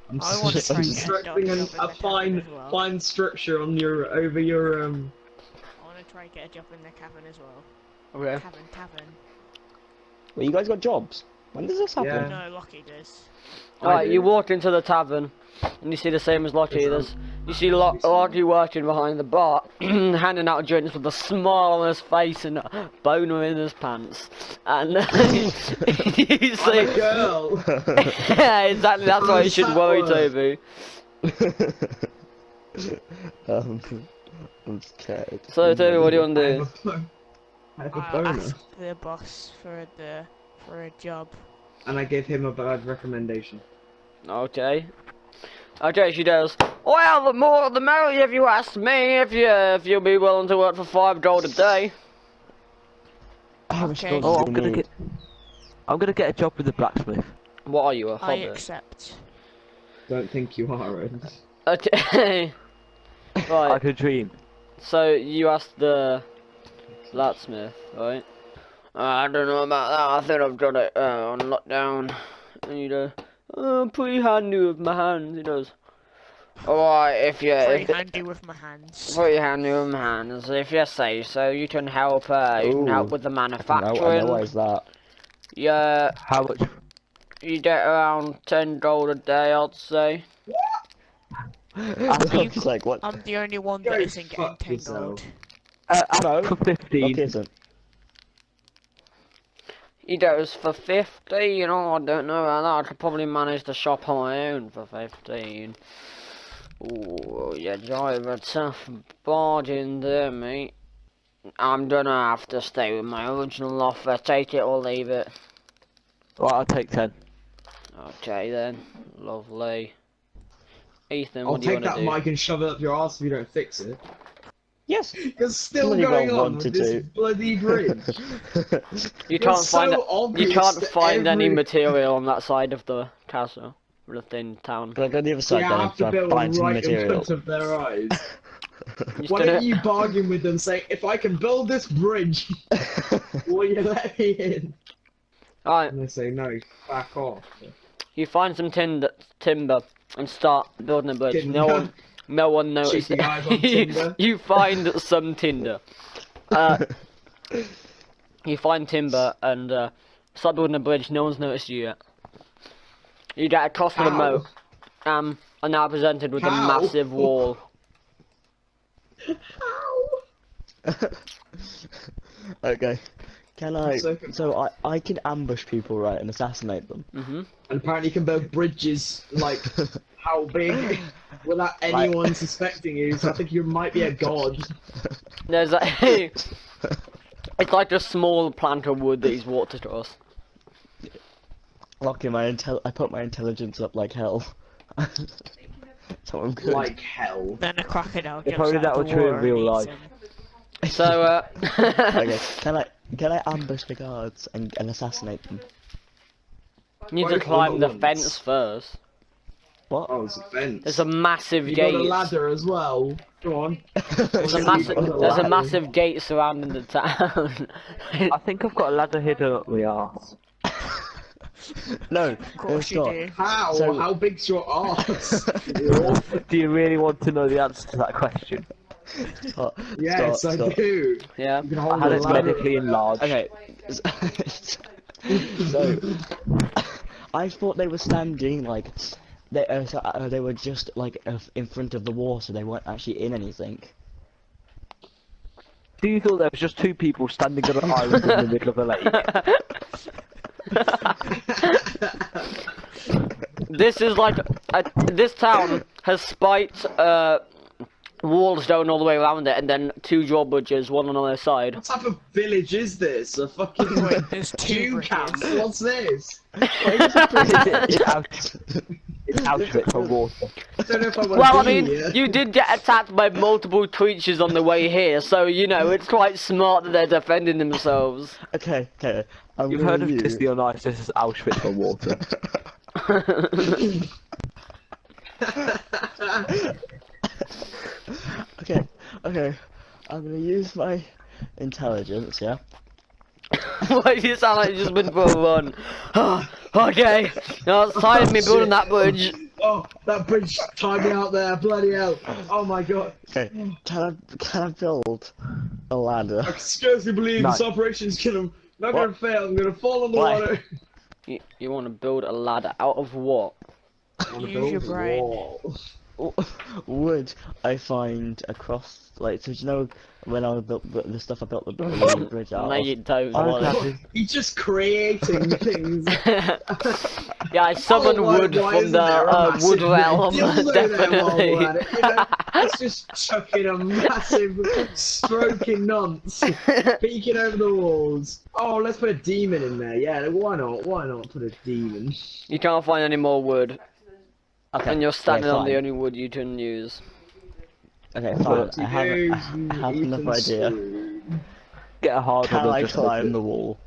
Speaker 4: I'm
Speaker 2: I want to try and get a
Speaker 4: constructing
Speaker 2: job
Speaker 4: a
Speaker 2: in the tavern
Speaker 4: fine,
Speaker 2: as well.
Speaker 4: fine structure on your over your
Speaker 2: I want to try and get a job in the cavern as well.
Speaker 1: Okay.
Speaker 2: Tavern.
Speaker 3: Well, you guys got jobs. When does this happen?
Speaker 4: Yeah.
Speaker 2: No, Lockie does.
Speaker 1: Alright,
Speaker 4: do.
Speaker 1: you walk into the tavern, and you see the same as Lockie. You see Lockie working behind the bar, handing out drinks with a smile on his face and a boner in his pants. And you
Speaker 4: I'm
Speaker 1: see...
Speaker 4: a girl.
Speaker 1: Yeah, exactly, that's why you
Speaker 4: does
Speaker 1: should
Speaker 4: that
Speaker 1: worry,
Speaker 4: work?
Speaker 1: Toby.
Speaker 3: I'm scared.
Speaker 1: So, Toby, what do you want to do?
Speaker 4: I have a
Speaker 2: I'll
Speaker 4: boner,
Speaker 2: ask the boss for a job.
Speaker 4: and I give him a bad recommendation.
Speaker 1: Okay. Okay, she does. Well, the more the merrier if you ask me, if you'll be willing to work for $5 a day.
Speaker 3: How much
Speaker 2: Okay.
Speaker 3: gold
Speaker 5: Oh,
Speaker 3: do
Speaker 5: I'm
Speaker 3: you
Speaker 5: gonna
Speaker 3: need?
Speaker 5: get a job with the blacksmith.
Speaker 1: What are you, a
Speaker 2: I
Speaker 1: hobbit?
Speaker 2: accept.
Speaker 4: Don't think you are, Ed.
Speaker 1: Okay.
Speaker 5: I
Speaker 1: Right,
Speaker 5: could dream.
Speaker 1: so you asked the blacksmith, right? I don't know about that, I think I've got it on lockdown. And you go, oh, pretty handy with my hands, he does. Alright, if you...
Speaker 2: Pretty handy with my hands.
Speaker 1: Pretty handy with my hands, if you say so, you can help,
Speaker 3: Ooh.
Speaker 1: with the
Speaker 3: No, I
Speaker 1: manufacturing.
Speaker 3: know why is that.
Speaker 1: Yeah,
Speaker 5: How much?
Speaker 1: you get around $10 a day, I'd say.
Speaker 3: It's like, what?
Speaker 2: I'm the only one that
Speaker 4: Go
Speaker 2: isn't getting
Speaker 4: fuck
Speaker 2: 10
Speaker 4: yourself.
Speaker 2: gold.
Speaker 3: No.
Speaker 5: For 15.
Speaker 3: Look, isn't.
Speaker 1: He goes for 50, you know, I don't know about that. I could probably manage to shop on my own for 15. Ooh, you drive a tough bargain there, mate. I'm gonna have to stay with my original offer. Take it or leave it.
Speaker 5: Right, I'll take 10.
Speaker 1: Okay then, lovely. Ethan,
Speaker 4: I'll
Speaker 1: what do you
Speaker 4: take
Speaker 1: want
Speaker 4: that
Speaker 1: to do?
Speaker 4: mic and shove it up your ass if you don't fix it.
Speaker 3: Yes.
Speaker 4: You're still
Speaker 3: Bloody well
Speaker 4: going on with
Speaker 3: wanted
Speaker 4: this
Speaker 3: to.
Speaker 4: bloody bridge.
Speaker 1: You
Speaker 4: It's
Speaker 1: can't
Speaker 4: so
Speaker 1: find
Speaker 4: obvious
Speaker 1: you can't
Speaker 4: to
Speaker 1: find any
Speaker 4: every-
Speaker 1: material on that side of the castle, or the thin town.
Speaker 3: Can I go to the other
Speaker 4: So
Speaker 3: side
Speaker 4: you
Speaker 3: then
Speaker 4: have
Speaker 3: and
Speaker 4: to
Speaker 3: try
Speaker 4: build
Speaker 3: and find some
Speaker 4: right in
Speaker 3: material?
Speaker 4: front of their eyes.
Speaker 1: You
Speaker 4: Why
Speaker 1: stood
Speaker 4: don't
Speaker 1: it-
Speaker 4: you bargain with them, saying, if I can build this bridge, will you let me in?
Speaker 1: Alright,
Speaker 4: And they say, no, back off.
Speaker 1: you find some timber and start building a bridge.
Speaker 4: Timber.
Speaker 1: No one notices.
Speaker 4: Cheeky guys on timber.
Speaker 1: You find some tinder. You find timber and start building a bridge. No one's noticed you yet. You get across the
Speaker 4: How?
Speaker 1: moat. Are now presented with a
Speaker 4: How?
Speaker 1: massive wall.
Speaker 4: How?
Speaker 3: Okay. Can I?
Speaker 4: So-
Speaker 3: So I can ambush people, right, and assassinate them.
Speaker 1: Mhm.
Speaker 4: And apparently you can build bridges, like, how big, without anyone suspecting you, so I think you might be a god.
Speaker 1: There's a. It's like a small plank of wood that he's walked across.
Speaker 3: Okay, I put my intelligence up like hell. So I'm good.
Speaker 4: Like hell.
Speaker 2: Then a crocodile
Speaker 5: If
Speaker 2: jumps
Speaker 5: only
Speaker 2: out
Speaker 5: that
Speaker 2: of
Speaker 5: were
Speaker 2: the
Speaker 5: true in
Speaker 2: water and
Speaker 5: real
Speaker 2: eats
Speaker 5: life.
Speaker 2: him.
Speaker 1: So
Speaker 3: Okay, can I ambush the guards and assassinate them?
Speaker 1: you need
Speaker 4: Why
Speaker 1: to
Speaker 4: is
Speaker 1: climb the
Speaker 4: one
Speaker 1: fence first.
Speaker 3: What?
Speaker 4: Oh, it's a fence.
Speaker 1: There's a massive
Speaker 4: You
Speaker 1: gate.
Speaker 4: got a ladder as well. Go on.
Speaker 1: There's a
Speaker 4: You
Speaker 1: massive.
Speaker 4: got a
Speaker 1: There's a
Speaker 4: ladder.
Speaker 1: massive gate surrounding the town.
Speaker 5: I think I've got a ladder hidden up my arse.
Speaker 3: No,
Speaker 2: Of course you
Speaker 3: not.
Speaker 2: do.
Speaker 4: How?
Speaker 3: So-
Speaker 4: How big's your arse?
Speaker 5: Do you really want to know the answer to that question?
Speaker 3: Stop,
Speaker 4: Yes,
Speaker 3: stop,
Speaker 4: I
Speaker 3: stop.
Speaker 4: do.
Speaker 1: Yeah.
Speaker 4: You can
Speaker 5: I
Speaker 4: hold
Speaker 5: had
Speaker 4: a
Speaker 5: it
Speaker 4: ladder.
Speaker 5: medically enlarged.
Speaker 3: Okay. So I thought they were standing like they were just like in front of the wall, so they weren't actually in anything.
Speaker 5: Do you thought there was just two people standing on an island in the middle of a lake?
Speaker 1: This is like this town has spiked walls going all the way around it, and then two drawbridges, one on either side.
Speaker 4: What type of village is this? A fucking
Speaker 2: Wait, there's two
Speaker 4: Jew
Speaker 2: bridges.
Speaker 4: camp? What's this?
Speaker 5: It's Auschwitz for water.
Speaker 4: I don't know if I want
Speaker 1: Well, I
Speaker 4: to be
Speaker 1: mean,
Speaker 4: here.
Speaker 1: you did get attacked by multiple creatures on the way here, so you know it's quite smart that they're defending themselves.
Speaker 3: Okay, okay. I'm
Speaker 5: You've
Speaker 3: gonna
Speaker 5: heard of
Speaker 3: use-
Speaker 5: Disney on Ice, this is Auschwitz for water.
Speaker 3: Okay, okay. I'm gonna use my intelligence, yeah.
Speaker 1: Why do you sound like you've just been for a run? Okay, now it's time of me building that bridge.
Speaker 4: Oh, that bridge tied me out there. Bloody hell. Oh my god.
Speaker 3: Okay, can I build a ladder?
Speaker 4: I can scarcely believe this
Speaker 5: No.
Speaker 4: operation's not gonna fail. I'm gonna fall in the
Speaker 3: Why?
Speaker 4: water.
Speaker 1: You want to build a ladder out of what?
Speaker 4: I wanna
Speaker 2: Use
Speaker 4: build
Speaker 2: your
Speaker 4: a
Speaker 2: brain.
Speaker 4: wall.
Speaker 3: Would I find across, like, so do you know when I built the stuff I built the bridge out
Speaker 1: No,
Speaker 3: of?
Speaker 1: you don't.
Speaker 3: Oh,
Speaker 5: Okay.
Speaker 3: that's-
Speaker 4: He's just creating things.
Speaker 1: Yeah, I summoned
Speaker 4: Oh, why-
Speaker 1: wood
Speaker 4: why
Speaker 1: from
Speaker 4: isn't
Speaker 1: the
Speaker 4: there a massive
Speaker 1: wood realm,
Speaker 4: dildo there while
Speaker 1: definitely.
Speaker 4: we're at it? You know, let's just chuck in a massive stroking nonce, peeking over the walls. Oh, let's put a demon in there. Yeah, why not? Why not put a demon?
Speaker 1: You can't find any more wood,
Speaker 3: Okay,
Speaker 1: and you're standing on the
Speaker 3: fine.
Speaker 1: only wood you can use.
Speaker 3: Okay, fine. I have enough
Speaker 4: Ethan's
Speaker 3: idea.
Speaker 4: screwed.
Speaker 5: Get a hard
Speaker 3: Can
Speaker 5: one.
Speaker 3: I
Speaker 5: just
Speaker 3: climb the wall?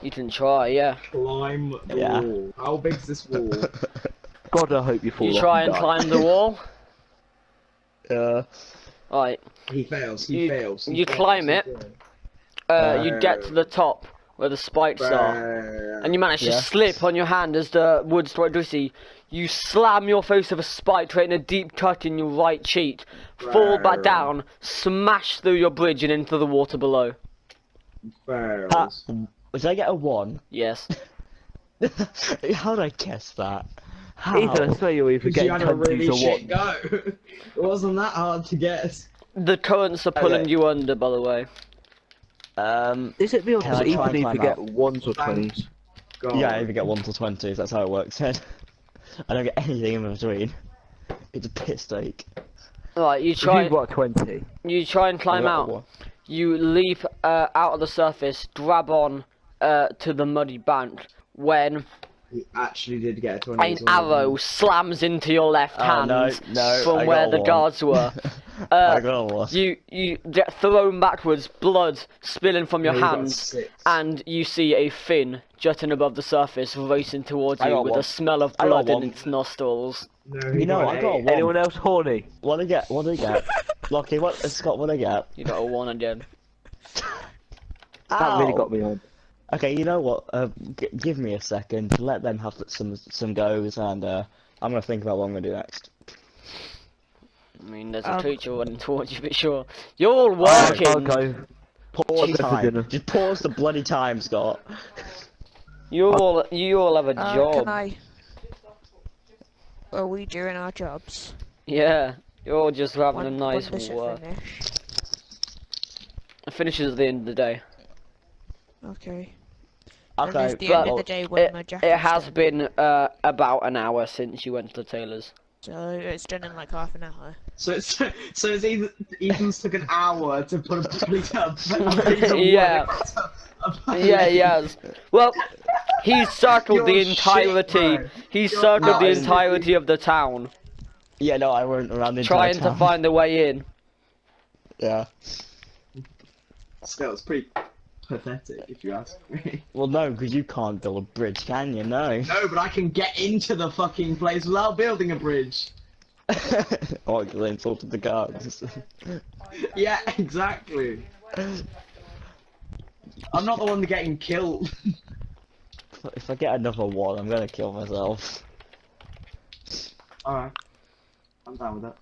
Speaker 1: You can try, yeah.
Speaker 4: Climb the
Speaker 3: Yeah.
Speaker 4: wall. How big's this wall?
Speaker 5: God, I hope you fall
Speaker 1: You
Speaker 5: off
Speaker 1: try and
Speaker 5: die.
Speaker 1: climb the wall. Right,
Speaker 4: He fails. He
Speaker 1: You-
Speaker 4: fails. he
Speaker 1: you
Speaker 4: fails,
Speaker 1: climb
Speaker 4: he
Speaker 1: it.
Speaker 4: fails.
Speaker 1: you get to the top where the spikes are, and you manage to
Speaker 3: Yeah.
Speaker 1: slip on your hand as the wood starts to see. You slam your face with a spike, creating a deep cut in your right cheek. Fall back down, smash through your bridge and into the water below.
Speaker 3: Ha,
Speaker 4: Fails.
Speaker 3: did I get a 1?
Speaker 1: Yes.
Speaker 3: How did I guess that? How?
Speaker 5: Ethan, I swear you're either
Speaker 4: Because you
Speaker 5: getting
Speaker 4: had a really
Speaker 5: 20s or
Speaker 4: shit
Speaker 5: what?
Speaker 4: go. It wasn't that hard to guess.
Speaker 1: The currents are pulling
Speaker 3: Okay.
Speaker 1: you under, by the way.
Speaker 5: Is it me or
Speaker 3: Can
Speaker 5: does
Speaker 3: I try
Speaker 5: Ethan
Speaker 3: and
Speaker 5: either
Speaker 3: climb
Speaker 5: get
Speaker 3: out?
Speaker 5: 1s or
Speaker 4: Thank
Speaker 5: 20s?
Speaker 4: God.
Speaker 3: Yeah, I either get 1 to 20s, that's how it works then. I don't get anything in between. It's a piss take.
Speaker 1: Right, you
Speaker 5: If
Speaker 1: try.
Speaker 5: you've got 20.
Speaker 1: You try and climb out. You leap out of the surface, grab on to the muddy bank when
Speaker 4: He actually did get a 20.
Speaker 1: an arrow slams into your left
Speaker 3: Oh,
Speaker 1: hand
Speaker 3: no, no,
Speaker 1: from
Speaker 3: I
Speaker 1: where
Speaker 3: got
Speaker 1: the
Speaker 3: one.
Speaker 1: guards were.
Speaker 3: I got one.
Speaker 1: You get thrown backwards, blood spilling from your
Speaker 4: No, you got
Speaker 1: hands,
Speaker 4: 6.
Speaker 1: and you see a fin jutting above the surface, racing towards
Speaker 3: I
Speaker 1: you
Speaker 3: got
Speaker 1: with
Speaker 3: one.
Speaker 1: a smell of
Speaker 3: I got
Speaker 1: blood in
Speaker 3: one.
Speaker 1: its nostrils.
Speaker 4: No,
Speaker 3: You know, I got
Speaker 4: 8.
Speaker 3: one.
Speaker 5: Anyone else horny?
Speaker 3: What I get? What I get? Lockie, what? Scott, what I get?
Speaker 1: You got a 1 again.
Speaker 5: That really
Speaker 3: Ow.
Speaker 5: got me on.
Speaker 3: Okay, you know what? Give me a second. Let them have some goes, and I'm gonna think about what I'm gonna do next.
Speaker 1: I mean, there's a creature running towards you, but sure. You're all working.
Speaker 5: I'll go.
Speaker 3: Pause
Speaker 5: go for dinner.
Speaker 3: time. Just pause the bloody time, Scott.
Speaker 1: You all have a job.
Speaker 2: Can I? Are we doing our jobs?
Speaker 1: Yeah, you're all just having a
Speaker 2: When
Speaker 1: nice
Speaker 2: does it
Speaker 1: walk.
Speaker 2: finish?
Speaker 1: It finishes at the end of the day.
Speaker 2: Okay.
Speaker 3: Okay,
Speaker 2: And is the end of
Speaker 3: well,
Speaker 2: the day when my
Speaker 1: It
Speaker 2: jacket's
Speaker 1: has
Speaker 2: done?
Speaker 1: been about an hour since you went to the tailor's.
Speaker 2: So it's done in like half an hour.
Speaker 4: So it's Ethan's took an hour to put a piece of
Speaker 1: Yeah. Yeah, he has. Well, he's circled
Speaker 4: You're
Speaker 1: the
Speaker 4: shit,
Speaker 1: entirety.
Speaker 4: bro.
Speaker 1: He's
Speaker 4: You're
Speaker 1: circled the
Speaker 4: absolutely-
Speaker 1: entirety of the town,
Speaker 3: yeah, no, I went around the entire
Speaker 1: trying to
Speaker 3: town.
Speaker 1: find a way in.
Speaker 3: Yeah.
Speaker 4: Still, it's pretty pathetic if you ask me.
Speaker 3: Well, no, because you can't build a bridge, can you? No.
Speaker 4: No, but I can get into the fucking place without building a bridge.
Speaker 3: Oh, you insulted the guards.
Speaker 4: Yeah, exactly. I'm not the one getting killed.
Speaker 3: If I get another one, I'm gonna kill myself.
Speaker 4: Alright. I'm down with that.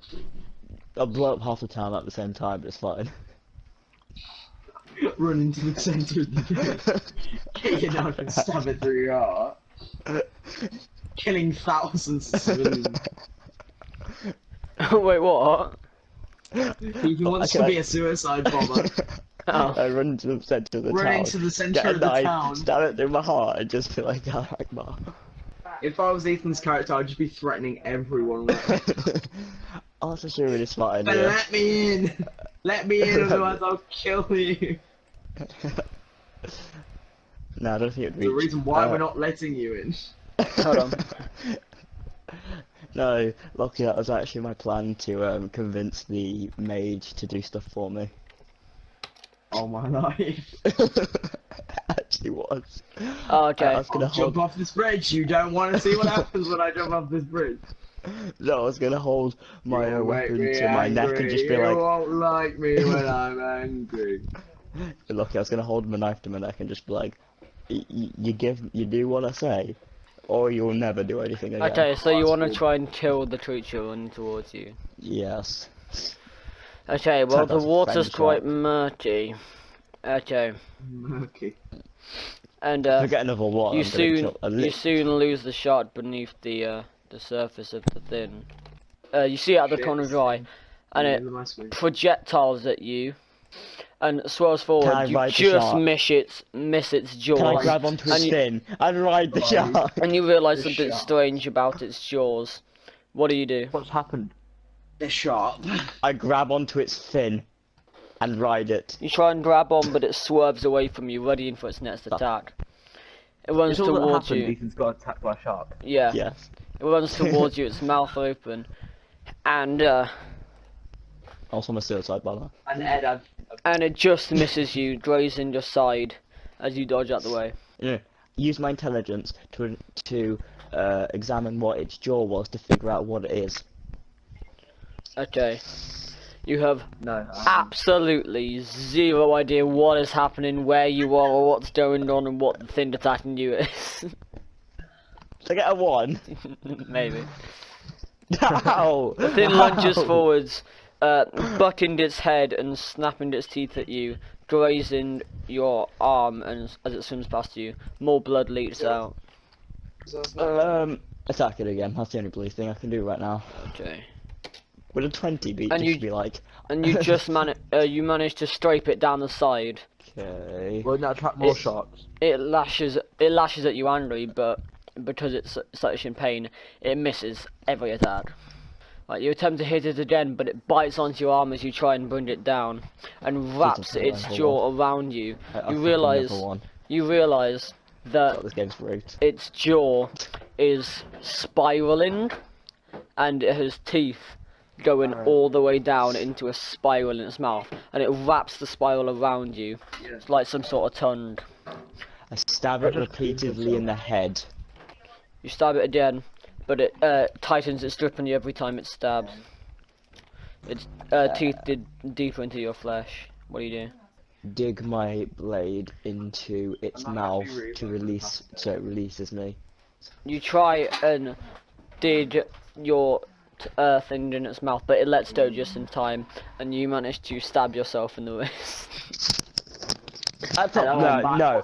Speaker 3: I'll blow up half the town at the same time, but it's fine.
Speaker 4: Run into the centre of the get your knife and stab it through your heart. Killing thousands of civilians.
Speaker 1: Wait, what?
Speaker 4: He wants to be a suicide bomber.
Speaker 1: Oh.
Speaker 3: I run into the centre of the
Speaker 4: Run
Speaker 3: town.
Speaker 4: into the centre
Speaker 3: get a
Speaker 4: of the
Speaker 3: knife,
Speaker 4: town.
Speaker 3: stab it through my heart, and just be like, "Allah Akbar."
Speaker 4: If I was Ethan's character, I'd just be threatening everyone.
Speaker 3: Oh, that's actually a really smart
Speaker 4: But
Speaker 3: idea.
Speaker 4: let me in! Let me in, otherwise I'll kill you.
Speaker 3: No, I don't think it'd
Speaker 4: The
Speaker 3: reach.
Speaker 4: reason why we're not letting you in.
Speaker 1: Hold on.
Speaker 3: No, lucky that was actually my plan to convince the mage to do stuff for me.
Speaker 4: Oh my life.
Speaker 3: Actually was.
Speaker 1: Oh, okay.
Speaker 3: I was gonna
Speaker 4: I'll jump
Speaker 3: hold.
Speaker 4: off this bridge. You don't want to see what happens when I jump off this bridge.
Speaker 3: No, I was gonna hold my
Speaker 4: You'll make
Speaker 3: weapon
Speaker 4: me
Speaker 3: to my neck and just be
Speaker 4: you
Speaker 3: like,
Speaker 4: won't like me when I'm angry.
Speaker 3: "Lucky, I was gonna hold my knife to my neck and just be like, you do what I say, or you'll never do anything again."
Speaker 1: Okay, so you
Speaker 4: That's
Speaker 1: want to
Speaker 4: cool.
Speaker 1: try and kill the creature running towards you.
Speaker 3: Yes.
Speaker 1: Okay, well, the
Speaker 3: That's a
Speaker 1: water's
Speaker 3: French
Speaker 1: quite
Speaker 3: shot.
Speaker 1: murky. Okay,
Speaker 4: Murky.
Speaker 1: and
Speaker 3: If I get another one,
Speaker 1: you
Speaker 3: I'm gonna kill a
Speaker 1: you soon lose the shot beneath the surface of the thing. You see it at the
Speaker 4: Shit.
Speaker 1: corner of your eye, and
Speaker 4: Yeah,
Speaker 1: it
Speaker 4: the nice way.
Speaker 1: projectiles at you, and swirls
Speaker 3: Can
Speaker 1: forward.
Speaker 3: I
Speaker 1: You
Speaker 3: ride the
Speaker 1: just
Speaker 3: shark?
Speaker 1: miss its jaws.
Speaker 3: Can I grab onto its
Speaker 1: and you-
Speaker 3: fin and ride the
Speaker 4: Right.
Speaker 3: shark?
Speaker 1: And you realise
Speaker 4: The
Speaker 1: something
Speaker 4: shark.
Speaker 1: strange about its jaws. What do you do?
Speaker 5: What's happened?
Speaker 4: They're sharp.
Speaker 3: I grab onto its fin and ride it.
Speaker 1: You try and grab on, but it swerves away from you, readying for its next attack. It runs
Speaker 5: It's all that
Speaker 1: towards
Speaker 5: happened.
Speaker 1: you.
Speaker 5: Ethan's got attacked by a shark.
Speaker 1: Yeah.
Speaker 3: Yes.
Speaker 1: It runs towards you, its mouth open, and
Speaker 3: Also, I'm a suicide bomber.
Speaker 4: And Ed,
Speaker 1: and it just misses you, grazing your side as you dodge out the way.
Speaker 3: Yeah. Use my intelligence to examine what its jaw was to figure out what it is.
Speaker 1: Okay. You have
Speaker 5: No.
Speaker 1: absolutely zero idea what is happening, where you are, or what's going on, and what the thing attacking you is.
Speaker 3: To get a 1.
Speaker 1: Maybe.
Speaker 3: Ow!
Speaker 1: The thing lunges
Speaker 3: Ow!
Speaker 1: forwards, butting its head and snapping its teeth at you, grazing your arm, and as it swims past you, more blood leaks out.
Speaker 3: Attack it again. That's the only blue thing I can do right now.
Speaker 1: Okay.
Speaker 3: Would a 20 be
Speaker 1: And
Speaker 3: just
Speaker 1: you-
Speaker 3: be like?
Speaker 1: And you just you manage to scrape it down the side.
Speaker 3: Okay.
Speaker 5: Won't that attract more
Speaker 1: It-
Speaker 5: sharks?
Speaker 1: It lashes at you angrily, but because it's such in pain, it misses every attack. Like, you attempt to hit it again, but it bites onto your arm as you try and bring it down, and wraps
Speaker 3: a
Speaker 1: its
Speaker 3: level
Speaker 1: jaw around you.
Speaker 3: I
Speaker 1: You
Speaker 3: fucking
Speaker 1: realise
Speaker 3: never won.
Speaker 1: that
Speaker 3: Oh, this game's rigged.
Speaker 1: its jaw is spiraling, and it has teeth going all the way down into a spiral in its mouth, and it wraps the spiral around you. It's like some sort of tongue.
Speaker 3: I stab it repeatedly in the head.
Speaker 1: You stab it again, but it tightens its grip on you every time it stabs. Its teeth dig deeper into your flesh. What do you do?
Speaker 3: Dig my blade into its mouth to release, so it releases me.
Speaker 1: You try and dig your thing in its mouth, but it lets go just in time, and you manage to stab yourself in the wrist.
Speaker 3: No,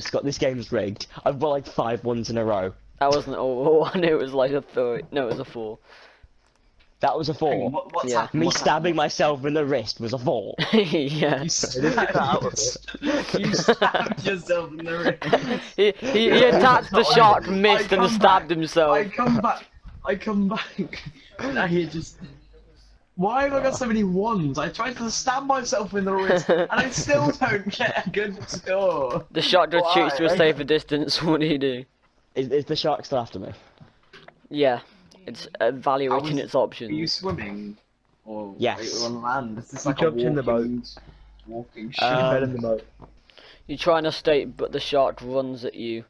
Speaker 3: Scott, this game's rigged. I've got like 5 ones in a row.
Speaker 1: That wasn't all one, it was like a 3. No, it was a 4.
Speaker 3: That was a 4.
Speaker 4: Hang on, what's
Speaker 1: Yeah.
Speaker 4: happened?
Speaker 3: Me
Speaker 4: What's
Speaker 3: stabbing myself in the wrist was a 4.
Speaker 1: Yeah.
Speaker 4: You stabbed yourself in the wrist.
Speaker 1: He attacked the shark, missed, and stabbed himself.
Speaker 4: I come back. Now he just. Why have I got so many ones? I tried to stab myself in the wrist, and I still don't get a good score.
Speaker 1: The shark just shoots to a
Speaker 4: Why?
Speaker 1: safer distance. What do you do?
Speaker 3: Is the shark still after me?
Speaker 1: Yeah, it's evaluating its
Speaker 4: Are you
Speaker 1: options.
Speaker 4: swimming? Or
Speaker 3: Yes.
Speaker 4: are you on land? Is this
Speaker 5: We
Speaker 4: like
Speaker 5: jumped
Speaker 4: a
Speaker 5: in the
Speaker 4: walking ship?
Speaker 5: Fell in the moat.
Speaker 1: You're trying to escape, but the shark runs at you,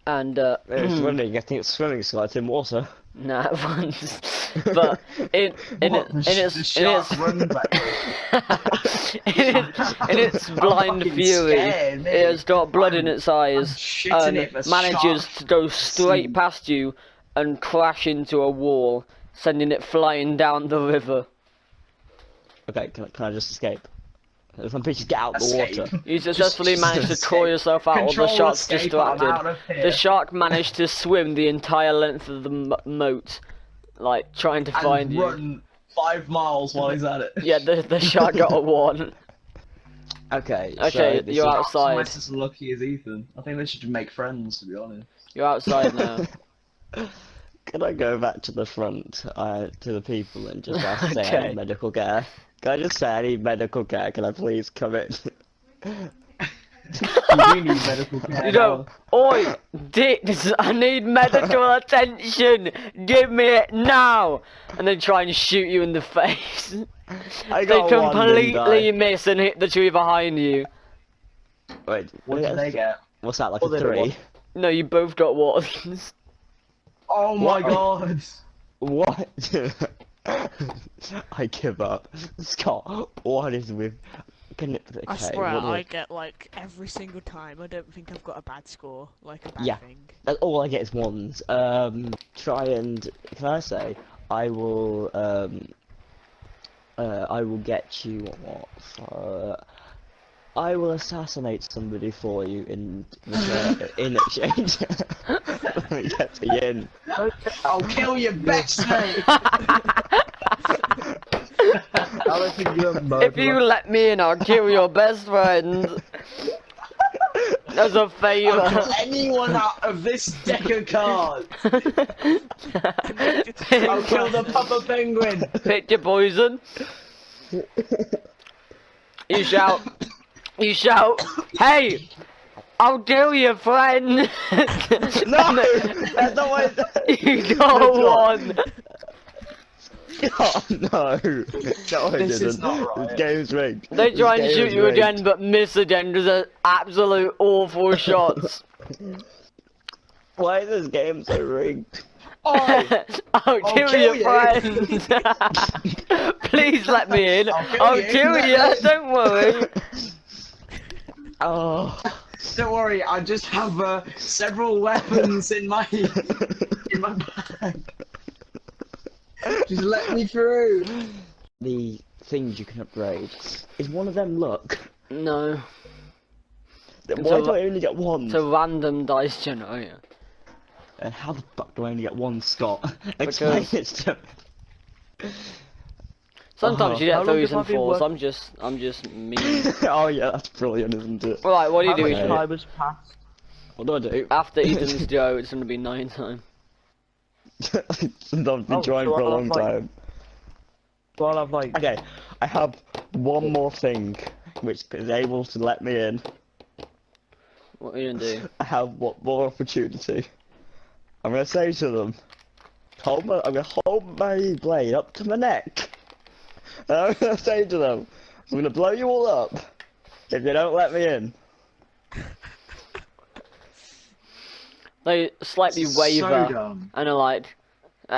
Speaker 1: and
Speaker 3: It's swimming. I think it's swimming, so it's in water.
Speaker 1: nah, it runs. But in
Speaker 4: What? The shark run back.
Speaker 1: in its blind
Speaker 4: fucking
Speaker 1: fury,
Speaker 4: scared, mate.
Speaker 1: it has got blood in its eyes
Speaker 4: shitting
Speaker 1: and
Speaker 4: it, the
Speaker 1: manages
Speaker 4: shark
Speaker 1: to go straight
Speaker 4: scene.
Speaker 1: past you and crash into a wall, sending it flying down the river.
Speaker 3: Okay, can I just escape? Some bitches get out of the
Speaker 4: Escape.
Speaker 3: water.
Speaker 1: You successfully managed to
Speaker 4: escape.
Speaker 1: claw yourself out, or the
Speaker 4: Control
Speaker 1: shark's
Speaker 4: escape, I'm
Speaker 1: distracted.
Speaker 4: out of here.
Speaker 1: The shark managed to swim the entire length of the moat, like trying to find
Speaker 4: and
Speaker 1: you.
Speaker 4: run 5 miles while he's at it.
Speaker 1: Yeah, the shark got a 1.
Speaker 3: Okay,
Speaker 1: Okay,
Speaker 3: so this
Speaker 1: you're
Speaker 3: is-
Speaker 1: outside.
Speaker 4: Almost as lucky as Ethan. I think they should make friends, to be honest.
Speaker 1: You're outside now.
Speaker 3: Can I go back to the front, to the people, and just ask say I
Speaker 1: Okay.
Speaker 3: need medical care? Can I just say I need medical care? Can I please come in?
Speaker 4: You do need medical care.
Speaker 1: You go, oi, dicks, I need medical attention, give me it now! And they try and shoot you in the face.
Speaker 3: I
Speaker 1: They
Speaker 3: got one, didn't
Speaker 1: completely miss and hit the tree behind you.
Speaker 3: I? Wait,
Speaker 4: What did they get?
Speaker 3: what's that, like
Speaker 5: Well,
Speaker 3: a
Speaker 5: they got
Speaker 3: 3?
Speaker 5: one.
Speaker 1: No, you both got ones.
Speaker 4: Oh my
Speaker 3: What?
Speaker 4: god!
Speaker 3: What? I give up. Scott, what is with... Okay,
Speaker 2: I swear
Speaker 3: what do
Speaker 2: I get like every single time. I don't think I've got a bad score, like a bad
Speaker 3: Yeah.
Speaker 2: thing.
Speaker 3: That's all I get is 1s. Try and... Can I say? I will get you what? I will assassinate somebody for you in exchange. Let me get the in.
Speaker 4: I'll kill your best mate!
Speaker 5: I don't think you're a
Speaker 1: If you
Speaker 5: murderer.
Speaker 1: let me in, I'll kill your best friend. As a
Speaker 4: I'll
Speaker 1: favour.
Speaker 4: kill anyone out of this deck of cards! I'll kill the Papa Penguin!
Speaker 1: Pick your poison. You shout, hey, I'll kill your friend.
Speaker 3: No! That's not what
Speaker 1: You got one.
Speaker 3: Oh no! No, I
Speaker 4: This is
Speaker 3: didn't.
Speaker 4: not right.
Speaker 3: This game's rigged.
Speaker 1: They
Speaker 3: This
Speaker 1: try and
Speaker 3: game
Speaker 1: shoot
Speaker 3: is
Speaker 1: you
Speaker 3: rigged.
Speaker 1: again, but miss again because they're absolute awful shots.
Speaker 3: Why is this game so rigged?
Speaker 1: I'll kill
Speaker 4: kill
Speaker 1: your
Speaker 4: you.
Speaker 1: friend. Please let me in. I'll
Speaker 4: kill
Speaker 1: kill
Speaker 4: you.
Speaker 1: you. Don't worry.
Speaker 3: Oh.
Speaker 4: Don't worry, I just have several weapons in my bag. Just let me through.
Speaker 3: The things you can upgrade. Is one of them luck?
Speaker 1: No,
Speaker 3: Why do I only get 1?
Speaker 1: it's a random dice generator.
Speaker 3: And how the fuck do I only get 1, Scott? Explain
Speaker 1: Because-
Speaker 3: it to me.
Speaker 1: Sometimes you
Speaker 5: How
Speaker 1: get
Speaker 5: long
Speaker 1: 3s
Speaker 5: have I
Speaker 1: and
Speaker 5: been
Speaker 1: 4s.
Speaker 5: work-
Speaker 1: I'm just mean.
Speaker 3: Oh yeah, that's brilliant, isn't it?
Speaker 1: Right, what do you
Speaker 5: How
Speaker 1: do?
Speaker 5: much
Speaker 3: Okay.
Speaker 5: time has passed?
Speaker 3: What do I do?
Speaker 1: After Ethan's go, it's gonna be 9 time.
Speaker 3: Since I've been
Speaker 5: Oh,
Speaker 3: trying
Speaker 5: so
Speaker 3: for a
Speaker 5: I'll
Speaker 3: long
Speaker 5: have, like-
Speaker 3: time.
Speaker 5: So I'll have like
Speaker 3: Okay, I have one more thing which is able to let me in.
Speaker 1: What are you gonna do?
Speaker 3: I have one more opportunity. I'm gonna say to them, I'm gonna hold my blade up to my neck. And I'm gonna say to them, I'm gonna blow you all up if you don't let me in.
Speaker 1: They slightly
Speaker 4: So
Speaker 1: waver
Speaker 4: dumb.
Speaker 1: and are like,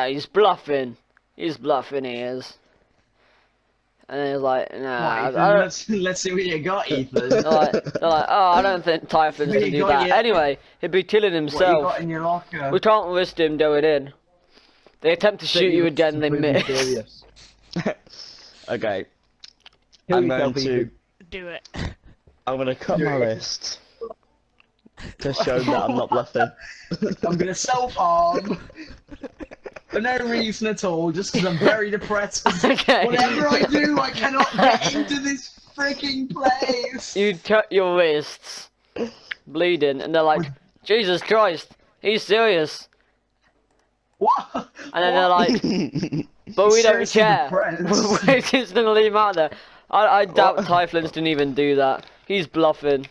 Speaker 1: he's bluffing. He's bluffing, he is. And he's like, nah,
Speaker 4: Right,
Speaker 1: I
Speaker 4: Ethan,
Speaker 1: don't.
Speaker 4: let's see what you got, Ethan.
Speaker 1: They're like, oh, I don't think Typhon's
Speaker 4: What
Speaker 1: gonna
Speaker 4: you
Speaker 1: do
Speaker 4: got
Speaker 1: that.
Speaker 4: yet?
Speaker 1: Anyway, he'd be killing
Speaker 4: What you
Speaker 1: himself.
Speaker 4: got in your locker?
Speaker 1: We can't risk him going in. They attempt to shoot you again, they
Speaker 5: Completely
Speaker 1: miss.
Speaker 5: serious.
Speaker 3: Okay,
Speaker 5: Kill
Speaker 3: I'm
Speaker 5: yourself,
Speaker 3: going to.
Speaker 5: Ethan.
Speaker 2: Do it.
Speaker 3: I'm gonna cut
Speaker 4: Do
Speaker 3: my
Speaker 4: it.
Speaker 3: wrist to show that I'm not bluffing.
Speaker 4: I'm gonna self-harm for no reason at all, just because I'm very depressed. 'Cause
Speaker 1: Okay.
Speaker 4: whatever I do, I cannot get into this freaking place.
Speaker 1: You cut your wrists, bleeding, and they're like, Jesus Christ, he's serious.
Speaker 4: What?
Speaker 1: And then they're like, but we don't
Speaker 4: Seriously
Speaker 1: care.
Speaker 4: depressed.
Speaker 1: We're just gonna leave him out there. I doubt
Speaker 3: What?
Speaker 1: Typhons didn't even do that. He's bluffing.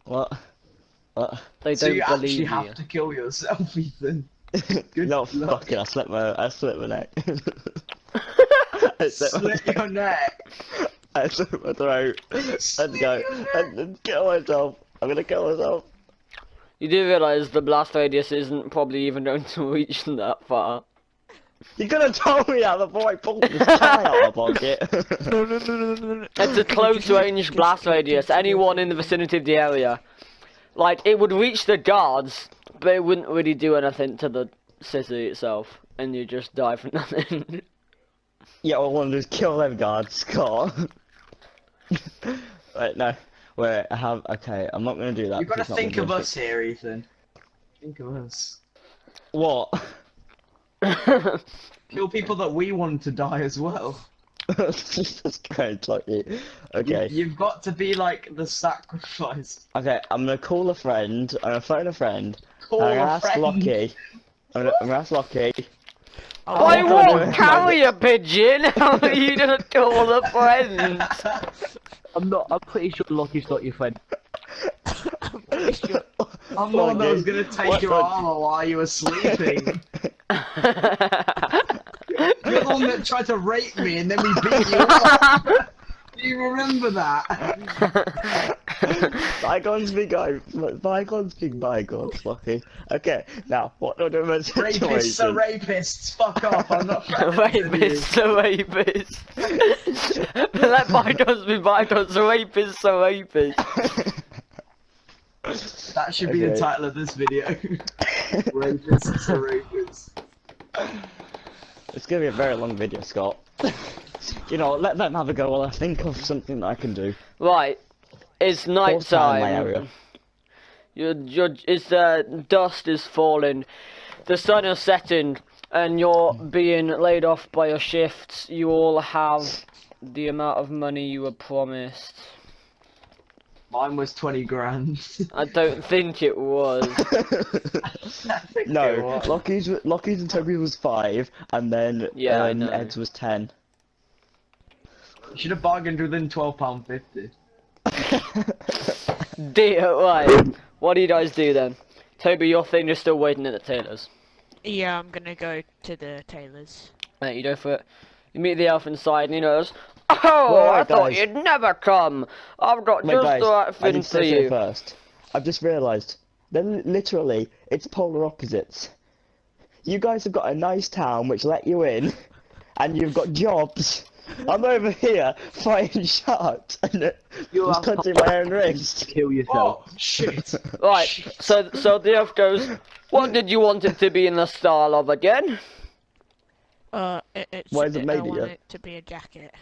Speaker 3: What? What?
Speaker 1: They
Speaker 4: So
Speaker 1: don't
Speaker 4: you
Speaker 1: believe
Speaker 4: actually
Speaker 1: you.
Speaker 4: have to kill yourself, Ethan. Good
Speaker 3: No,
Speaker 4: luck.
Speaker 3: fucking, I slit my neck. I
Speaker 4: Slit your neck.
Speaker 3: I slit my throat. And go, and kill myself. I'm gonna kill myself.
Speaker 1: You do realise the blast radius isn't probably even going to reach that far.
Speaker 3: You could have told me that before I pulled this tie out of my pocket.
Speaker 2: No.
Speaker 1: It's a close range blast radius. Anyone in the vicinity of the area. Like, it would reach the guards, but it wouldn't really do anything to the city itself. And you just die for nothing.
Speaker 3: Yeah, all I want to do is kill them guards, Scott. Wait, no. Wait, okay, I'm not gonna do that.
Speaker 4: You've got to
Speaker 3: because it's not
Speaker 4: think of
Speaker 3: gonna
Speaker 4: us here, Ethan. Think of us.
Speaker 3: be- What?
Speaker 4: Kill people that we want to die as well.
Speaker 3: Jesus Christ, lucky. Okay.
Speaker 4: You've got to be like the sacrifice.
Speaker 3: Okay, I'm gonna call a friend. I'm gonna phone a friend.
Speaker 4: Call
Speaker 3: I'm
Speaker 4: a
Speaker 3: gonna ask
Speaker 4: friend.
Speaker 3: Lockie. I'm gonna ask Lockie.
Speaker 1: I
Speaker 3: I'm
Speaker 1: won't
Speaker 3: gonna-
Speaker 1: carry a pigeon! How are you gonna call a friend?
Speaker 5: I'm pretty sure Lockie's not your friend.
Speaker 4: I'm the one that was
Speaker 3: Lockie,
Speaker 4: gonna take
Speaker 3: what
Speaker 4: your
Speaker 3: the-
Speaker 4: armor while you were sleeping. You're the one that tried to rape me and then we beat you up. Do you remember that?
Speaker 3: Bygones be bygones be bygones, Lockie. Okay, now what do I do in this
Speaker 4: Rapists are
Speaker 3: situation?
Speaker 4: rapists. Fuck off. I'm not friends with you.
Speaker 1: Rapists are rapists. Let bygones be bygones, rapists are rapists.
Speaker 4: That should be the
Speaker 3: Okay.
Speaker 4: title of this video. Rapists are rapists.
Speaker 3: It's gonna be a very long video, Scott. You know, let them have a go while I think of something that I can do.
Speaker 1: Right, it's night
Speaker 3: Horse town in my
Speaker 1: time.
Speaker 3: area.
Speaker 1: Dust is falling, the sun is setting, and you're being laid off by your shifts. You all have the amount of money you were promised.
Speaker 4: Mine was 20 grand.
Speaker 1: I don't think it was.
Speaker 4: I think it
Speaker 3: No,
Speaker 4: was.
Speaker 3: Lockie's and Toby was 5, and then
Speaker 1: Yeah, I know.
Speaker 3: Ed's was 10.
Speaker 4: You should have bargained within £12.50.
Speaker 1: Dear, right. What do you guys do then? Toby, your thing is still waiting at the tailor's.
Speaker 2: Yeah, I'm gonna go to the tailor's.
Speaker 1: Right, you go for it. You meet the elf inside and he goes, "Oh,
Speaker 3: Right,
Speaker 1: I thought
Speaker 3: guys.
Speaker 1: you'd never come. I've got
Speaker 3: Wait,
Speaker 1: just
Speaker 3: guys,
Speaker 1: the right
Speaker 3: I
Speaker 1: thing
Speaker 3: need to
Speaker 1: for
Speaker 3: say something
Speaker 1: you."
Speaker 3: first. I've just realised. Then literally, it's polar opposites. You guys have got a nice town which let you in, and you've got jobs. I'm over here fighting sharks and
Speaker 5: You'll
Speaker 3: just
Speaker 5: have
Speaker 3: cutting my own wrist.
Speaker 5: Kill yourself.
Speaker 4: Oh, shit.
Speaker 1: Right,
Speaker 4: Shit.
Speaker 1: so the elf goes, "What did you want it to be in the style of again?"
Speaker 3: Why is it made
Speaker 2: I
Speaker 3: of
Speaker 2: want
Speaker 3: you?
Speaker 2: it to be a jacket.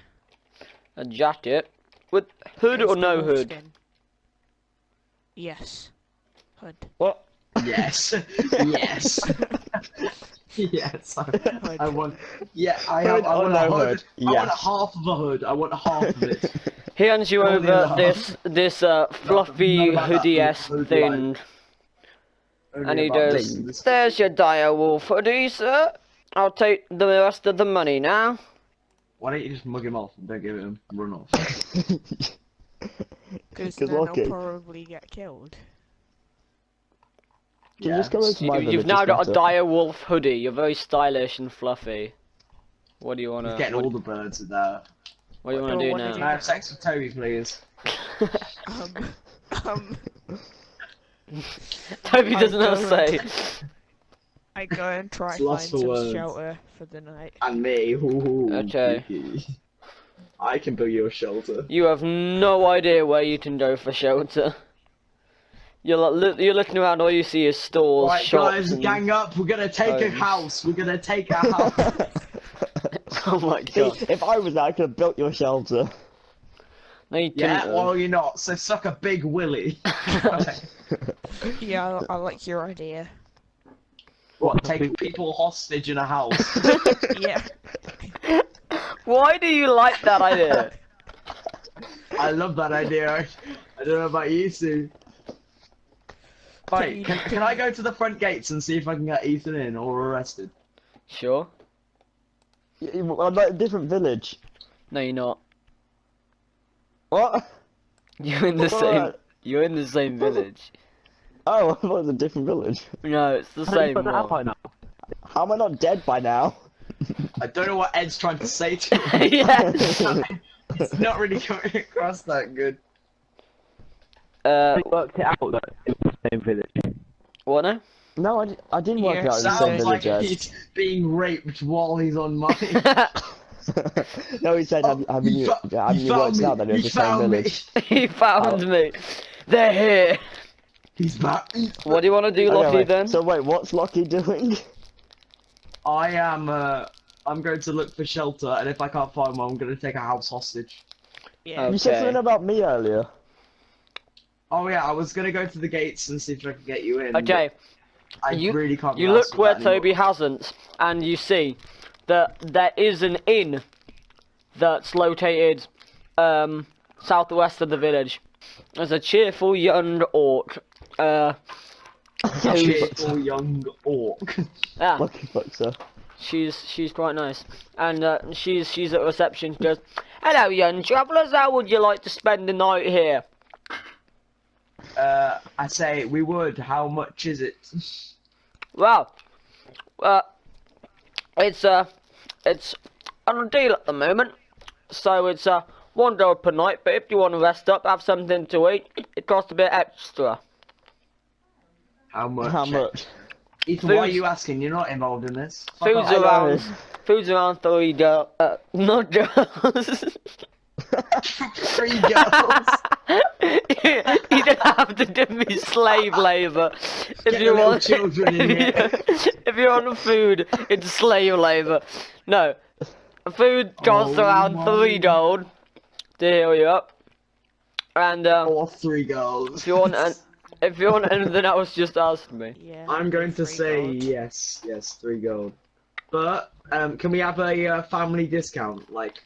Speaker 1: A jacket with hood or
Speaker 2: It's
Speaker 1: no
Speaker 2: the
Speaker 1: hood?
Speaker 2: wolfskin. Yes. Hood.
Speaker 3: What?
Speaker 4: Yes. Yes. Yes. I want. Yeah, I
Speaker 3: Hood or
Speaker 4: want
Speaker 3: no
Speaker 4: a hood.
Speaker 3: hood?
Speaker 4: I want
Speaker 3: Yes.
Speaker 4: half of a hood. I want half of it.
Speaker 1: He hands you
Speaker 4: Only
Speaker 1: over
Speaker 4: enough.
Speaker 1: this fluffy
Speaker 4: None about that
Speaker 1: hoodie-esque
Speaker 4: hood
Speaker 1: thing,
Speaker 4: light.
Speaker 1: and
Speaker 4: Only
Speaker 1: he
Speaker 4: about
Speaker 1: goes,
Speaker 4: this.
Speaker 1: "There's your dire wolf hoodie, sir. I'll take the rest of the money now."
Speaker 4: Why don't you just mug him off and don't give it him run off?
Speaker 2: Because
Speaker 3: Good
Speaker 2: then
Speaker 3: lucky.
Speaker 2: I'll probably get killed.
Speaker 3: you just go into my village?
Speaker 1: You've now got a
Speaker 3: Spencer?
Speaker 1: dire wolf hoodie. You're very stylish and fluffy. What do you wanna?
Speaker 4: He's getting all the birds in there.
Speaker 1: What do you wanna
Speaker 2: What
Speaker 1: do
Speaker 2: do
Speaker 1: now?
Speaker 4: Can I have sex with Toby, please?
Speaker 2: Um,
Speaker 1: Toby doesn't know what to say.
Speaker 2: I go and try
Speaker 4: It's
Speaker 2: find
Speaker 4: lost for
Speaker 2: some
Speaker 4: words.
Speaker 2: shelter for the night.
Speaker 4: And me. Ooh,
Speaker 1: Okay.
Speaker 4: cheeky. I can build you a shelter.
Speaker 1: You have no idea where you can go for shelter. You're looking around. All you see is stores,
Speaker 4: Right,
Speaker 1: shops,
Speaker 4: guys,
Speaker 1: and...
Speaker 4: gang up. We're gonna take a
Speaker 1: homes.
Speaker 4: house. We're gonna take a house.
Speaker 1: Oh my
Speaker 3: See,
Speaker 1: god.
Speaker 3: if I was there, I could have built your shelter.
Speaker 1: No, you
Speaker 4: Yeah,
Speaker 1: couldn't.
Speaker 4: well, you're not. So suck a big willy.
Speaker 2: Yeah, I like your idea.
Speaker 4: What? Take people hostage in a house?
Speaker 2: Yeah.
Speaker 1: Why do you like that idea?
Speaker 4: I love that idea. I don't know about you, Sue. Right, can I go to the front gates and see if I can get Ethan in or arrested?
Speaker 1: Sure.
Speaker 3: I'm like a different village.
Speaker 1: No, you're not.
Speaker 3: What?
Speaker 1: You're in the same.
Speaker 3: Alright.
Speaker 1: You're in the same village.
Speaker 3: Oh, I thought it was a different village.
Speaker 1: No, it's the
Speaker 5: How do you
Speaker 1: same
Speaker 5: put that up
Speaker 1: one.
Speaker 5: by now?
Speaker 3: How am I not dead by now?
Speaker 4: I don't know what Ed's trying to say to me.
Speaker 1: Yeah.
Speaker 4: It's not really coming across that good.
Speaker 5: They worked it out that it was the same village.
Speaker 1: What now?
Speaker 3: No, I didn't work
Speaker 2: Yeah,
Speaker 3: out in the same
Speaker 4: Sounds like
Speaker 3: village as.
Speaker 4: he's being raped while he's on mine.
Speaker 3: No, he said, haven't you worked out that it was the same village?
Speaker 1: He found me. They're here.
Speaker 4: He's back.
Speaker 1: What do you want to do,
Speaker 3: Okay,
Speaker 1: Lockie?
Speaker 3: wait,
Speaker 1: Then?
Speaker 3: So wait, what's Lockie doing?
Speaker 4: I am. I'm going to look for shelter, and if I can't find one, I'm going to take a house hostage.
Speaker 2: Yeah.
Speaker 3: You said
Speaker 1: Okay.
Speaker 3: something about me earlier.
Speaker 4: Oh yeah, I was going to go to the gates and see if I could get you in.
Speaker 1: Okay.
Speaker 4: but I
Speaker 1: You-
Speaker 4: really can't. be
Speaker 1: You
Speaker 4: asked
Speaker 1: look
Speaker 4: for
Speaker 1: where
Speaker 4: that anymore.
Speaker 1: Toby hasn't, and you see that there is an inn that's located southwest of the village. There's a cheerful young orc. Who's,
Speaker 4: Cheerful young orc.
Speaker 1: yeah,
Speaker 3: Lucky fucker.
Speaker 1: she's quite nice, and she's at reception. She goes, "Hello, young travellers. How would you like to spend the night here?"
Speaker 4: I say we would. How much is it?
Speaker 1: Well, it's on a deal at the moment, so it's $1 per night. But if you want to rest up, have something to eat, it costs a bit extra.
Speaker 4: How much?
Speaker 3: How much?
Speaker 4: Ethan, why are
Speaker 1: Food's-
Speaker 4: you asking? You're not involved in this. Fuck
Speaker 1: Food's
Speaker 4: off.
Speaker 3: I know.
Speaker 1: food's around not girls.
Speaker 4: 3 girls.
Speaker 1: You don't have to give me slave labour. If
Speaker 4: Get
Speaker 1: you
Speaker 4: the little
Speaker 1: want,
Speaker 4: children in here.
Speaker 1: if you want food, it's slave labour. No, food costs
Speaker 4: Oh
Speaker 1: around
Speaker 4: my.
Speaker 1: 3 gold to heal you up. And
Speaker 4: Or 3 girls.
Speaker 1: if you want anything else, just ask me.
Speaker 2: Yeah.
Speaker 4: I'm going to
Speaker 2: Free
Speaker 4: say
Speaker 2: gold.
Speaker 4: yes, 3 gold. But can we have a family discount? Like,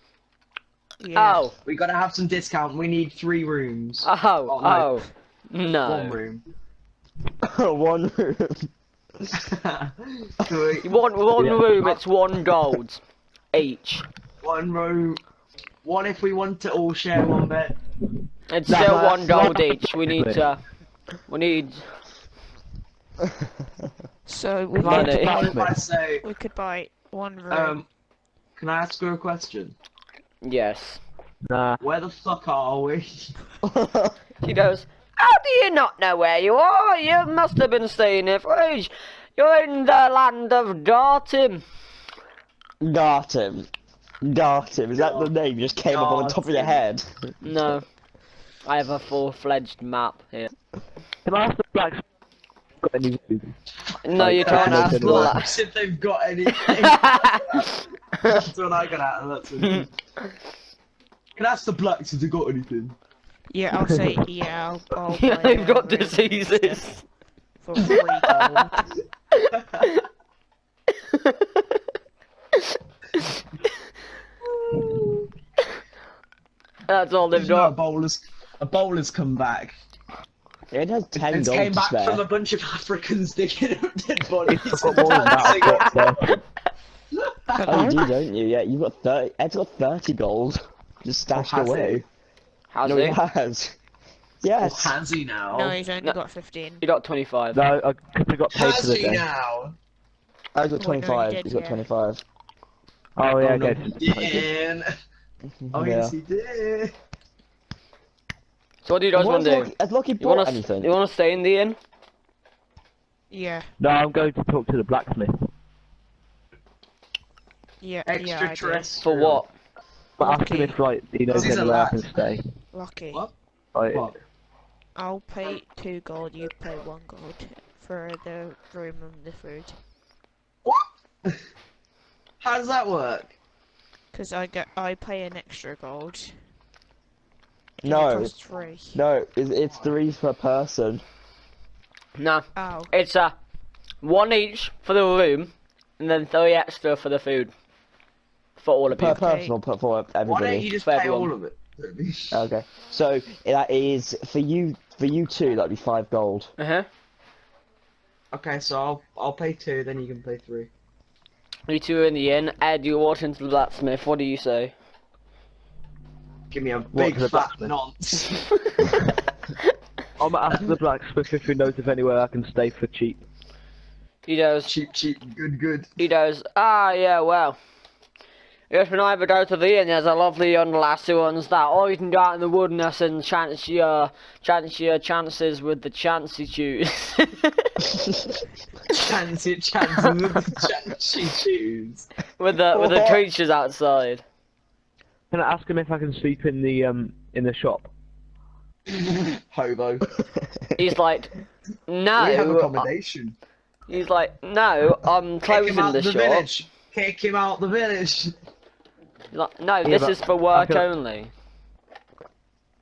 Speaker 2: Yeah.
Speaker 1: Oh,
Speaker 4: we gotta have some discount. We need 3 rooms.
Speaker 1: oh,
Speaker 4: One
Speaker 1: no.
Speaker 4: room.
Speaker 3: One room.
Speaker 1: One
Speaker 5: Yeah.
Speaker 1: room, it's 1 gold each.
Speaker 4: 1 room. One if we want to all share 1 bed.
Speaker 1: It's
Speaker 3: Nah,
Speaker 1: still
Speaker 3: nah,
Speaker 1: 1 gold each. We need
Speaker 2: So we
Speaker 1: Money.
Speaker 2: could
Speaker 4: What
Speaker 2: buy,
Speaker 4: if I say,
Speaker 2: we could buy 1 room.
Speaker 4: can I ask her a question?
Speaker 1: yes.
Speaker 5: Nah.
Speaker 4: Where the fuck are we?
Speaker 1: She goes, how do you not know where you are? You must have been staying here for age. You're in the land of Gartim.
Speaker 3: Gartim. Gartim. Is that the name? Just came up on the top of your
Speaker 4: Gartim.
Speaker 3: head.
Speaker 1: No. I have a full-fledged map here.
Speaker 5: Can I ask the blacks got any food?
Speaker 1: No, you can't
Speaker 3: no,
Speaker 1: ask
Speaker 3: no,
Speaker 1: the
Speaker 3: no.
Speaker 1: last.
Speaker 4: If they've got anything. That's what I got out of that. Can I ask the blacks if they got anything?
Speaker 2: Yeah, I'll say yeah. I'll
Speaker 1: Yeah,
Speaker 2: buy
Speaker 1: they've
Speaker 2: a
Speaker 1: got
Speaker 2: room
Speaker 1: diseases.
Speaker 2: for 3 gold.
Speaker 1: That's all they've
Speaker 4: No,
Speaker 1: got.
Speaker 4: a bowler's come back.
Speaker 3: It has 10
Speaker 4: And
Speaker 3: gold
Speaker 4: came
Speaker 3: to
Speaker 4: back from a
Speaker 3: spare.
Speaker 4: bunch of Africans digging up dead bodies.
Speaker 5: I've got more than that. I've got 30.
Speaker 3: Oh, you do, don't you? Yeah, you've got 30. Ed's got 30 gold. Just stashed
Speaker 4: has
Speaker 3: away.
Speaker 1: How's
Speaker 3: No,
Speaker 1: it?
Speaker 3: he has. Yes.
Speaker 4: Has he now?
Speaker 2: No, he's only
Speaker 1: No.
Speaker 2: got 15.
Speaker 1: You got 25.
Speaker 5: No, because I got paid for
Speaker 4: Has
Speaker 5: the
Speaker 4: he
Speaker 5: day.
Speaker 4: now?
Speaker 3: I've got
Speaker 2: Oh, wait, no, you
Speaker 3: 25.
Speaker 2: did,
Speaker 3: He's got
Speaker 2: yeah.
Speaker 3: 25.
Speaker 5: Oh yeah,
Speaker 4: Oh,
Speaker 5: I
Speaker 4: no,
Speaker 5: gave him
Speaker 4: he
Speaker 5: 20.
Speaker 4: didn't. Oh,
Speaker 3: yeah.
Speaker 4: yes, he did.
Speaker 1: So what do you guys want to do?
Speaker 3: Has Lockie
Speaker 1: You
Speaker 3: bought
Speaker 1: want
Speaker 3: anything?
Speaker 1: to stay in the inn?
Speaker 2: Yeah,
Speaker 5: No, I'm going to talk to the blacksmith.
Speaker 2: yeah, I do.
Speaker 4: Extraterrestrial.
Speaker 1: For what?
Speaker 5: But ask him
Speaker 2: Lucky.
Speaker 5: if like he knows
Speaker 4: He's a
Speaker 5: anywhere I
Speaker 4: lad.
Speaker 5: can stay.
Speaker 2: Lucky.
Speaker 4: What?
Speaker 5: Like,
Speaker 4: What?
Speaker 2: I'll pay 2 gold, you pay 1 gold for the room and the food.
Speaker 4: What? How does that work?
Speaker 2: Because I pay an extra gold. 'Cause It
Speaker 3: No.
Speaker 2: costs 3.
Speaker 3: No, it's 3 per person.
Speaker 1: No.
Speaker 2: Oh,
Speaker 1: It's 1 each for the room, and then 3 extra for the food. For all of
Speaker 3: Per
Speaker 1: you.
Speaker 3: person or for
Speaker 4: Why don't you
Speaker 3: everybody?
Speaker 4: just
Speaker 1: For
Speaker 4: pay
Speaker 1: everyone.
Speaker 4: all of it?
Speaker 3: Okay. So that is for you two. That'd be 5 gold.
Speaker 1: Uh-huh.
Speaker 4: Okay, so I'll pay 2, then you can pay 3.
Speaker 1: You two are in the inn. Ed, you walk into the blacksmith. What do you say?
Speaker 4: Give me a
Speaker 5: What
Speaker 4: big
Speaker 5: to the
Speaker 4: fat
Speaker 5: blacksmith?
Speaker 4: nonce.
Speaker 5: I'm gonna ask the blacksmith if he knows of anywhere I can stay for cheap.
Speaker 1: He goes,
Speaker 4: Cheap, good.
Speaker 1: he goes, ah, yeah, well. You can either go to the inn, there's a lovely young lass who runs that, or you can go out in the wilderness and chance your chances with the chance you choose.
Speaker 4: Chance with the chance she choose.
Speaker 1: with the
Speaker 3: What?
Speaker 1: creatures outside.
Speaker 5: Can I ask him if I can sleep in the shop?
Speaker 4: Hobo.
Speaker 1: He's like,
Speaker 4: We have
Speaker 1: no.
Speaker 4: accommodation.
Speaker 1: He's like, no, I'm
Speaker 4: Kick him
Speaker 1: closing
Speaker 4: out
Speaker 1: the
Speaker 4: the
Speaker 1: shop.
Speaker 4: village. Kick him out the village.
Speaker 1: He's like, no,
Speaker 5: Yeah,
Speaker 1: this
Speaker 5: but
Speaker 1: is for work
Speaker 5: I can-
Speaker 1: only.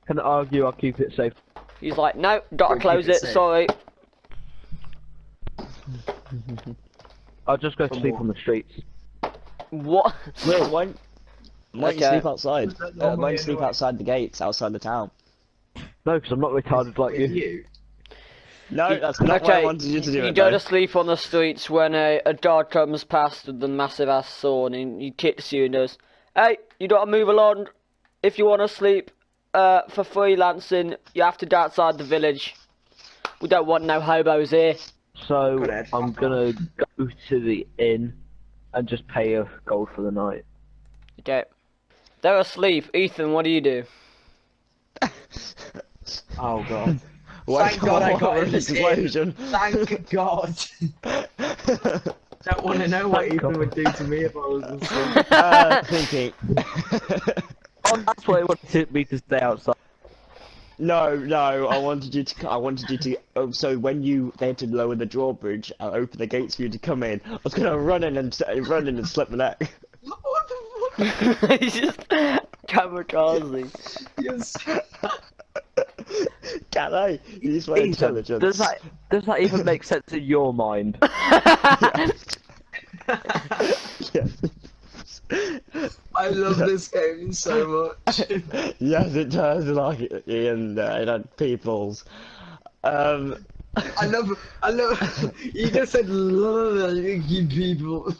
Speaker 5: Can I argue I'll keep it safe?
Speaker 1: He's like, no, gotta
Speaker 4: Keep
Speaker 1: close
Speaker 4: it
Speaker 1: it,
Speaker 4: safe.
Speaker 1: sorry.
Speaker 5: I'll just go
Speaker 4: For
Speaker 5: sleep
Speaker 4: more.
Speaker 5: on the streets.
Speaker 1: What?
Speaker 3: Wait, why don't you
Speaker 1: Okay.
Speaker 3: sleep outside? Why don't you sleep outside the gates, outside the town?
Speaker 5: No, because I'm not retarded like
Speaker 4: With
Speaker 5: you.
Speaker 4: you.
Speaker 3: No, that's not what I wanted you to do.
Speaker 1: You
Speaker 3: it,
Speaker 1: go
Speaker 3: though.
Speaker 1: to sleep on the streets when a dog comes past with the massive ass sword and he kicks you and goes, hey, you gotta move along. If you wanna sleep for freelancing, you have to go outside the village. We don't want no hobos here.
Speaker 5: So
Speaker 4: Good, Ed.
Speaker 5: I'm gonna go to the inn and just pay a gold for the night.
Speaker 1: Okay. They're asleep. Ethan, what do you do?
Speaker 4: Oh god.
Speaker 3: Why
Speaker 4: Thank God I
Speaker 3: can't
Speaker 4: got
Speaker 3: an
Speaker 4: in this inn.
Speaker 3: explosion?
Speaker 4: Thank God. Don't want to know what
Speaker 5: Thank
Speaker 4: Ethan
Speaker 5: God.
Speaker 4: would do to me if I was asleep.
Speaker 3: Thinking.
Speaker 5: Oh, that's why he wanted me to stay outside.
Speaker 3: No, I wanted you to. Oh, so when they had to lower the drawbridge and open the gates for you to come in, I was gonna run in and slip my neck.
Speaker 4: What the fuck?
Speaker 1: He's just kamikaze.
Speaker 4: Yes.
Speaker 3: Can I use my
Speaker 5: Ethan,
Speaker 3: intelligence?
Speaker 5: does that even make sense in your mind?
Speaker 3: Yes.
Speaker 4: I love this game so much.
Speaker 3: Yes, it does, like Ian and peoples.
Speaker 4: I love. You just said you people.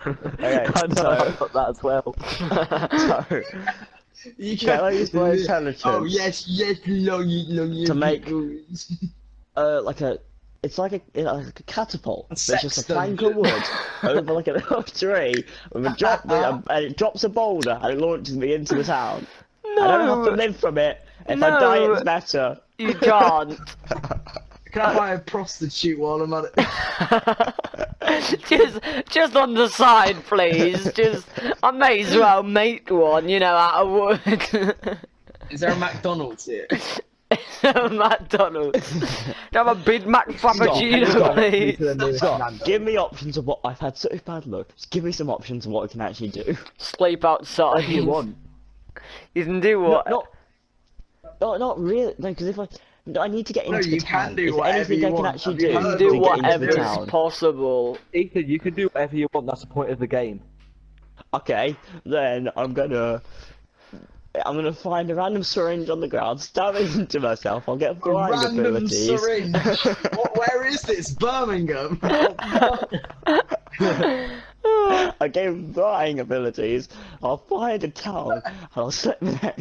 Speaker 3: Okay,
Speaker 5: I know, I got that as well.
Speaker 3: so
Speaker 4: You
Speaker 3: Can I use my intelligence?
Speaker 4: Oh yes, long
Speaker 3: To make-
Speaker 4: people.
Speaker 3: it's like a catapult.
Speaker 4: A
Speaker 3: It's just a
Speaker 4: sexton.
Speaker 3: plank of wood over like an oak tree with and it drops a boulder and it launches me into the town. I don't have to live from it. If I die,
Speaker 1: No.
Speaker 3: it's better.
Speaker 1: You can't.
Speaker 4: Can I buy a prostitute while I'm at it?
Speaker 1: just on the side, please. I may as well make one, out of wood.
Speaker 4: Is there a McDonald's here?
Speaker 1: McDonald's. Have a Big Mac Frappuccino,
Speaker 3: Stop.
Speaker 1: please.
Speaker 3: Stop. Give me options of what I've had such bad luck. Just give me some options of what I can actually do.
Speaker 1: Sleep outside.
Speaker 5: Whatever you want.
Speaker 1: You can do what?
Speaker 3: Not really. No, because if I need to get
Speaker 4: No,
Speaker 3: into
Speaker 4: you
Speaker 3: the town.
Speaker 4: can do
Speaker 3: Is there
Speaker 4: whatever
Speaker 3: anything
Speaker 4: you
Speaker 3: I can
Speaker 4: want.
Speaker 3: actually
Speaker 4: Have you
Speaker 3: do?
Speaker 1: You
Speaker 4: heard
Speaker 1: can
Speaker 3: to
Speaker 1: do
Speaker 3: get into
Speaker 1: whatever
Speaker 3: the
Speaker 1: is
Speaker 3: town?
Speaker 1: possible.
Speaker 5: Ethan, you can do whatever you want. That's the point of the game.
Speaker 3: Okay, then I'm gonna find a random syringe on the ground, stab it into myself. I'll get
Speaker 4: A
Speaker 3: flying
Speaker 4: random
Speaker 3: abilities.
Speaker 4: syringe. Where is this? Birmingham.
Speaker 3: I gave flying abilities. I'll fly into town and I'll slip my neck.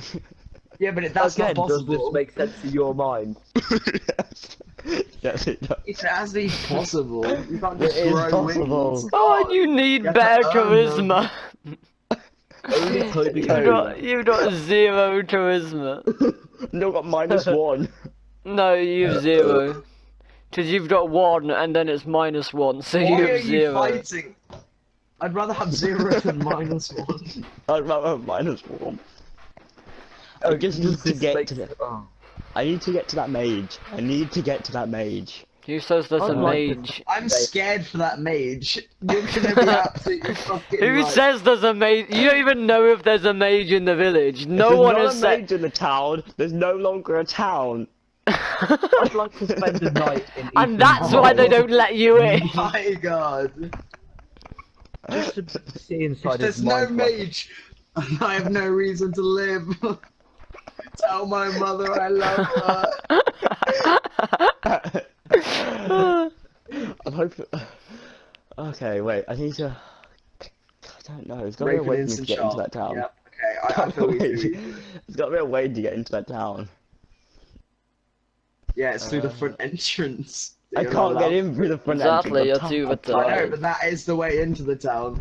Speaker 4: Yeah, but that's
Speaker 5: Again,
Speaker 4: not
Speaker 5: does
Speaker 4: possible.
Speaker 5: this make sense in your mind?
Speaker 3: Yes. Yes, it does.
Speaker 4: It has to be possible. You can't
Speaker 3: It
Speaker 4: just
Speaker 3: is
Speaker 4: grow
Speaker 3: possible.
Speaker 4: wings.
Speaker 1: Oh, you need
Speaker 4: You have to
Speaker 1: better
Speaker 4: earn them.
Speaker 1: charisma.
Speaker 5: Only Toby can.
Speaker 1: You've got 0 charisma.
Speaker 3: No, got -1.
Speaker 1: No, you've 0. Because you've got 1 and then it's -1, so
Speaker 4: Why
Speaker 1: you
Speaker 4: are
Speaker 1: have
Speaker 4: you
Speaker 1: 0.
Speaker 4: fighting? I'd rather have 0 than -1.
Speaker 3: I'd rather have -1. I just need to get to the...
Speaker 5: Oh.
Speaker 3: I need to get to that mage. I need to get to that mage.
Speaker 1: Who says there's a
Speaker 5: I'd like to-
Speaker 1: mage?
Speaker 4: I'm scared for that mage. You're gonna be absolutely fucking
Speaker 1: Who
Speaker 4: right.
Speaker 1: says there's a mage? You don't even know if there's a mage in the village. No
Speaker 3: There's
Speaker 1: one
Speaker 3: not
Speaker 1: has
Speaker 3: a
Speaker 1: said.
Speaker 3: mage in the town. There's no longer a town.
Speaker 5: I'd like to spend the night in
Speaker 1: And that's why they don't let you in.
Speaker 4: My god.
Speaker 5: Just to see inside
Speaker 4: There's
Speaker 5: his
Speaker 4: no
Speaker 5: mind.
Speaker 4: mage. I have no reason to live. Tell my mother I love her.
Speaker 3: I'm hoping... Okay, wait. I need to... I don't know. There's got to be a
Speaker 4: Rape
Speaker 3: way
Speaker 4: an
Speaker 3: for me to
Speaker 4: instant
Speaker 3: get into
Speaker 4: shot.
Speaker 3: that town.
Speaker 4: Yep. Okay, I feel you.
Speaker 3: There's got to be a way to get into that town.
Speaker 4: Yeah, it's through the front entrance.
Speaker 3: I
Speaker 4: You're
Speaker 3: can't
Speaker 4: not
Speaker 3: get
Speaker 4: allowed-
Speaker 3: in through the front
Speaker 1: Exactly,
Speaker 3: entrance.
Speaker 1: you're too
Speaker 3: I'm
Speaker 1: retarded.
Speaker 4: I know, but that is the way into the town.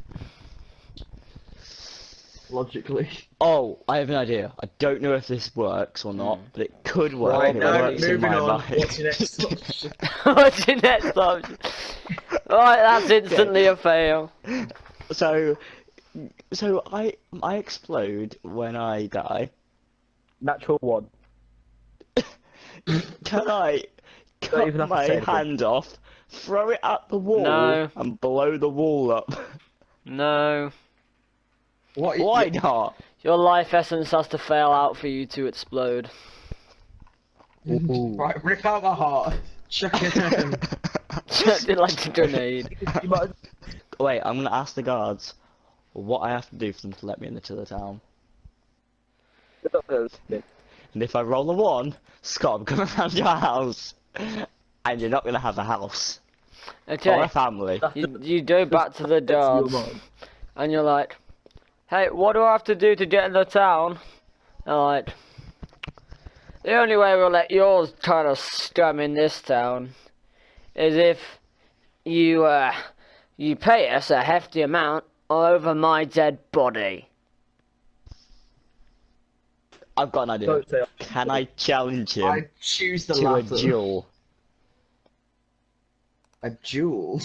Speaker 4: Logically.
Speaker 3: Oh, I have an idea. I don't know if this works or not, but it could work.
Speaker 1: Right,
Speaker 3: It
Speaker 1: no,
Speaker 3: works in
Speaker 4: moving
Speaker 3: my
Speaker 4: on.
Speaker 3: mind.
Speaker 4: What's your next option?
Speaker 1: What's your next option? Alright, that's instantly a fail.
Speaker 3: So I explode when I die.
Speaker 5: Natural 1.
Speaker 3: Can I
Speaker 5: Don't
Speaker 3: cut
Speaker 5: even have to
Speaker 3: my
Speaker 5: say anything.
Speaker 3: hand off, throw it at the wall,
Speaker 1: No.
Speaker 3: and blow the wall up?
Speaker 1: No.
Speaker 4: What?
Speaker 3: Why not?
Speaker 1: Your life essence has to fail out for you to explode.
Speaker 5: Ooh.
Speaker 4: Right, rip out my heart. Chuck it in.
Speaker 1: Chucked it like a grenade.
Speaker 5: You might
Speaker 3: Wait, I'm gonna ask the guards what I have to do for them to let me into the town. And if I roll a 1, Scott, I'm coming around your house, and you're not gonna have a house or
Speaker 1: Okay,
Speaker 3: a family.
Speaker 1: you go back to the
Speaker 5: That's your
Speaker 1: guards,
Speaker 5: mind.
Speaker 1: and you're like, hey, what do I have to do to get in the town? They're like, the only way we'll let yours kind of scum in this town is if you, you pay us a hefty amount over my dead body.
Speaker 3: I've got an idea.
Speaker 5: Don't say
Speaker 3: Can I challenge him
Speaker 4: I choose the
Speaker 3: to a
Speaker 4: latter.
Speaker 3: duel?
Speaker 4: A duel?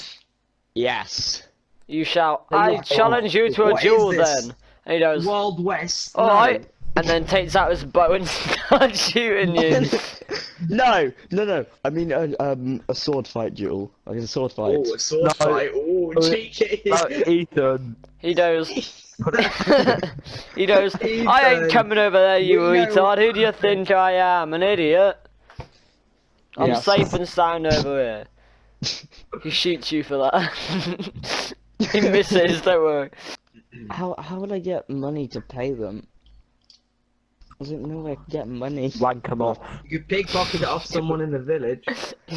Speaker 1: You shout,
Speaker 5: Hey,
Speaker 1: I
Speaker 5: yeah.
Speaker 1: challenge you to a
Speaker 4: What is
Speaker 1: duel
Speaker 4: this?
Speaker 1: then. And he goes,
Speaker 4: Wild West?
Speaker 1: alright. And then takes out his bow and starts shooting you.
Speaker 3: No. I mean a sword fight duel. Like a sword fight.
Speaker 4: Oh, a sword
Speaker 5: No.
Speaker 4: fight. Oh, cheeky.
Speaker 5: Ethan.
Speaker 1: He goes, he goes, I ain't
Speaker 4: Ethan,
Speaker 1: coming over there, you
Speaker 4: we know-
Speaker 1: retard. Who do you think I am? An idiot? I'm
Speaker 3: Yes.
Speaker 1: safe and sound over here. He shoots you for that. He misses, don't worry.
Speaker 3: How would I get money to pay them? There's no way I can get money.
Speaker 5: Wank him off.
Speaker 4: You could pickpocket it off someone in the village.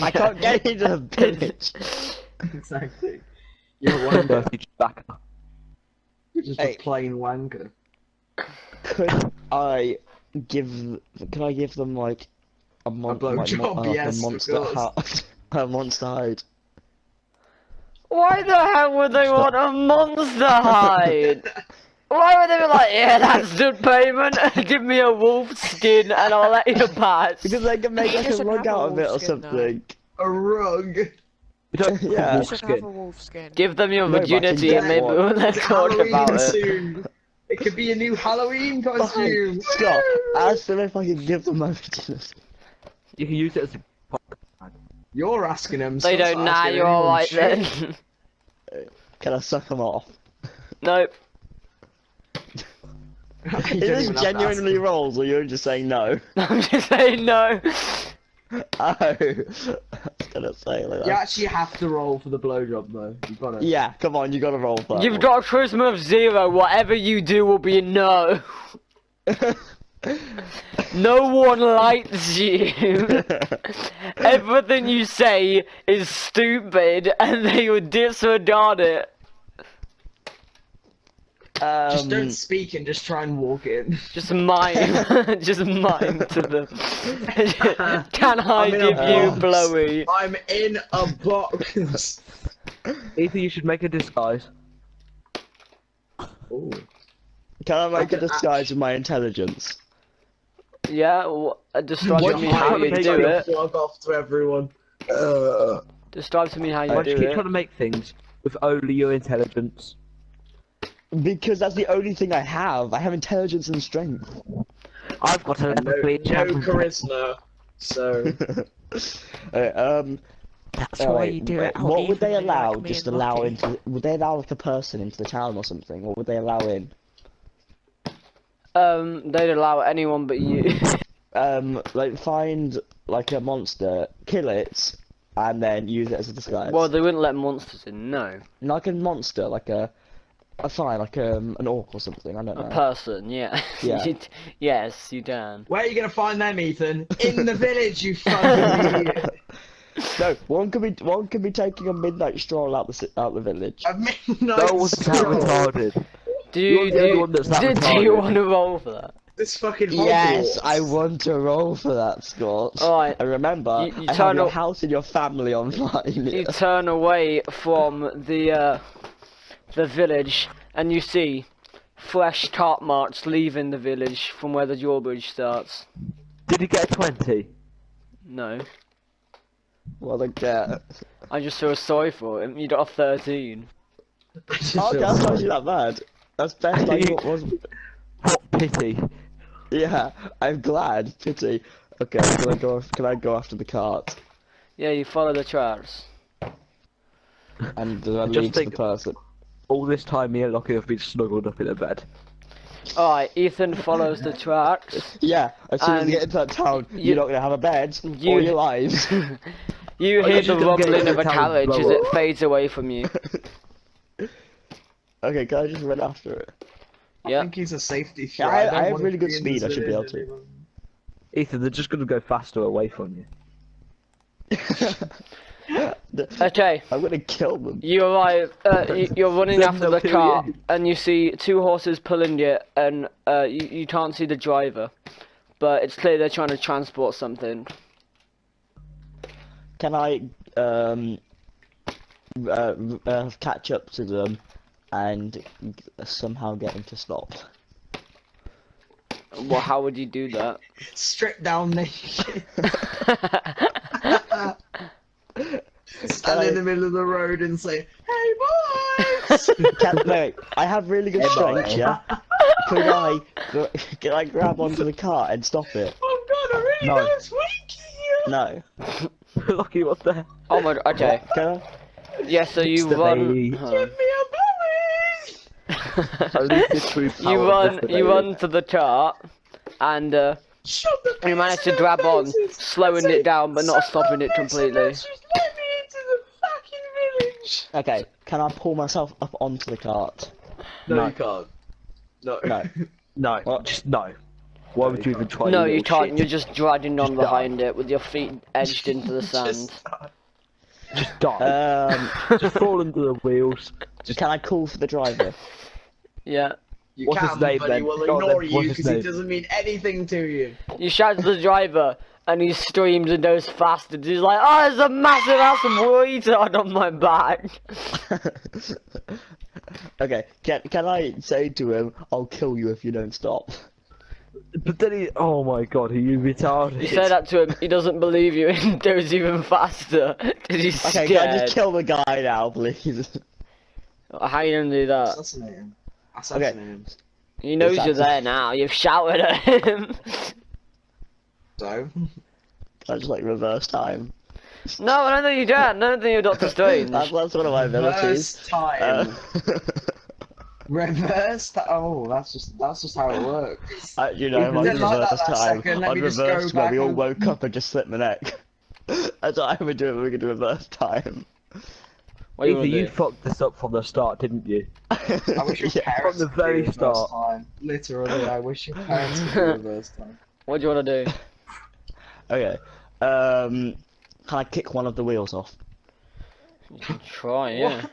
Speaker 3: I can't get into the village.
Speaker 4: Exactly. You're a wanker.
Speaker 5: Dirty back.
Speaker 4: You're just
Speaker 3: Hey.
Speaker 4: a plain wanker.
Speaker 3: Could I give them like a
Speaker 4: blowjob, yes, of
Speaker 3: monster
Speaker 4: course.
Speaker 3: hide? A monster hide.
Speaker 1: Why the hell would they want a monster hide? Why would they be like, yeah, that's good payment, give me a wolf skin and I'll let you pass?
Speaker 3: Because they can make
Speaker 2: He
Speaker 3: like a
Speaker 2: doesn't
Speaker 3: rug
Speaker 2: have a
Speaker 3: out of it or
Speaker 2: wolf skin, though.
Speaker 3: something.
Speaker 4: A rug.
Speaker 5: You don't
Speaker 3: Yeah.
Speaker 2: You
Speaker 5: wolf
Speaker 2: should
Speaker 5: skin.
Speaker 2: have a wolf skin.
Speaker 1: Give them your
Speaker 3: No, but I can
Speaker 1: virginity
Speaker 3: get
Speaker 1: and maybe
Speaker 3: one.
Speaker 1: let's
Speaker 4: It's
Speaker 1: talk
Speaker 4: Halloween
Speaker 1: about it.
Speaker 4: soon. It could be a new Halloween costume.
Speaker 3: Scott, ask them if I can give them my virginity.
Speaker 5: You can use it as a
Speaker 4: You're asking them.
Speaker 1: They
Speaker 4: Scott's
Speaker 1: don't, nah,
Speaker 4: asking
Speaker 1: you're
Speaker 4: anyone.
Speaker 1: alright then.
Speaker 3: Can I suck them off?
Speaker 1: Nope.
Speaker 4: You don't
Speaker 3: Is
Speaker 4: even
Speaker 3: this
Speaker 4: have to
Speaker 3: genuinely
Speaker 4: ask
Speaker 3: rolls or you're just saying no?
Speaker 1: I'm just saying no.
Speaker 3: Oh, I was gonna say like
Speaker 4: them.
Speaker 3: that.
Speaker 4: You actually have to roll for the blowjob though. You've got to.
Speaker 3: Yeah, come on, you gotta roll for that
Speaker 1: You've
Speaker 3: one.
Speaker 1: got a charisma of 0. Whatever you do will be a no. No one likes you. Everything you say is stupid and they would disregard it.
Speaker 4: Just don't speak and just try and walk in.
Speaker 1: Just mime, just mime to them. Can I
Speaker 4: I'm in a
Speaker 1: give you
Speaker 4: box.
Speaker 1: blowy?
Speaker 4: I'm in a box.
Speaker 5: Ethan, you should make a disguise.
Speaker 4: Ooh.
Speaker 3: Can I make a
Speaker 4: can
Speaker 3: disguise with my intelligence?
Speaker 1: Yeah, describe
Speaker 5: What
Speaker 1: to me
Speaker 5: you
Speaker 1: how
Speaker 5: trying to
Speaker 1: you
Speaker 5: make
Speaker 1: do
Speaker 5: up?
Speaker 1: it.
Speaker 4: Fuck off to everyone.
Speaker 1: Describe to me how you
Speaker 5: Why do
Speaker 1: do
Speaker 5: you keep
Speaker 1: it.
Speaker 5: trying to make things with only your intelligence?
Speaker 3: Because that's the only thing I have. I have intelligence and strength.
Speaker 5: I've got a
Speaker 4: And
Speaker 5: level 3
Speaker 4: no
Speaker 5: enchantment.
Speaker 4: charisma. So
Speaker 2: That's
Speaker 3: oh,
Speaker 2: why
Speaker 3: wait,
Speaker 2: you do
Speaker 3: wait,
Speaker 2: it. How
Speaker 3: what would they
Speaker 2: evenly,
Speaker 3: allow?
Speaker 2: like me
Speaker 3: Just
Speaker 2: and
Speaker 3: allow
Speaker 2: Lucky.
Speaker 3: into? Would they allow like a person into the town or something? What would they allow in?
Speaker 1: They'd allow anyone but you.
Speaker 3: Like find like a monster, kill it, and then use it as a disguise.
Speaker 1: Well, they wouldn't let monsters in, no.
Speaker 3: Like a monster, like a fine, like an orc or something. I don't know.
Speaker 1: A person, yeah.
Speaker 3: Yeah.
Speaker 1: Yes, you can.
Speaker 4: where are you gonna find them, Ethan? In the village, you fucking idiot.
Speaker 3: No, one could be taking a midnight stroll out the village.
Speaker 4: A midnight
Speaker 5: That wasn't that
Speaker 4: stroll.
Speaker 5: retarded.
Speaker 1: Do you,
Speaker 5: You're the only one that's that
Speaker 1: do you
Speaker 5: retarded.
Speaker 1: want to roll for that?
Speaker 4: This fucking Hogwarts.
Speaker 3: Yes, I want to roll for that, Scott.
Speaker 1: Alright,
Speaker 3: And remember,
Speaker 1: you
Speaker 3: I have
Speaker 1: turn
Speaker 3: your
Speaker 1: up-
Speaker 3: house and your family on fire.
Speaker 1: You turn away from the village and you see fresh cart marks leaving the village from where the drawbridge starts.
Speaker 5: Did you get a 20?
Speaker 1: No.
Speaker 3: What a cat.
Speaker 1: I just feel sorry for him. You got a 13.
Speaker 3: Oh, that's not actually that bad. That's best I thought was.
Speaker 5: What pity.
Speaker 3: Yeah, I'm glad. Pity. Okay, can I go after the cart?
Speaker 1: Yeah, you follow the tracks.
Speaker 3: And do I
Speaker 5: Just
Speaker 3: lead to the
Speaker 5: think-
Speaker 3: person?
Speaker 5: All this time me and Lockie have been snuggled up in a bed.
Speaker 1: Alright, Ethan follows the tracks.
Speaker 3: Yeah, as soon as
Speaker 1: And
Speaker 3: you get into that town,
Speaker 1: you-
Speaker 3: you're not gonna have a bed
Speaker 1: you-
Speaker 3: all your lives.
Speaker 1: You
Speaker 5: Oh,
Speaker 1: hear
Speaker 5: you
Speaker 1: the
Speaker 5: just gonna get
Speaker 1: rumbling
Speaker 5: into
Speaker 1: of a
Speaker 5: the town
Speaker 1: carriage
Speaker 5: and
Speaker 1: as
Speaker 5: blow
Speaker 1: it
Speaker 5: up.
Speaker 1: fades away from you.
Speaker 3: Okay, can I just run after it?
Speaker 4: I
Speaker 1: Yeah.
Speaker 4: think he's a safety
Speaker 3: Yeah,
Speaker 4: threat.
Speaker 3: I
Speaker 4: don't
Speaker 3: have
Speaker 4: want
Speaker 3: really
Speaker 4: to
Speaker 3: good
Speaker 4: be in
Speaker 3: speed,
Speaker 4: this
Speaker 3: I should be able
Speaker 4: village
Speaker 3: to.
Speaker 4: anymore.
Speaker 5: Ethan, they're just gonna go faster away from you.
Speaker 1: Okay,
Speaker 3: I'm gonna kill them.
Speaker 1: you arrive, you're running
Speaker 5: Then
Speaker 1: after
Speaker 5: they'll
Speaker 1: the
Speaker 5: kill
Speaker 1: car,
Speaker 5: you.
Speaker 1: and you see two horses pulling you, and you can't see the driver. But it's clear they're trying to transport something.
Speaker 3: Can I catch up to them and somehow get them to stop?
Speaker 1: Well, how would you do that?
Speaker 4: Stripped down naked. Stand
Speaker 3: I-
Speaker 4: in the middle of the road and say, "Hey boys!"
Speaker 3: Wait, I have really good strength, yeah? Can I grab onto the car and stop it?
Speaker 4: I've got a really
Speaker 5: No.
Speaker 4: nice week here.
Speaker 3: No.
Speaker 5: Lockie, what the?
Speaker 1: Oh my god, okay.
Speaker 3: Can I?
Speaker 1: Yeah, so you
Speaker 5: the
Speaker 1: run...
Speaker 5: baby.
Speaker 1: Huh.
Speaker 4: Give me a blowy.
Speaker 5: Only the true power
Speaker 1: You
Speaker 5: of
Speaker 1: run,
Speaker 5: the
Speaker 1: you
Speaker 5: baby.
Speaker 1: run to the cart, and
Speaker 4: Shove the
Speaker 1: you manage
Speaker 4: piece
Speaker 1: to
Speaker 4: in
Speaker 1: grab
Speaker 4: their
Speaker 1: on,
Speaker 4: faces.
Speaker 1: slowing
Speaker 4: Say,
Speaker 1: it down but not
Speaker 4: "Suck
Speaker 1: stopping
Speaker 4: my
Speaker 1: it
Speaker 4: face and
Speaker 1: completely.
Speaker 4: let's just let me into the fucking village."
Speaker 3: Okay, can I pull myself up onto the cart?
Speaker 5: No.
Speaker 4: you can't. No.
Speaker 3: No.
Speaker 5: No,
Speaker 3: What?
Speaker 5: just no. Why would you even try?
Speaker 1: No,
Speaker 5: you
Speaker 1: you
Speaker 5: little
Speaker 1: can't.
Speaker 5: shit?
Speaker 1: You're just dragging on
Speaker 5: Just
Speaker 1: behind it with your feet edged into the sand.
Speaker 5: Just die. Just fall under the wheels.
Speaker 3: Can I call for the driver?
Speaker 1: Yeah.
Speaker 4: You
Speaker 5: What's his
Speaker 4: can,
Speaker 5: name
Speaker 4: but
Speaker 5: then?
Speaker 4: he will
Speaker 5: Go on
Speaker 4: ignore
Speaker 5: then,
Speaker 4: you
Speaker 5: what's his
Speaker 4: because he
Speaker 5: name?
Speaker 4: doesn't mean anything to you.
Speaker 1: You shout to the driver, and he screams and goes faster. He's like, "Oh, there's a massive ass of retard on my back."
Speaker 3: Okay, can I say to him, I'll kill you if you don't stop?
Speaker 5: But then he, oh my god, are you retarded?
Speaker 1: You say that to him, he doesn't believe you, and goes even faster because he's
Speaker 3: Okay,
Speaker 1: scared.
Speaker 3: can I just kill the guy now, please?
Speaker 1: How you gonna do that?
Speaker 4: Assassinate him. Assassinate him.
Speaker 1: He knows you're
Speaker 3: Exactly.
Speaker 1: there now. You've shouted at him.
Speaker 4: So,
Speaker 3: Can I just like reverse time?
Speaker 1: No, I don't think you can. I don't think you're Doctor Strange.
Speaker 3: That's one of my abilities.
Speaker 4: reverse time.
Speaker 3: Uh,
Speaker 4: Reverse time. Oh, that's just how it works.
Speaker 3: you know,
Speaker 5: Even
Speaker 3: on
Speaker 4: then like that
Speaker 3: reverse
Speaker 4: last
Speaker 3: time,
Speaker 4: second, let
Speaker 3: on
Speaker 4: me just
Speaker 3: reverse
Speaker 4: go
Speaker 3: where we
Speaker 4: back
Speaker 3: all
Speaker 4: and-
Speaker 3: woke up and just slit my neck. That's what I would do if we could do reverse time.
Speaker 1: What do you
Speaker 5: Ethan,
Speaker 1: want
Speaker 5: you
Speaker 1: to do?
Speaker 5: fucked this up from the start, didn't you?
Speaker 4: I wish your
Speaker 3: Yeah.
Speaker 4: parents
Speaker 5: From the
Speaker 4: could do
Speaker 5: very
Speaker 4: reverse
Speaker 5: start.
Speaker 4: time. Literally, I wish your parents could do reverse time.
Speaker 1: What do you want to do?
Speaker 3: Okay. Can I kick one of the wheels off?
Speaker 1: You can try, yeah.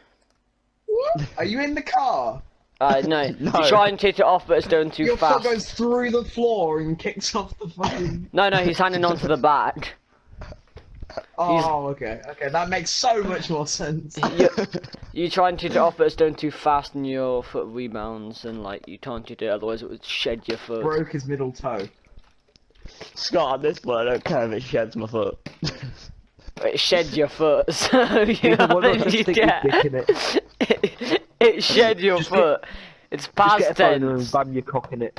Speaker 4: What? Are you in the car?
Speaker 1: No.
Speaker 3: No.
Speaker 1: You try and hit it off, but it's going too
Speaker 4: Your
Speaker 1: fast.
Speaker 4: foot goes through the floor and kicks off the fucking...
Speaker 1: No, he's hanging on to the back.
Speaker 4: Oh, okay, that makes so much more sense.
Speaker 1: You try and hit it off, but it's going too fast, and your foot rebounds, and like you can't hit it, otherwise it would shed your foot.
Speaker 4: Broke his middle toe.
Speaker 3: Scott, at this point, I don't care if it sheds my foot.
Speaker 1: It shed your foot, so you
Speaker 5: Why not
Speaker 1: have
Speaker 5: just
Speaker 1: you
Speaker 5: stick your
Speaker 1: get.
Speaker 5: dick in it?
Speaker 1: It shed your foot. It's
Speaker 5: Just
Speaker 1: past
Speaker 5: get a phone and
Speaker 1: tense.
Speaker 5: bam your cock in it.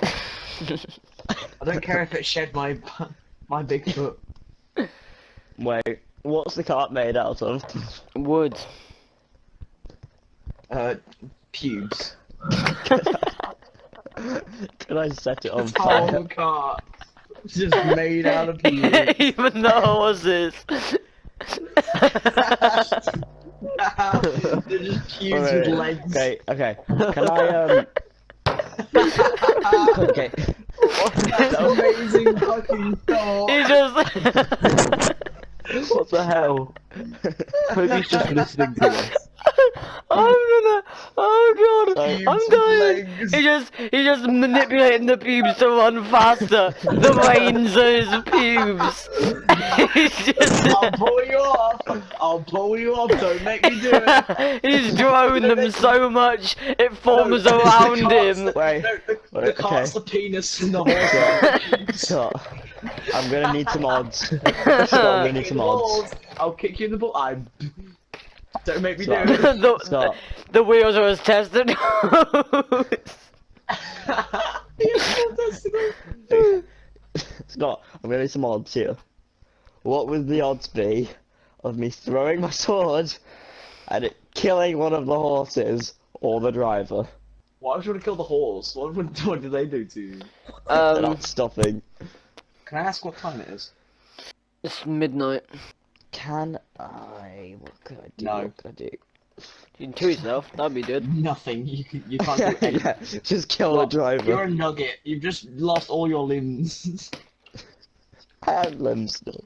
Speaker 4: I don't care if it shed my big foot.
Speaker 3: Wait, what's the cart made out of?
Speaker 1: Wood.
Speaker 4: Pubes.
Speaker 3: Can I set it on
Speaker 4: The
Speaker 3: fire?
Speaker 4: whole cart. Just made out of pubes.
Speaker 1: Even the horses.
Speaker 4: They're just pubes
Speaker 3: Alright,
Speaker 4: with legs.
Speaker 3: Okay. Can I Okay.
Speaker 4: That's amazing fucking thought.
Speaker 1: He just.
Speaker 5: What the hell? Who's just listening to us?
Speaker 1: Oh god,
Speaker 3: Pubes
Speaker 1: I'm
Speaker 4: with
Speaker 1: dying.
Speaker 4: legs.
Speaker 1: He just manipulating the pubes to run faster. The reins are his pubes. He's just.
Speaker 4: I'll pull you off. Don't make me do it.
Speaker 1: He's drone them so much it forms
Speaker 4: No,
Speaker 1: around
Speaker 4: the cart's
Speaker 1: him.
Speaker 4: The,
Speaker 3: Wait,
Speaker 4: no, the
Speaker 3: wait,
Speaker 4: cart's
Speaker 3: okay.
Speaker 4: the penis and the horse.
Speaker 3: Scott, I'm gonna need some odds. Scott, I'm gonna need some odds.
Speaker 4: I'll kick you in the ball. Don't make me do
Speaker 3: Scott.
Speaker 4: it.
Speaker 3: Scott.
Speaker 1: The wheels are his tested.
Speaker 3: Scott, I'm gonna need some odds here. What would the odds be of me throwing my sword and it killing one of the horses or the driver?
Speaker 4: Why would you want to kill the horse? What did they do to you?
Speaker 3: They're not stopping.
Speaker 4: Can I ask what time it is?
Speaker 1: It's midnight.
Speaker 3: Can I? What could I do?
Speaker 4: No.
Speaker 3: What could I do?
Speaker 1: You can kill yourself. That'd be good.
Speaker 4: Nothing. You can't do anything.
Speaker 3: Yeah, just kill the driver.
Speaker 4: You're a nugget. You've just lost all your limbs.
Speaker 3: I have limbs still.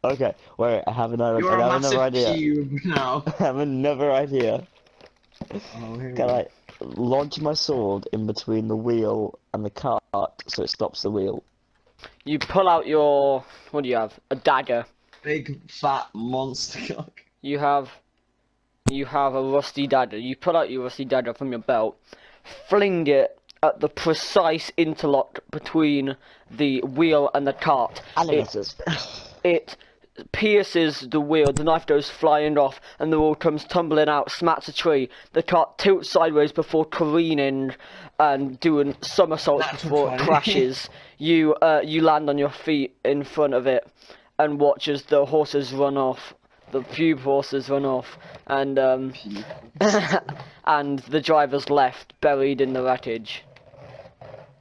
Speaker 3: Okay, wait, I have another,
Speaker 4: You're
Speaker 3: I
Speaker 4: a
Speaker 3: have another
Speaker 4: massive
Speaker 3: idea.
Speaker 4: cube now.
Speaker 3: I have another idea.
Speaker 4: Oh, here we
Speaker 3: Can
Speaker 4: go.
Speaker 3: I launch my sword in between the wheel and the cart so it stops the wheel?
Speaker 1: You pull out your. What do you have? A dagger.
Speaker 4: Big fat monster cock.
Speaker 1: You have a rusty dagger. You pull out your rusty dagger from your belt, fling it at the precise interlock between the wheel and the cart.
Speaker 3: Alligators.
Speaker 1: It pierces the wheel, the knife goes flying off, and the wheel comes tumbling out, smacks a tree. The cart tilts sideways before careening and doing somersaults
Speaker 4: That's
Speaker 1: before it
Speaker 4: funny.
Speaker 1: crashes. You land on your feet in front of it and watch as the horses run off. The pube horses run off, and and the driver's left, buried in the wreckage.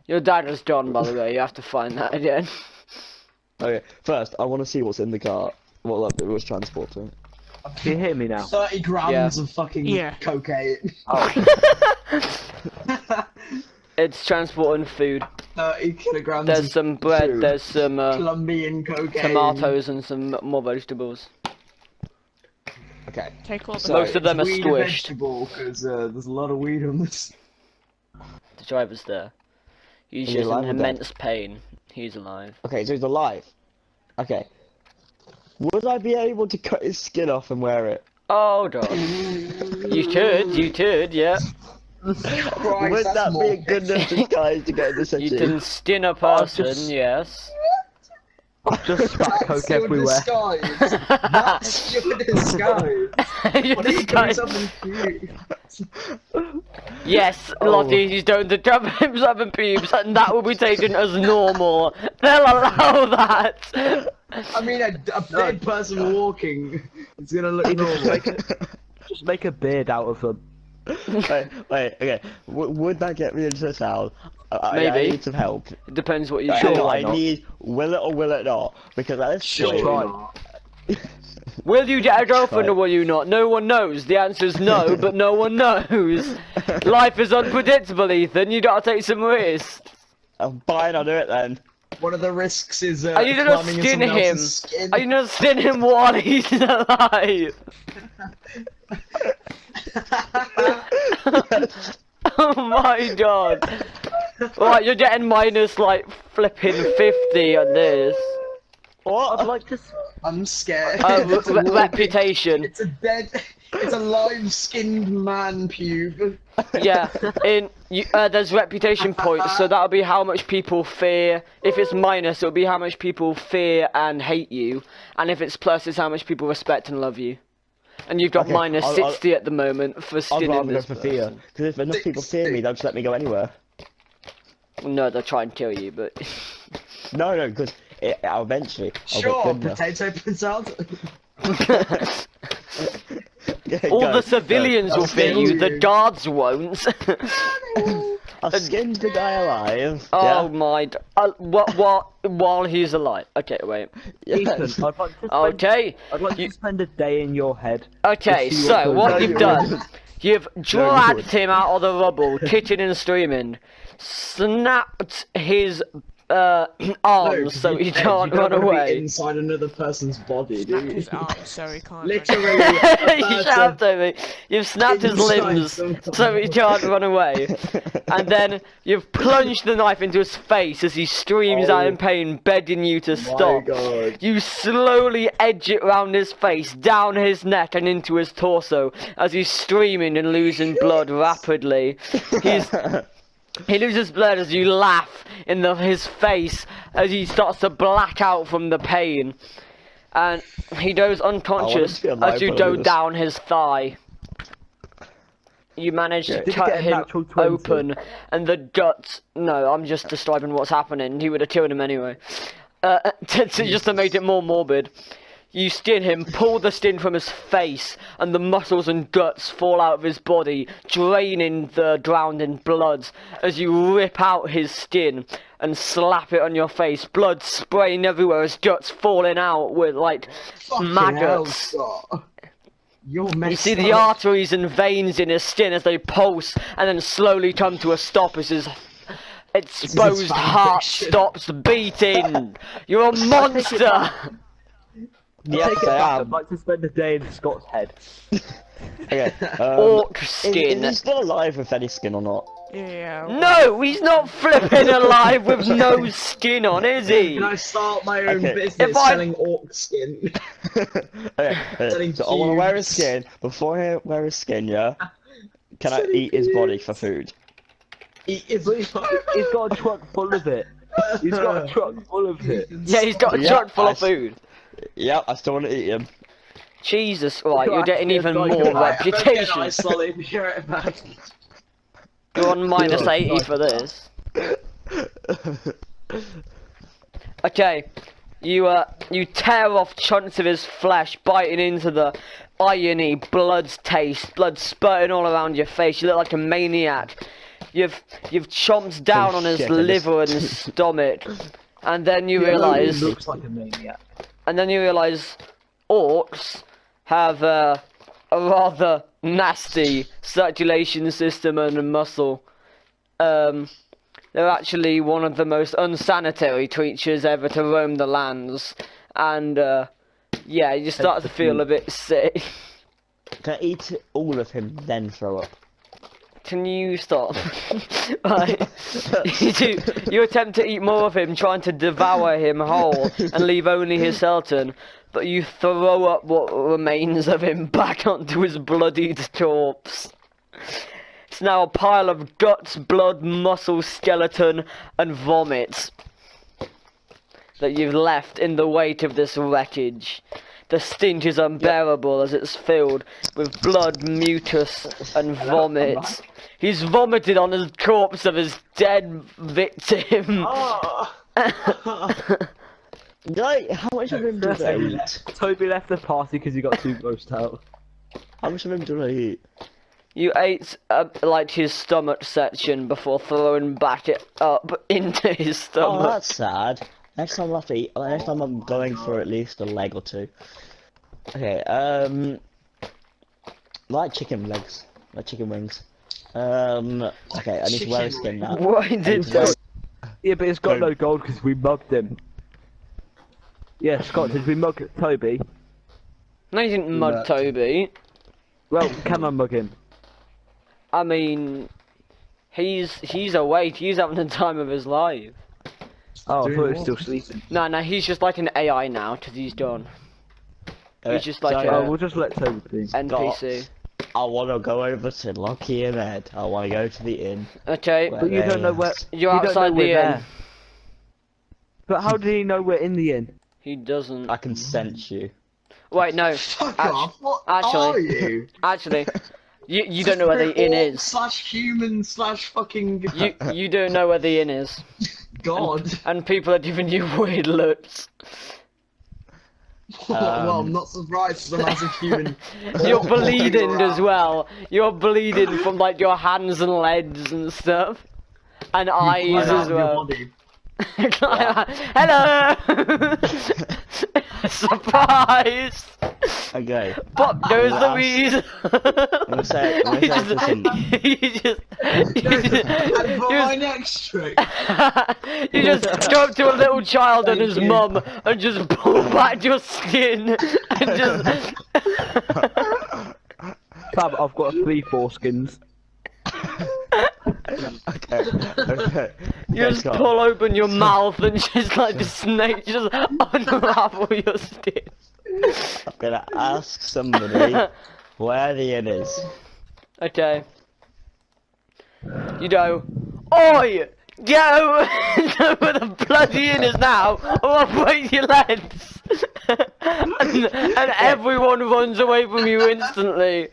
Speaker 1: Your dagger's gone, by the way. You have to find that again.
Speaker 3: Okay, first, I want to see what's in the cart. What like, it was transporting.
Speaker 5: Can you hear me now?
Speaker 4: 30 grams of fucking
Speaker 2: Yeah.
Speaker 4: cocaine.
Speaker 5: Oh,
Speaker 1: It's transporting food.
Speaker 4: 30 kilograms
Speaker 1: There's
Speaker 4: of
Speaker 1: some bread.
Speaker 4: food.
Speaker 1: There's some
Speaker 4: Colombian cocaine.
Speaker 1: tomatoes and some more vegetables.
Speaker 3: Okay.
Speaker 2: Take all the.
Speaker 3: So-
Speaker 1: Most of them are
Speaker 4: Weed
Speaker 1: squished.
Speaker 4: vegetable, because there's a lot of weed on this.
Speaker 1: The driver's there. He's
Speaker 3: Is he
Speaker 1: just in
Speaker 3: alive or dead?
Speaker 1: immense pain. He's alive.
Speaker 3: Okay, so he's alive. Okay. Would I be able to cut his skin off and wear it?
Speaker 1: Oh god. You could, yeah.
Speaker 4: Christ,
Speaker 3: Would
Speaker 4: that's
Speaker 3: that be
Speaker 4: more
Speaker 3: a good enough disguise to get in the
Speaker 1: You
Speaker 3: city?
Speaker 1: can skin a person,
Speaker 5: just-
Speaker 1: yes.
Speaker 5: just spat coke
Speaker 4: That's your
Speaker 5: everywhere.
Speaker 4: disguise. That's your disguise.
Speaker 1: You
Speaker 4: What are you doing
Speaker 1: disguise-
Speaker 4: something cute?
Speaker 1: Yes,
Speaker 3: Oh.
Speaker 1: Lottie, he's going to cover himself in pubes, and that will be taken as normal. They'll allow that.
Speaker 4: I mean, a dead person walking is gonna look
Speaker 5: Just
Speaker 4: normal.
Speaker 5: just make a beard out of them.
Speaker 3: wait, okay. Would that get me into the town? I
Speaker 1: Maybe.
Speaker 3: need some help.
Speaker 1: It depends what you
Speaker 5: Sure,
Speaker 1: do.
Speaker 5: why
Speaker 3: I
Speaker 5: not?
Speaker 3: need, will it or will it not? Because at this
Speaker 4: Sure.
Speaker 3: point,
Speaker 5: Try.
Speaker 4: not.
Speaker 1: Will you get a girlfriend
Speaker 3: Right.
Speaker 1: or will you not? No one knows. The answer's no, but no one knows. Life is unpredictable, Ethan. You gotta take some risks.
Speaker 3: I'm fine, I'll do it then.
Speaker 4: One of the risks is
Speaker 1: Are you gonna
Speaker 4: climbing in
Speaker 1: skin
Speaker 4: someone
Speaker 1: him?
Speaker 4: else's skin.
Speaker 1: Are you gonna skin him while he's alive? Oh my god. Right, you're getting minus like flipping 50 on this.
Speaker 5: I'd like to.
Speaker 4: I'm scared.
Speaker 1: Oh,
Speaker 4: It's a walking-
Speaker 1: reputation.
Speaker 4: It's a dead. It's a live-skinned man pube.
Speaker 1: Yeah, there's reputation points, so that'll be how much people fear. If it's minus, it'll be how much people fear and hate you, and if it's plus, it's how much people respect and love you. And you've got
Speaker 3: Okay,
Speaker 1: minus
Speaker 3: I'll-
Speaker 1: 60 at the moment for
Speaker 3: I'd
Speaker 1: skinning
Speaker 3: rather go
Speaker 1: this
Speaker 3: for fear,
Speaker 1: person.
Speaker 3: because if enough people fear me, they'll just let me go anywhere.
Speaker 1: No, they'll try and kill you, but
Speaker 3: No, because eventually I'll
Speaker 4: Sure,
Speaker 3: get good enough.
Speaker 4: potato prints out.
Speaker 3: Yeah,
Speaker 1: all
Speaker 3: go,
Speaker 1: the civilians
Speaker 3: go.
Speaker 1: will fear you, the guards won't.
Speaker 3: I skinned the guy alive.
Speaker 1: Oh my! While he's alive. Okay, wait.
Speaker 3: Yeah.
Speaker 5: Ethan, I'd like to spend,
Speaker 1: Okay,
Speaker 5: I'd like
Speaker 1: you-
Speaker 5: to spend a day in your head.
Speaker 1: okay.
Speaker 5: to see
Speaker 1: So
Speaker 5: goes
Speaker 1: what
Speaker 5: on.
Speaker 1: you've
Speaker 3: you
Speaker 1: done,
Speaker 3: wouldn't.
Speaker 1: you've
Speaker 3: you
Speaker 1: dragged
Speaker 3: wouldn't.
Speaker 1: him out of the rubble, kicking and screaming, snapped his arms so he can't run away.
Speaker 4: Inside another person's body,
Speaker 2: Snapped
Speaker 4: dude.
Speaker 2: his arm so he can't.
Speaker 4: Literally.
Speaker 1: You shut up, Toby. You've snapped his
Speaker 4: Inside
Speaker 1: limbs
Speaker 4: someone's
Speaker 1: so he can't run away. And then you've plunged the knife into his face as he screams out in pain, begging you to
Speaker 4: My
Speaker 1: stop.
Speaker 4: God.
Speaker 1: You slowly edge it round his face, down his neck and into his torso as he's screaming and losing blood rapidly. He loses blood as you laugh in his face as he starts to black out from the pain. And he goes unconscious
Speaker 3: to be alive
Speaker 1: as you
Speaker 3: when I
Speaker 1: go
Speaker 3: do this.
Speaker 1: down his thigh. You manage to
Speaker 5: Did he
Speaker 1: cut
Speaker 5: get a
Speaker 1: him
Speaker 5: natural 20?
Speaker 1: open, and the guts. No, I'm just describing what's happening. He would have killed him anyway. Just to make it more morbid. You skin him, pull the skin from his face, and the muscles and guts fall out of his body, draining the drowning blood as you rip out his skin and slap it on your face, blood spraying everywhere as guts falling out with like
Speaker 4: Fucking hell,
Speaker 1: maggots.
Speaker 4: Scott. You're messed
Speaker 1: You see the
Speaker 4: up.
Speaker 1: arteries and veins in his skin as they pulse and then slowly come to a stop as his exposed
Speaker 4: fan
Speaker 1: heart
Speaker 4: fiction.
Speaker 1: stops beating. You're a monster!
Speaker 3: Yes,
Speaker 5: Take it back.
Speaker 3: I
Speaker 5: I'd
Speaker 3: am.
Speaker 5: like to spend a day in Scott's head.
Speaker 3: Okay.
Speaker 1: Orc
Speaker 3: Is
Speaker 1: skin.
Speaker 3: he still alive with any skin or not?
Speaker 2: Yeah.
Speaker 1: No, he's not flipping alive with no skin on, is he?
Speaker 4: Can I start my own
Speaker 3: Okay.
Speaker 4: business
Speaker 1: If I-
Speaker 4: selling orc skin?
Speaker 3: Okay,
Speaker 4: Selling
Speaker 3: so I want to wear his
Speaker 4: cubes.
Speaker 3: skin. Before I wear his skin, yeah? Can I
Speaker 4: Selling
Speaker 3: eat his body
Speaker 4: cubes.
Speaker 3: for food?
Speaker 4: He is.
Speaker 5: He's got a truck full of it. He's got a truck full of it.
Speaker 1: Yeah, he's got a
Speaker 3: Yeah,
Speaker 1: truck full
Speaker 3: I
Speaker 1: of food.
Speaker 3: Yep, I still want to eat him.
Speaker 1: Jesus, right, you're getting
Speaker 5: Actually,
Speaker 1: even
Speaker 5: it's like
Speaker 1: more
Speaker 5: a-
Speaker 4: Right, I'm gonna get
Speaker 1: reputation.
Speaker 4: ice solid. Be right back.
Speaker 1: You're on minus
Speaker 5: Yeah.
Speaker 1: 80 for this. Okay, you tear off chunks of his flesh, biting into the irony, blood's taste, blood spurting all around your face. You look like a maniac. You've chomped down on his
Speaker 3: shit, I just-
Speaker 1: liver and his stomach, and then you
Speaker 5: He
Speaker 1: realise,
Speaker 5: looks like a maniac.
Speaker 1: orcs have a rather nasty circulation system and muscle. They're actually one of the most unsanitary creatures ever to roam the lands, and yeah, you start to feel a bit sick.
Speaker 3: Can I eat all of him, then throw up?
Speaker 1: Can you stop? Right. You attempt to eat more of him, trying to devour him whole and leave only his skeleton, but you throw up what remains of him back onto his bloodied corpse. It's now a pile of guts, blood, muscle, skeleton, and vomit that you've left in the wake of this wreckage. The stench is unbearable as it's filled with blood, mucus, and vomit. He's vomited on the corpse of his dead victim.
Speaker 3: Like, how much of him did I eat?
Speaker 5: Toby left the party because he got too grossed out.
Speaker 3: How much of him did I eat?
Speaker 1: You ate like his stomach section before throwing back it up into his
Speaker 3: Oh,
Speaker 1: stomach.
Speaker 3: that's sad. Next time I'll have to eat. Next time I'm going for at least a leg or two. Okay, like chicken legs, like chicken wings. Okay, I need to wear a skin now.
Speaker 1: Why did that?
Speaker 5: Yeah, but it's got no gold because we mugged him. Yeah, Scott, did we mug Toby?
Speaker 1: No, you didn't mug Toby.
Speaker 5: Well, can I mug him?
Speaker 1: I mean, He's awake. He's having the time of his life.
Speaker 5: Oh, I
Speaker 4: Doing
Speaker 5: thought he was
Speaker 4: what?
Speaker 5: still sleeping.
Speaker 1: No, he's just like an AI now because he's done. He's just like
Speaker 5: Oh,
Speaker 1: a
Speaker 5: we'll just let Toby be.
Speaker 1: NPC.
Speaker 3: I want to go over to Lockie and Ed. I want to go to the inn.
Speaker 1: Okay,
Speaker 3: Where
Speaker 5: But you
Speaker 3: they
Speaker 5: don't know where.
Speaker 3: is.
Speaker 1: you're
Speaker 5: you don't
Speaker 1: outside
Speaker 5: know we're
Speaker 1: the inn.
Speaker 5: there. But how did he know we're in the inn?
Speaker 1: He doesn't.
Speaker 3: I can sense you.
Speaker 1: Wait, no.
Speaker 4: Fuck
Speaker 1: Actu-
Speaker 4: off! What
Speaker 1: actually-
Speaker 4: are you?
Speaker 1: Actually, you don't know where the inn is.
Speaker 4: Slash human slash fucking
Speaker 1: You don't know where the inn is,
Speaker 4: god.
Speaker 1: and people are giving you weird looks.
Speaker 4: Well, I'm not surprised as a massive human.
Speaker 1: You're bleeding
Speaker 4: around.
Speaker 1: as well. You're bleeding from like your hands and legs and stuff, and eyes
Speaker 4: Climb out
Speaker 1: as
Speaker 4: of your
Speaker 1: well.
Speaker 4: body.
Speaker 1: Hello! Surprise!
Speaker 3: Okay.
Speaker 1: Pop goes
Speaker 3: Well,
Speaker 1: Louise!
Speaker 3: I'm gonna say to some.
Speaker 4: And for my next trick,
Speaker 1: You just go up to a little child and his mum and just pull back your skin and just.
Speaker 5: Fab, I've got 3 foreskins.
Speaker 3: Okay.
Speaker 1: You just pull open your mouth and just like the snake just unravel your skin.
Speaker 3: I'm gonna ask somebody where the inn is.
Speaker 1: Okay. You go, oi! Go! Know where the bloody inn is now, or I'll break your legs! and everyone runs away from you instantly.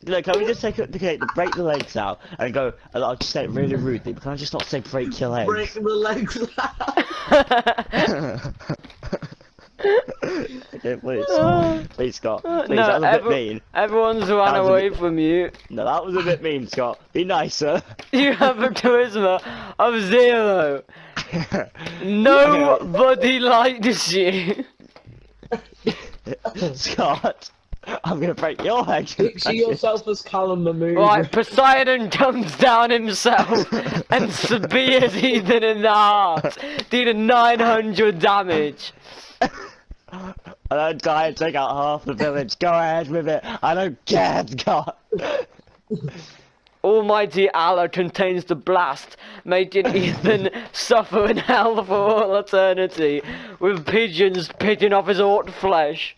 Speaker 3: Look, can we just take it to break the legs out and go? And I'll just say it really rudely, but can I just not say break your legs?
Speaker 4: break the legs
Speaker 3: Okay, please. Please, Scott. Please,
Speaker 1: No,
Speaker 3: that was a bit mean.
Speaker 1: everyone's run
Speaker 3: That was a
Speaker 1: away
Speaker 3: bit-
Speaker 1: from you.
Speaker 3: No, that was a bit mean, Scott. Be nicer.
Speaker 1: You have a charisma of 0. Nobody likes you.
Speaker 3: Scott, I'm gonna break your legs.
Speaker 4: Picture yourself as Callum the Moon.
Speaker 1: Right, Poseidon comes down himself and spears Ethan in the heart, dealing 900 damage.
Speaker 3: And then die and take out half the village. Go ahead with it. I don't care, Scott.
Speaker 1: Almighty Allah contains the blast, making Ethan suffer in hell for all eternity, with pigeons picking off his hot flesh.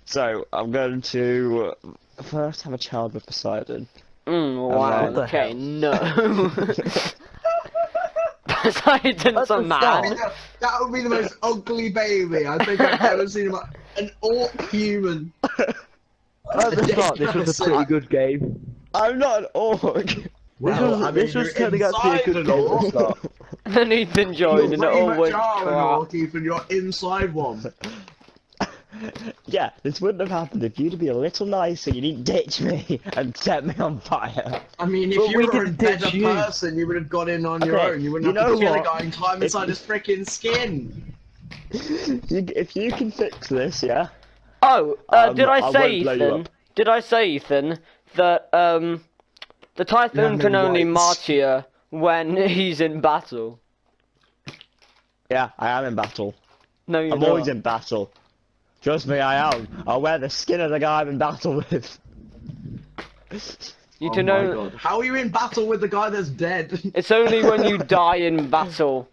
Speaker 3: So, I'm going to first have a child with Poseidon.
Speaker 1: Wow,
Speaker 3: what the
Speaker 1: okay,
Speaker 3: hell?
Speaker 1: no. Poseidon's a man.
Speaker 4: That would be the most ugly baby I think I've ever seen. An orc human.
Speaker 5: At the start, this was a pretty good game.
Speaker 3: I'm not an orc.
Speaker 5: This was turning out to be a good game at the start.
Speaker 1: And Ethan joined and it all went crap.
Speaker 4: Ethan, you're inside one.
Speaker 3: Yeah, this wouldn't have happened if you'd be a little nicer. You didn't ditch me and set me on fire.
Speaker 4: I mean, if
Speaker 5: But
Speaker 4: you
Speaker 5: we
Speaker 4: were a
Speaker 5: didn't
Speaker 4: better
Speaker 5: ditch you.
Speaker 4: person, you would have got in on your
Speaker 3: Okay,
Speaker 4: own. You wouldn't
Speaker 3: you
Speaker 4: have to
Speaker 3: know
Speaker 4: kill a
Speaker 3: what?
Speaker 4: guy and climb inside his freaking skin.
Speaker 3: If you can fix this, yeah.
Speaker 1: Oh, did I
Speaker 3: I
Speaker 1: say,
Speaker 3: won't blow you
Speaker 1: Ethan?
Speaker 3: up.
Speaker 1: Did I say, Ethan, that the Typhoon can
Speaker 4: Lemon
Speaker 1: only
Speaker 4: whites.
Speaker 1: march here when he's in battle?
Speaker 3: Yeah, I am in battle.
Speaker 1: No, you're
Speaker 3: I'm
Speaker 1: not.
Speaker 3: always in battle. Trust me, I am. I'll wear the skin of the guy I'm in battle with.
Speaker 1: You
Speaker 4: Oh
Speaker 1: can
Speaker 4: my
Speaker 1: only.
Speaker 4: god. How are you in battle with the guy that's dead?
Speaker 1: It's only when you die in battle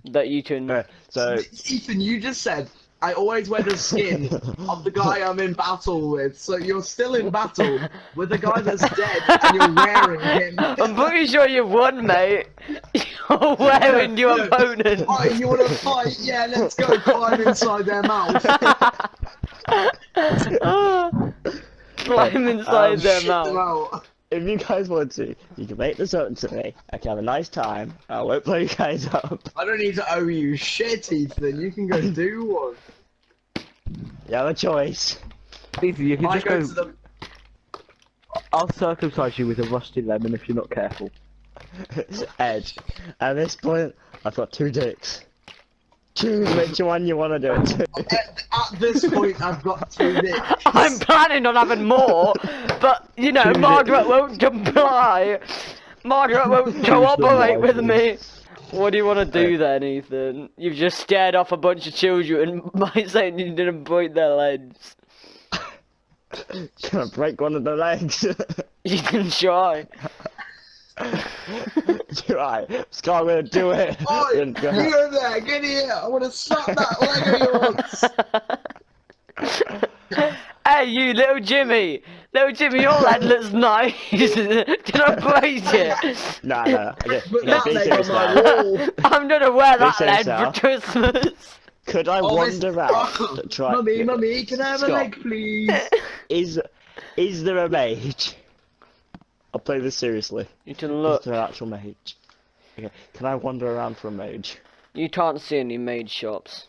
Speaker 1: that you can.
Speaker 3: So,
Speaker 4: Ethan, you just said, I always wear the skin of the guy I'm in battle with, so you're still in battle with the guy that's dead and you're wearing him.
Speaker 1: I'm pretty sure you won, mate. You're wearing your
Speaker 4: No.
Speaker 1: opponent.
Speaker 4: Oh, you wanna fight? Yeah, let's go climb inside their mouth.
Speaker 1: Climb inside their
Speaker 4: Shit them
Speaker 1: mouth.
Speaker 4: out.
Speaker 3: if you guys want to, you can make this open to me. I can have a nice time. I won't blow you guys up.
Speaker 4: I don't need to owe you shit, Ethan. You can go do one.
Speaker 3: You have a choice.
Speaker 5: Ethan, you can
Speaker 4: I
Speaker 5: just
Speaker 4: go
Speaker 5: go.
Speaker 4: to the...
Speaker 5: I'll circumcise you with a rusty lemon if you're not careful.
Speaker 3: Ed, at this point, I've got 2 dicks. Choose which one you want to do it to.
Speaker 4: At this point, I've got 2 dicks.
Speaker 1: I'm planning on having more, but you know, Margaret won't comply. Margaret won't cooperate with me. What do you want to do then, Ethan? You've just scared off a bunch of children by saying you didn't break their legs.
Speaker 3: Can I break one of the legs?
Speaker 1: You can try.
Speaker 3: Right, Scott, I'm gonna do it.
Speaker 4: Oh,
Speaker 3: We're
Speaker 4: you
Speaker 3: gonna go-
Speaker 4: in there, get here! I want to slap that leg of yours!
Speaker 1: Hey, you little Jimmy! Little Jimmy, your leg looks nice! Did I praise it?
Speaker 3: No. Okay,
Speaker 4: Put
Speaker 3: okay,
Speaker 4: that
Speaker 3: be
Speaker 4: leg
Speaker 3: serious
Speaker 4: on my
Speaker 3: now.
Speaker 4: wall!
Speaker 1: I'm gonna wear that
Speaker 3: serious
Speaker 1: leg
Speaker 3: now.
Speaker 1: for Christmas!
Speaker 3: Could I
Speaker 4: Oh,
Speaker 3: wander around to try?
Speaker 4: Mummy, can I have a
Speaker 3: Scott,
Speaker 4: leg, please?
Speaker 3: Is there a mage? I'll play this seriously.
Speaker 1: You can
Speaker 3: Is
Speaker 1: look.
Speaker 3: there an actual mage? Okay, can I wander around for a mage?
Speaker 1: You can't see any maid shops.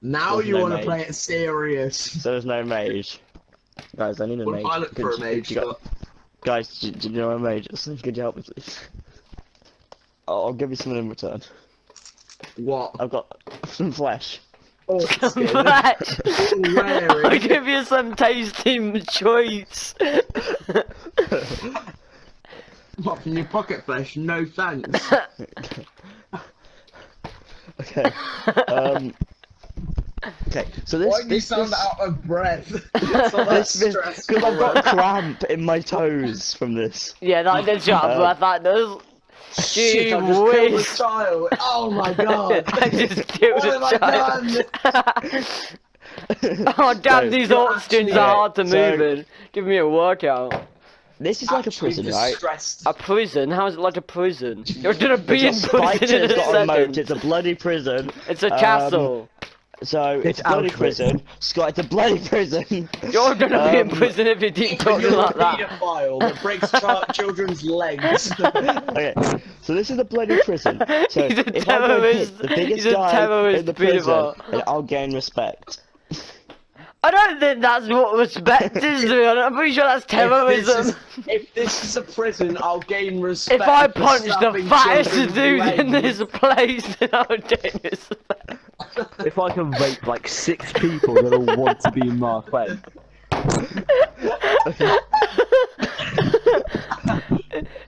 Speaker 4: Now
Speaker 3: There's
Speaker 4: you
Speaker 3: no
Speaker 4: want to
Speaker 3: mage.
Speaker 4: play it serious.
Speaker 3: So there's no mage. Guys, I need a
Speaker 4: What
Speaker 3: mage.
Speaker 4: if I look for a mage?
Speaker 3: Guys, do you know a mage? Could you help me, please? I'll give you something in return.
Speaker 4: What?
Speaker 3: I've got some flesh.
Speaker 4: Oh, skin.
Speaker 1: Match! I'll
Speaker 4: Wearing.
Speaker 1: give you some tasty choice!
Speaker 4: What, from your pocket flesh? No thanks.
Speaker 3: Okay. Okay. So this.
Speaker 4: Why do you
Speaker 3: this
Speaker 4: sound out of breath?
Speaker 3: this because I've got a cramp in my toes from this.
Speaker 1: Yeah, that did shut up, breath, that does.
Speaker 4: Shit, I
Speaker 1: Gee
Speaker 4: just killed a
Speaker 1: whiz.
Speaker 4: child. Oh my god.
Speaker 1: I just killed
Speaker 4: What
Speaker 1: a
Speaker 4: have I
Speaker 1: child.
Speaker 4: done?
Speaker 1: Oh damn,
Speaker 3: So-
Speaker 1: these
Speaker 4: You're
Speaker 1: oxygens
Speaker 4: actually-
Speaker 1: are hard to
Speaker 3: so-
Speaker 1: move in. Give me a workout.
Speaker 3: This is like a
Speaker 4: Actually
Speaker 3: prison, right?
Speaker 4: distressed.
Speaker 1: A prison? How is it like a prison? You're gonna be in
Speaker 3: It's got spikes
Speaker 1: prison
Speaker 3: and
Speaker 1: in
Speaker 3: it's
Speaker 1: a
Speaker 3: got a moat.
Speaker 1: second.
Speaker 3: It's a bloody prison.
Speaker 1: It's a castle.
Speaker 3: So it's a bloody
Speaker 5: Auschwitz.
Speaker 3: prison. Scott, it's a bloody prison.
Speaker 1: You're gonna be in
Speaker 3: Um,
Speaker 1: prison if you keep talking
Speaker 4: You're
Speaker 1: like
Speaker 4: a
Speaker 1: that.
Speaker 4: paedophile that breaks children's legs.
Speaker 3: Okay, so this is a bloody prison. So
Speaker 1: He's a
Speaker 3: if I go
Speaker 1: terrorist.
Speaker 3: hit the biggest
Speaker 1: He's a
Speaker 3: guy
Speaker 1: terrorist
Speaker 3: in the prison,
Speaker 1: paedophile.
Speaker 3: then I'll gain respect.
Speaker 1: I don't think that's what respect is doing. I'm pretty sure that's terrorism.
Speaker 4: If this is a prison, I'll gain respect.
Speaker 1: If I
Speaker 4: for
Speaker 1: punch the
Speaker 4: stabbing
Speaker 1: fattest
Speaker 4: children's
Speaker 1: dude in
Speaker 4: legs.
Speaker 1: this place, then I'll gain respect.
Speaker 5: If I can rape like 6 people that all want to be in my friend.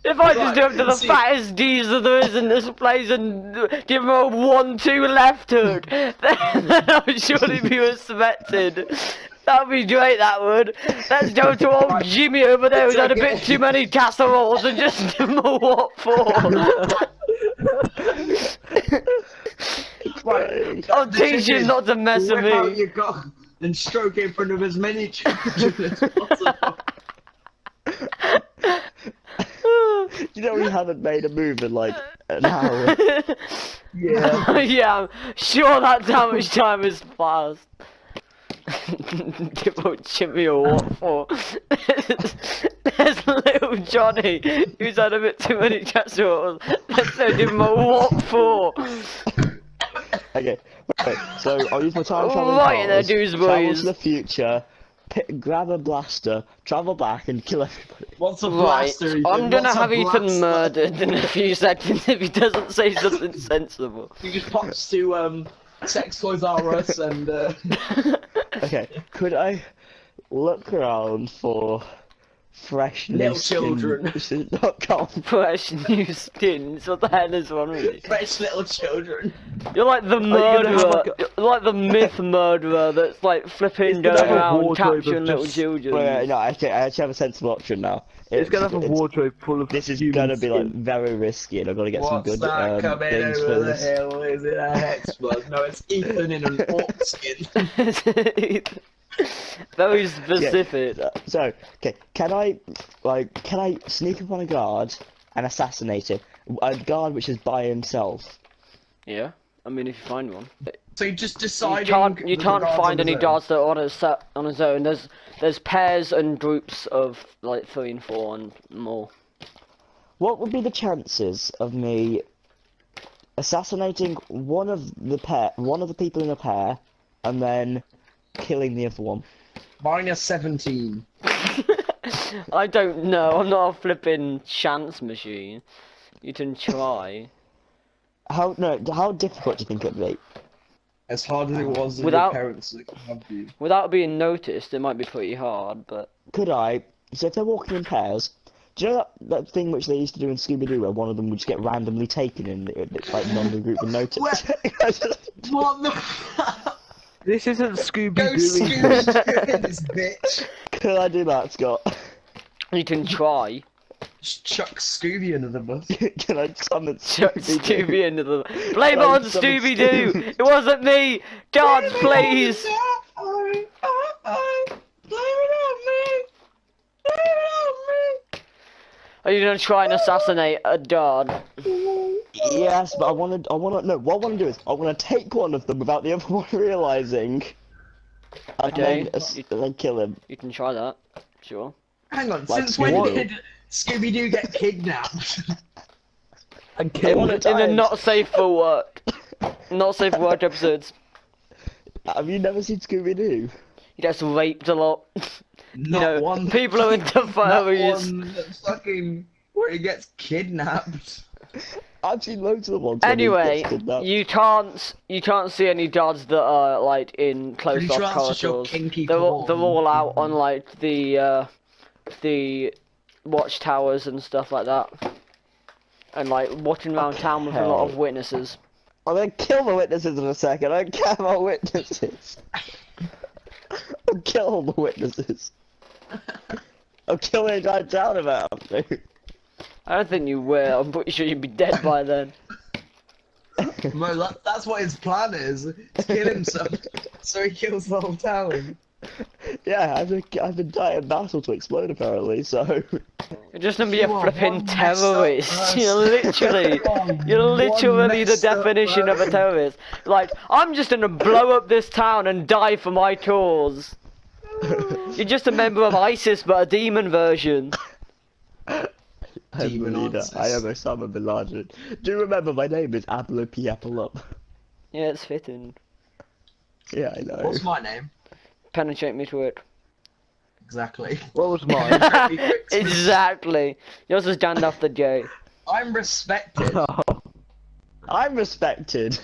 Speaker 1: If I just
Speaker 4: Right,
Speaker 1: go up to the
Speaker 4: see-
Speaker 1: fattest geezer there is in this place and give him a 1-2 left hook, then I'll surely be respected. That'd be great, that would. Let's go to old Jimmy over there who's had a bit too many casseroles and just give him a what for.
Speaker 4: Right.
Speaker 1: I'll
Speaker 4: The
Speaker 1: teach
Speaker 4: trick
Speaker 1: him
Speaker 4: is
Speaker 1: not to mess with
Speaker 4: whip out
Speaker 1: me.
Speaker 4: your cock and stroke it in front of as many children as possible.
Speaker 3: You know we haven't made a move in like an hour.
Speaker 4: Yeah.
Speaker 1: Yeah, I'm sure that's how much time has passed. Give old Jimmy a what for? There's little Johnny who's had a bit too many casseroles. Let's go give him a what for?
Speaker 3: Okay, right, so I'll use my time traveling
Speaker 1: Right there,
Speaker 3: powers,
Speaker 1: dudes,
Speaker 3: travel
Speaker 1: boys.
Speaker 3: to the future, grab a blaster, travel back and kill everybody.
Speaker 4: What's a
Speaker 1: Right,
Speaker 4: blaster? Ethan?
Speaker 1: I'm gonna
Speaker 4: What's a
Speaker 1: have Ethan
Speaker 4: blaster?
Speaker 1: murdered in a few seconds if he doesn't say something sensible.
Speaker 4: He just pops to Sex Toys R Us and
Speaker 3: Okay, could I look around for fresh new
Speaker 4: Little
Speaker 3: skin?
Speaker 4: children.
Speaker 3: .com.
Speaker 1: Fresh new skins, what the hell is wrong with you?
Speaker 4: fresh little children.
Speaker 1: You're like the
Speaker 5: you gonna have
Speaker 1: murderer,
Speaker 5: like a-
Speaker 1: you're like the myth murderer that's like flipping
Speaker 5: gonna
Speaker 1: going
Speaker 5: have a
Speaker 1: around
Speaker 5: wardrobe of
Speaker 1: capturing little
Speaker 5: just-
Speaker 1: children.
Speaker 3: Wait, no, okay, I actually have a sensible option now.
Speaker 5: It's gonna have a wardrobe full of
Speaker 3: This is
Speaker 5: human
Speaker 3: gonna be like
Speaker 5: skin.
Speaker 3: very risky, and I've got to get some
Speaker 4: What's
Speaker 3: good
Speaker 4: that coming
Speaker 3: things for
Speaker 4: over the
Speaker 3: this.
Speaker 4: hill? Is it a hex blood? No, it's Ethan in an orc skin.
Speaker 1: Very specific.
Speaker 3: So, okay, can I sneak up on a guard and assassinate him? A guard which is by himself.
Speaker 1: Yeah, I mean if you find one.
Speaker 4: So you just
Speaker 1: You
Speaker 4: deciding.
Speaker 1: can't
Speaker 4: that the
Speaker 1: find
Speaker 4: guard's
Speaker 1: any
Speaker 4: on his own?
Speaker 1: guards that are on his own. There's pairs and groups of like 3 and 4 and more.
Speaker 3: What would be the chances of me assassinating one of the people in a pair, and then killing the other one?
Speaker 4: Minus 17.
Speaker 1: I don't know. I'm not a flipping chance machine. You can try.
Speaker 3: How difficult do you think it'd be?
Speaker 4: As hard as it was with
Speaker 1: Without-
Speaker 4: your parents that have you.
Speaker 1: Without being noticed, it might be pretty hard, but
Speaker 3: Could I? So if they're walking in pairs, do you know that thing which they used to do in Scooby Doo, where one of them would just get randomly taken and it's like none of the group would notice?
Speaker 4: What the?
Speaker 5: This isn't Scooby
Speaker 4: Go
Speaker 5: Doo.
Speaker 4: Scooby this bitch.
Speaker 3: Could I do that, Scott?
Speaker 1: you can try.
Speaker 4: chuck Scooby under the bus.
Speaker 3: Can I summon
Speaker 1: Chuck
Speaker 3: Scooby-Doo?
Speaker 1: Scooby into the. Blame it on
Speaker 3: Like some
Speaker 1: Scooby Doo!
Speaker 3: Scooby.
Speaker 1: It wasn't me! Guards, please! Are you gonna try and assassinate a guard?
Speaker 3: Yes, but I wanna no, what I wanna do is, I wanna take one of them without the other one realising.
Speaker 1: Okay.
Speaker 3: And then kill him.
Speaker 1: You can try that. Sure.
Speaker 4: Hang on,
Speaker 3: Like
Speaker 4: since when
Speaker 3: Scooby-Doo.
Speaker 4: did Scooby-Doo get kidnapped?
Speaker 5: And
Speaker 1: In,
Speaker 5: kill
Speaker 3: the
Speaker 1: in the
Speaker 3: times.
Speaker 1: not safe for work. Not safe for work episodes.
Speaker 3: Have you never seen Scooby-Doo?
Speaker 1: He gets raped a lot.
Speaker 4: Not
Speaker 1: know,
Speaker 4: one.
Speaker 1: people are into
Speaker 4: Not
Speaker 1: furries.
Speaker 4: one that's fucking where he gets kidnapped.
Speaker 3: I've seen loads of the ones. where he
Speaker 1: Anyway,
Speaker 3: gets kidnapped.
Speaker 1: you can't see any guards that are like in closed
Speaker 4: Pretty
Speaker 1: off
Speaker 4: sure that's just your
Speaker 1: corridors.
Speaker 4: kinky
Speaker 1: They're
Speaker 4: porn.
Speaker 1: all out on like the watchtowers and stuff like that, and like walking around town with a lot of
Speaker 3: Okay.
Speaker 1: witnesses.
Speaker 3: I'm gonna kill the witnesses in a second. I don't care about witnesses. I'll kill all the witnesses. I'll kill the entire town if I have to.
Speaker 1: I don't think you will. I'm pretty sure you'd be dead by then.
Speaker 4: Bro, that's what his plan is. To kill himself, so he kills the whole town.
Speaker 3: Yeah, I've been dying battle to explode apparently, so...
Speaker 1: You're just gonna be a
Speaker 4: You are
Speaker 1: flipping
Speaker 4: one messed up
Speaker 1: terrorist.
Speaker 4: person.
Speaker 1: You're literally the
Speaker 4: messed up
Speaker 1: definition of a
Speaker 4: person.
Speaker 1: terrorist. Like, I'm just gonna blow up this town and die for my cause. You're just a member of ISIS, but a demon version.
Speaker 3: I'm
Speaker 4: Demon
Speaker 3: the leader.
Speaker 4: answers.
Speaker 3: I am Osama bin Laden. Do you remember my name is Apple P Apple Up?
Speaker 1: Yeah, it's fitting.
Speaker 3: Yeah, I know.
Speaker 4: What's my name?
Speaker 1: Penetrate me to it.
Speaker 4: Exactly.
Speaker 5: What was mine?
Speaker 1: Exactly. Yours is Gandalf the J.
Speaker 4: I'm respected.
Speaker 3: I'm respected.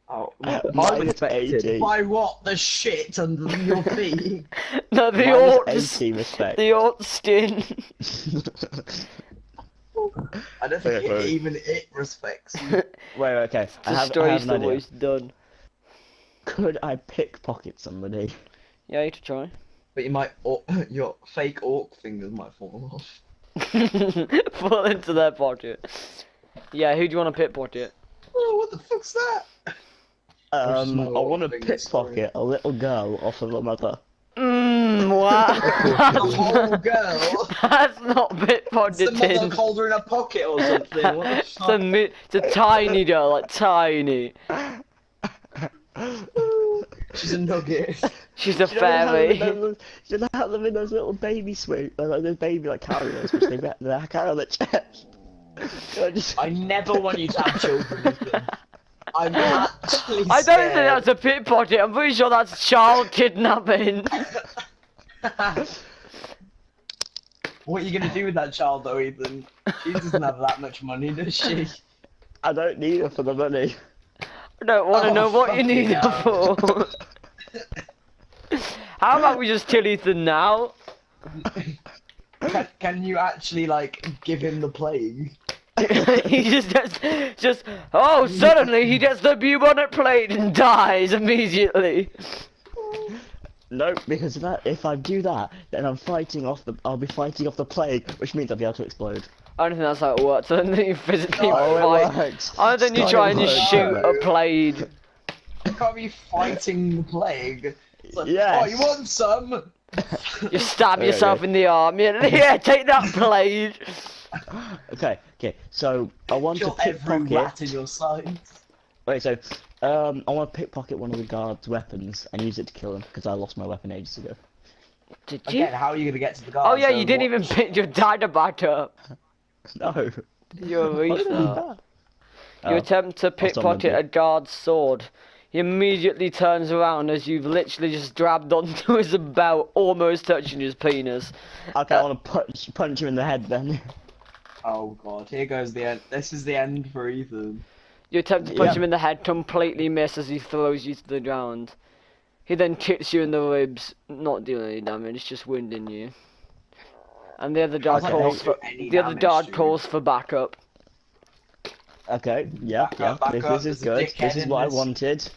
Speaker 5: Oh,
Speaker 3: Mine
Speaker 5: I'm
Speaker 3: is
Speaker 5: respected.
Speaker 3: 80.
Speaker 4: By what? The shit under your feet.
Speaker 1: No, the
Speaker 3: Mine is
Speaker 1: orcs.
Speaker 3: 80 respect.
Speaker 1: The orc skin.
Speaker 4: I don't think
Speaker 3: Okay,
Speaker 4: even it respects you.
Speaker 3: Wait, okay. I
Speaker 1: The
Speaker 3: have
Speaker 1: story's
Speaker 3: an idea.
Speaker 1: always done.
Speaker 3: Could I pickpocket somebody?
Speaker 1: Yeah, you to try.
Speaker 4: But you might, your fake orc fingers might fall off.
Speaker 1: Fall into their pocket. Yeah, who do you want to pickpocket?
Speaker 4: Oh, what the fuck's that?
Speaker 3: I
Speaker 4: small
Speaker 3: want to
Speaker 4: fingers,
Speaker 3: pickpocket a little girl off of a mother.
Speaker 1: Wow.
Speaker 4: A whole girl.
Speaker 1: That's not
Speaker 4: The mother
Speaker 1: pickpocketing.
Speaker 4: hold her in a pocket or something. What the
Speaker 1: It's
Speaker 4: fuck?
Speaker 1: it's a tiny girl, like tiny.
Speaker 4: She's a nugget.
Speaker 1: She's a
Speaker 3: Do you know how
Speaker 1: fairy.
Speaker 3: them in those little baby swoop, like those baby like carriers, which they carry on the chest. I just-
Speaker 4: I never want you to have children. Ethan. I'm actually
Speaker 1: I don't think
Speaker 4: scared.
Speaker 1: that's a pickpocket. I'm pretty sure that's child kidnapping.
Speaker 4: What are you gonna do with that child though, Ethan? She doesn't have that much money, does she?
Speaker 3: I don't need her for the money.
Speaker 1: I don't want to
Speaker 4: Oh,
Speaker 1: know what you
Speaker 4: fucking
Speaker 1: need her
Speaker 4: hell.
Speaker 1: for. How about we just kill Ethan now?
Speaker 4: Can you actually like give him the plague?
Speaker 1: He just oh, suddenly he gets the bubonic plague and dies immediately.
Speaker 3: No, because if I do that, then I'll be fighting off the plague, which means I'll be able to explode.
Speaker 1: I don't think that's how it works. I don't think you physically
Speaker 3: Oh,
Speaker 1: fight.
Speaker 3: it works.
Speaker 1: I don't think you
Speaker 3: It's
Speaker 1: try and
Speaker 3: kinda
Speaker 1: just
Speaker 3: works.
Speaker 1: shoot a plague.
Speaker 4: You can't be fighting the plague. It's like,
Speaker 3: Yes.
Speaker 4: oh, you want some?
Speaker 1: You stab
Speaker 3: Okay,
Speaker 1: yourself
Speaker 3: okay.
Speaker 1: in the arm. Yeah, take that plague.
Speaker 3: Okay, so I want to
Speaker 4: Kill every rat in
Speaker 3: pickpocket.
Speaker 4: your sight.
Speaker 3: Wait, so I want to pickpocket one of the guards' weapons and use it to kill him because I lost my weapon ages ago.
Speaker 1: Did you?
Speaker 4: Again, how are you gonna get to the guard?
Speaker 1: Oh yeah, you didn't even pick your dagger back up.
Speaker 3: No.
Speaker 1: You're a
Speaker 3: Why did I do
Speaker 1: restart.
Speaker 3: that?
Speaker 1: You
Speaker 3: Oh.
Speaker 1: attempt to pickpocket
Speaker 3: it.
Speaker 1: a guard's sword. He immediately turns around as you've literally just grabbed onto his belt, almost touching his penis.
Speaker 3: Okay, I want to punch him in the head then.
Speaker 4: Oh god, here goes the end. This is the end for Ethan.
Speaker 1: You attempt to punch
Speaker 3: Yeah.
Speaker 1: him in the head, completely miss as he throws you to the ground. He then kicks you in the ribs, not doing any damage, just wounding you. And the other guard
Speaker 4: like
Speaker 1: calls
Speaker 4: not
Speaker 1: for
Speaker 4: do any
Speaker 1: the other
Speaker 4: damage,
Speaker 1: guard
Speaker 4: dude.
Speaker 1: calls for backup.
Speaker 3: Okay, yeah,
Speaker 4: Back
Speaker 3: yeah.
Speaker 4: up, back
Speaker 3: This
Speaker 4: up,
Speaker 3: is
Speaker 4: there's a
Speaker 3: good.
Speaker 4: dickhead
Speaker 3: This is
Speaker 4: in
Speaker 3: what I
Speaker 4: this.
Speaker 3: wanted.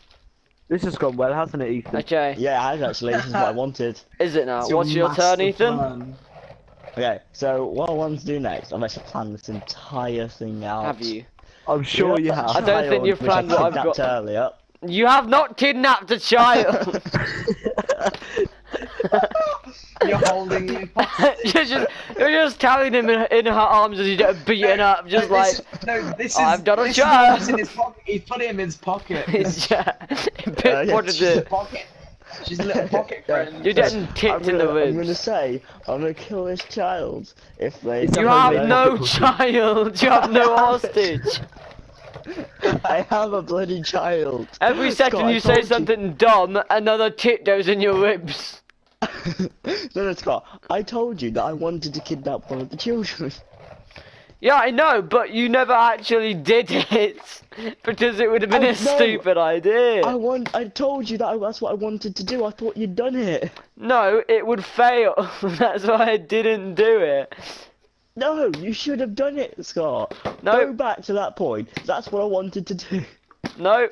Speaker 5: This has gone well, hasn't it, Ethan?
Speaker 1: Okay,
Speaker 3: Yeah, it has actually. This is what I wanted.
Speaker 1: is it now?
Speaker 4: It's
Speaker 1: What's your turn,
Speaker 4: master
Speaker 1: Ethan?
Speaker 4: plan.
Speaker 3: Okay, so what I want to do next, I've actually planned this entire thing out.
Speaker 1: Have you?
Speaker 5: I'm sure you
Speaker 3: that
Speaker 5: have.
Speaker 1: I don't think you've
Speaker 3: child
Speaker 1: planned
Speaker 3: which I
Speaker 1: what I've
Speaker 3: kidnapped
Speaker 1: got.
Speaker 3: earlier.
Speaker 1: You have not kidnapped a child.
Speaker 4: You're holding me.
Speaker 1: you're just carrying him in her arms as you get beaten up, just like
Speaker 4: This is.
Speaker 1: I've done a
Speaker 4: this
Speaker 1: child.
Speaker 4: is in his pocket. He's put it in his pocket.
Speaker 1: yeah.
Speaker 3: yeah,
Speaker 1: What is
Speaker 4: She's a
Speaker 1: it?
Speaker 4: pocket. She's a little pocket friend.
Speaker 1: You're getting kicked in the
Speaker 3: I'm gonna
Speaker 1: ribs.
Speaker 3: say, I'm gonna kill this child if they.
Speaker 1: You have no child. You have no hostage.
Speaker 3: I have a bloody child.
Speaker 1: Every second
Speaker 3: Scott, I
Speaker 1: you say
Speaker 3: told
Speaker 1: something dumb, another tit goes in your ribs.
Speaker 3: No, Scott. I told you that I wanted to kidnap one of the children.
Speaker 1: Yeah, I know, but you never actually did it because it would have been
Speaker 3: I
Speaker 1: a
Speaker 3: know.
Speaker 1: stupid idea.
Speaker 3: I told you that that's what I wanted to do. I thought you'd done it.
Speaker 1: No, it would fail. That's why I didn't do it.
Speaker 3: No, you should have done it, Scott.
Speaker 1: No.
Speaker 3: Go back to that point. That's what I wanted to do.
Speaker 1: No.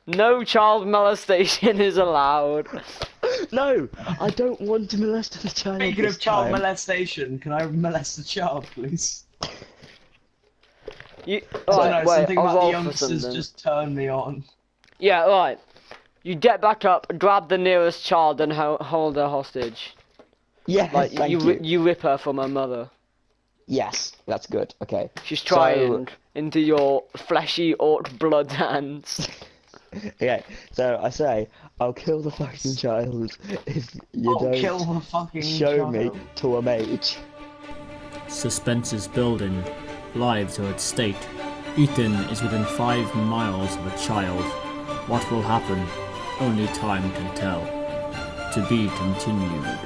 Speaker 1: No child molestation is allowed.
Speaker 3: No, I don't want to molest a child.
Speaker 4: Speaking
Speaker 3: this
Speaker 4: of child
Speaker 3: time.
Speaker 4: molestation, can I molest a child, please?
Speaker 1: You,
Speaker 4: I don't know,
Speaker 1: alright, wait,
Speaker 4: something
Speaker 1: I'll
Speaker 4: about the
Speaker 1: roll for
Speaker 4: youngsters
Speaker 1: something.
Speaker 4: just turned me on.
Speaker 1: Yeah, right. You get back up, grab the nearest child and hold her hostage.
Speaker 3: Yes,
Speaker 1: Like,
Speaker 3: thank
Speaker 1: you,
Speaker 3: you.
Speaker 1: rip her from her mother.
Speaker 3: Yes, that's good. Okay.
Speaker 1: She's trying into your fleshy orc blood hands.
Speaker 3: Okay, so I say I'll kill the fucking child if you
Speaker 4: I'll kill
Speaker 3: don't
Speaker 4: the fucking
Speaker 3: show
Speaker 4: child.
Speaker 3: me to a mage.
Speaker 6: Suspense is building. Lives are at stake. Ethan is within 5 miles of a child. What will happen? Only time can tell. To be continued.